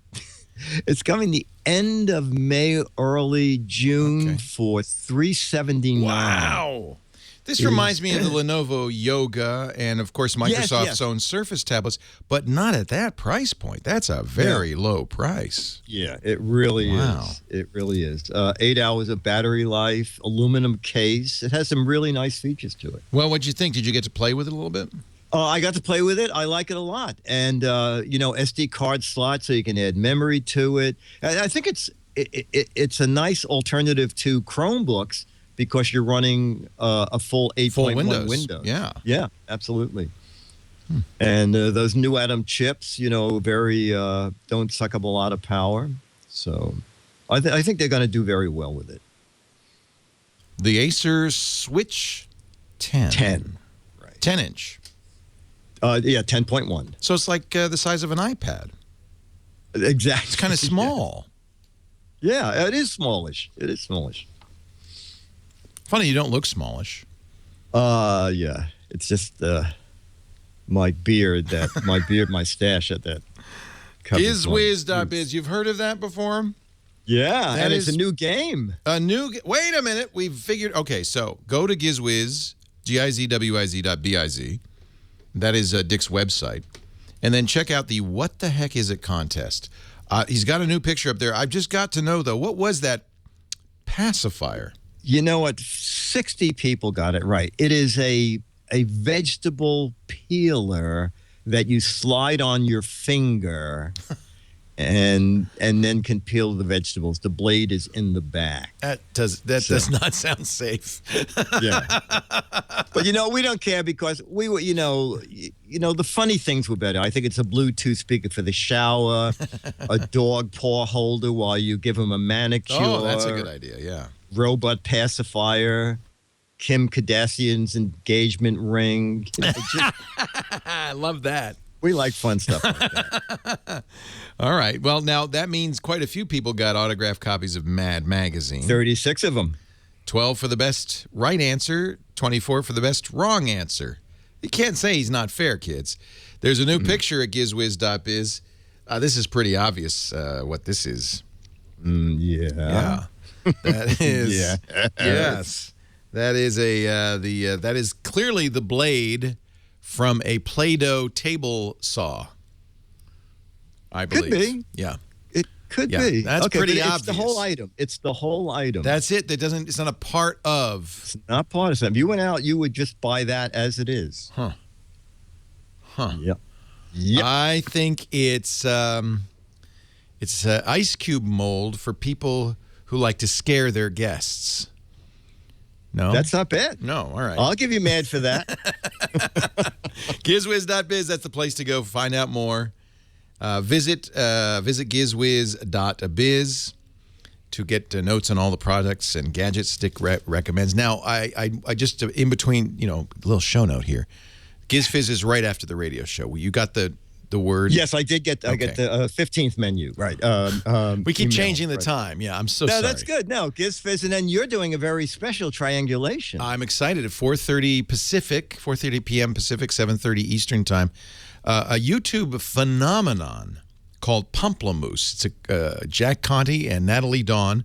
the end of May, early June for $379. Wow. This reminds me of the Lenovo Yoga and, of course, Microsoft's own Surface tablets, but not at that price point. That's a very low price. Yeah, it really is. It really is. 8 hours of battery life, aluminum case. It has some really nice features to it. Well, what'd you think? Did you get to play with it a little bit? I got to play with it. I like it a lot. And, SD card slot so you can add memory to it. I think it's a nice alternative to Chromebooks, because you're running a full 8.1 Windows. Yeah, absolutely. And those new Atom chips, don't suck up a lot of power. So I think they're going to do very well with it. The Acer Switch 10. 10. Right. 10-inch. 10.1. So it's like the size of an iPad. Exactly. It's kind of small. Yeah, it is smallish. Funny, you don't look smallish. Yeah. It's just my beard, my stash at that. Gizwiz.biz. You've heard of that before? Yeah, and it's a new game. Wait a minute. We've figured. Okay, so go to Gizwiz, GIZWIZ.biz. That is Dick's website. And then check out the What the Heck Is It contest. He's got a new picture up there. I've just got to know, though, what was that pacifier? You know what? 60 people got it right. It is a vegetable peeler that you slide on your finger and then can peel the vegetables. The blade is in the back. That does not sound safe. Yeah. But we don't care because we were, the funny things were better. I think it's a Bluetooth speaker for the shower, a dog paw holder while you give him a manicure. Oh, that's a good idea. Yeah. Robot pacifier, Kim Kardashian's engagement ring. I love that. We like fun stuff like that. All right. Well, now that means quite a few people got autographed copies of Mad Magazine. 36 of them. 12 for the best right answer, 24 for the best wrong answer. You can't say he's not fair, kids. There's a new picture at gizwiz.biz. This is pretty obvious what this is. Yeah. That is yes. That is that is clearly the blade from a Play-Doh table saw. I believe. Could be. Yeah. It could be. That's pretty obvious. It's the whole item. It's the whole item. That's it. It's not a part of. It's not part of something. If you went out, you would just buy that as it is. Huh. Yep. I think it's ice cube mold for people who like to scare their guests. No? That's not bad. No, all right. I'll give you mad for that. Gizwiz.biz, that's the place to go find out more. Visit gizwiz.biz to get notes on all the products and gadgets Dick recommends. Now, I just, in between, a little show note here. GizFizz is right after the radio show. You got the word? Yes, I did get. I get the 15th menu. Right. We keep email, changing the right. time. Yeah, I'm so sorry. No, that's good. No, GizFizz, and then you're doing a very special triangulation. I'm excited. At 4:30 Pacific, 4:30 p.m. Pacific, 7:30 Eastern time. A YouTube phenomenon called Pomplamoose. It's Jack Conte and Natalie Dawn.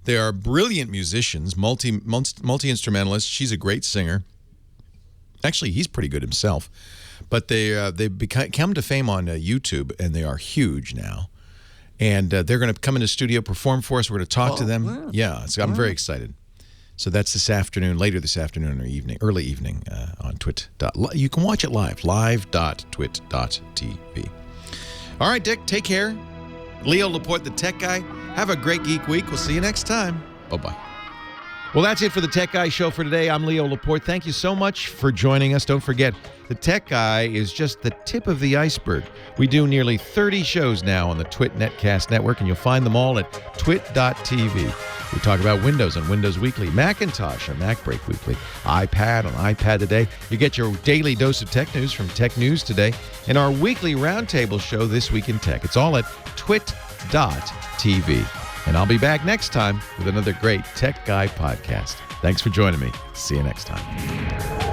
They are brilliant musicians, multi-instrumentalists. She's a great singer. Actually, he's pretty good himself. But they've come to fame on YouTube, and they are huge now. And they're going to come into the studio, perform for us. We're going to talk to them. Wow. Yeah, I'm very excited. So that's this afternoon, later this afternoon or early evening on Twit. You can watch it live.twit.tv. All right, Dick, take care. Leo Laporte, the tech guy. Have a great Geek Week. We'll see you next time. Bye-bye. Well, that's it for the Tech Guy Show for today. I'm Leo Laporte. Thank you so much for joining us. Don't forget, the Tech Guy is just the tip of the iceberg. We do nearly 30 shows now on the Twit Netcast Network, and you'll find them all at twit.tv. We talk about Windows on Windows Weekly, Macintosh on Mac Break Weekly, iPad on iPad Today. You get your daily dose of tech news from Tech News Today, and our weekly roundtable show, This Week in Tech. It's all at twit.tv. And I'll be back next time with another great Tech Guy podcast. Thanks for joining me. See you next time.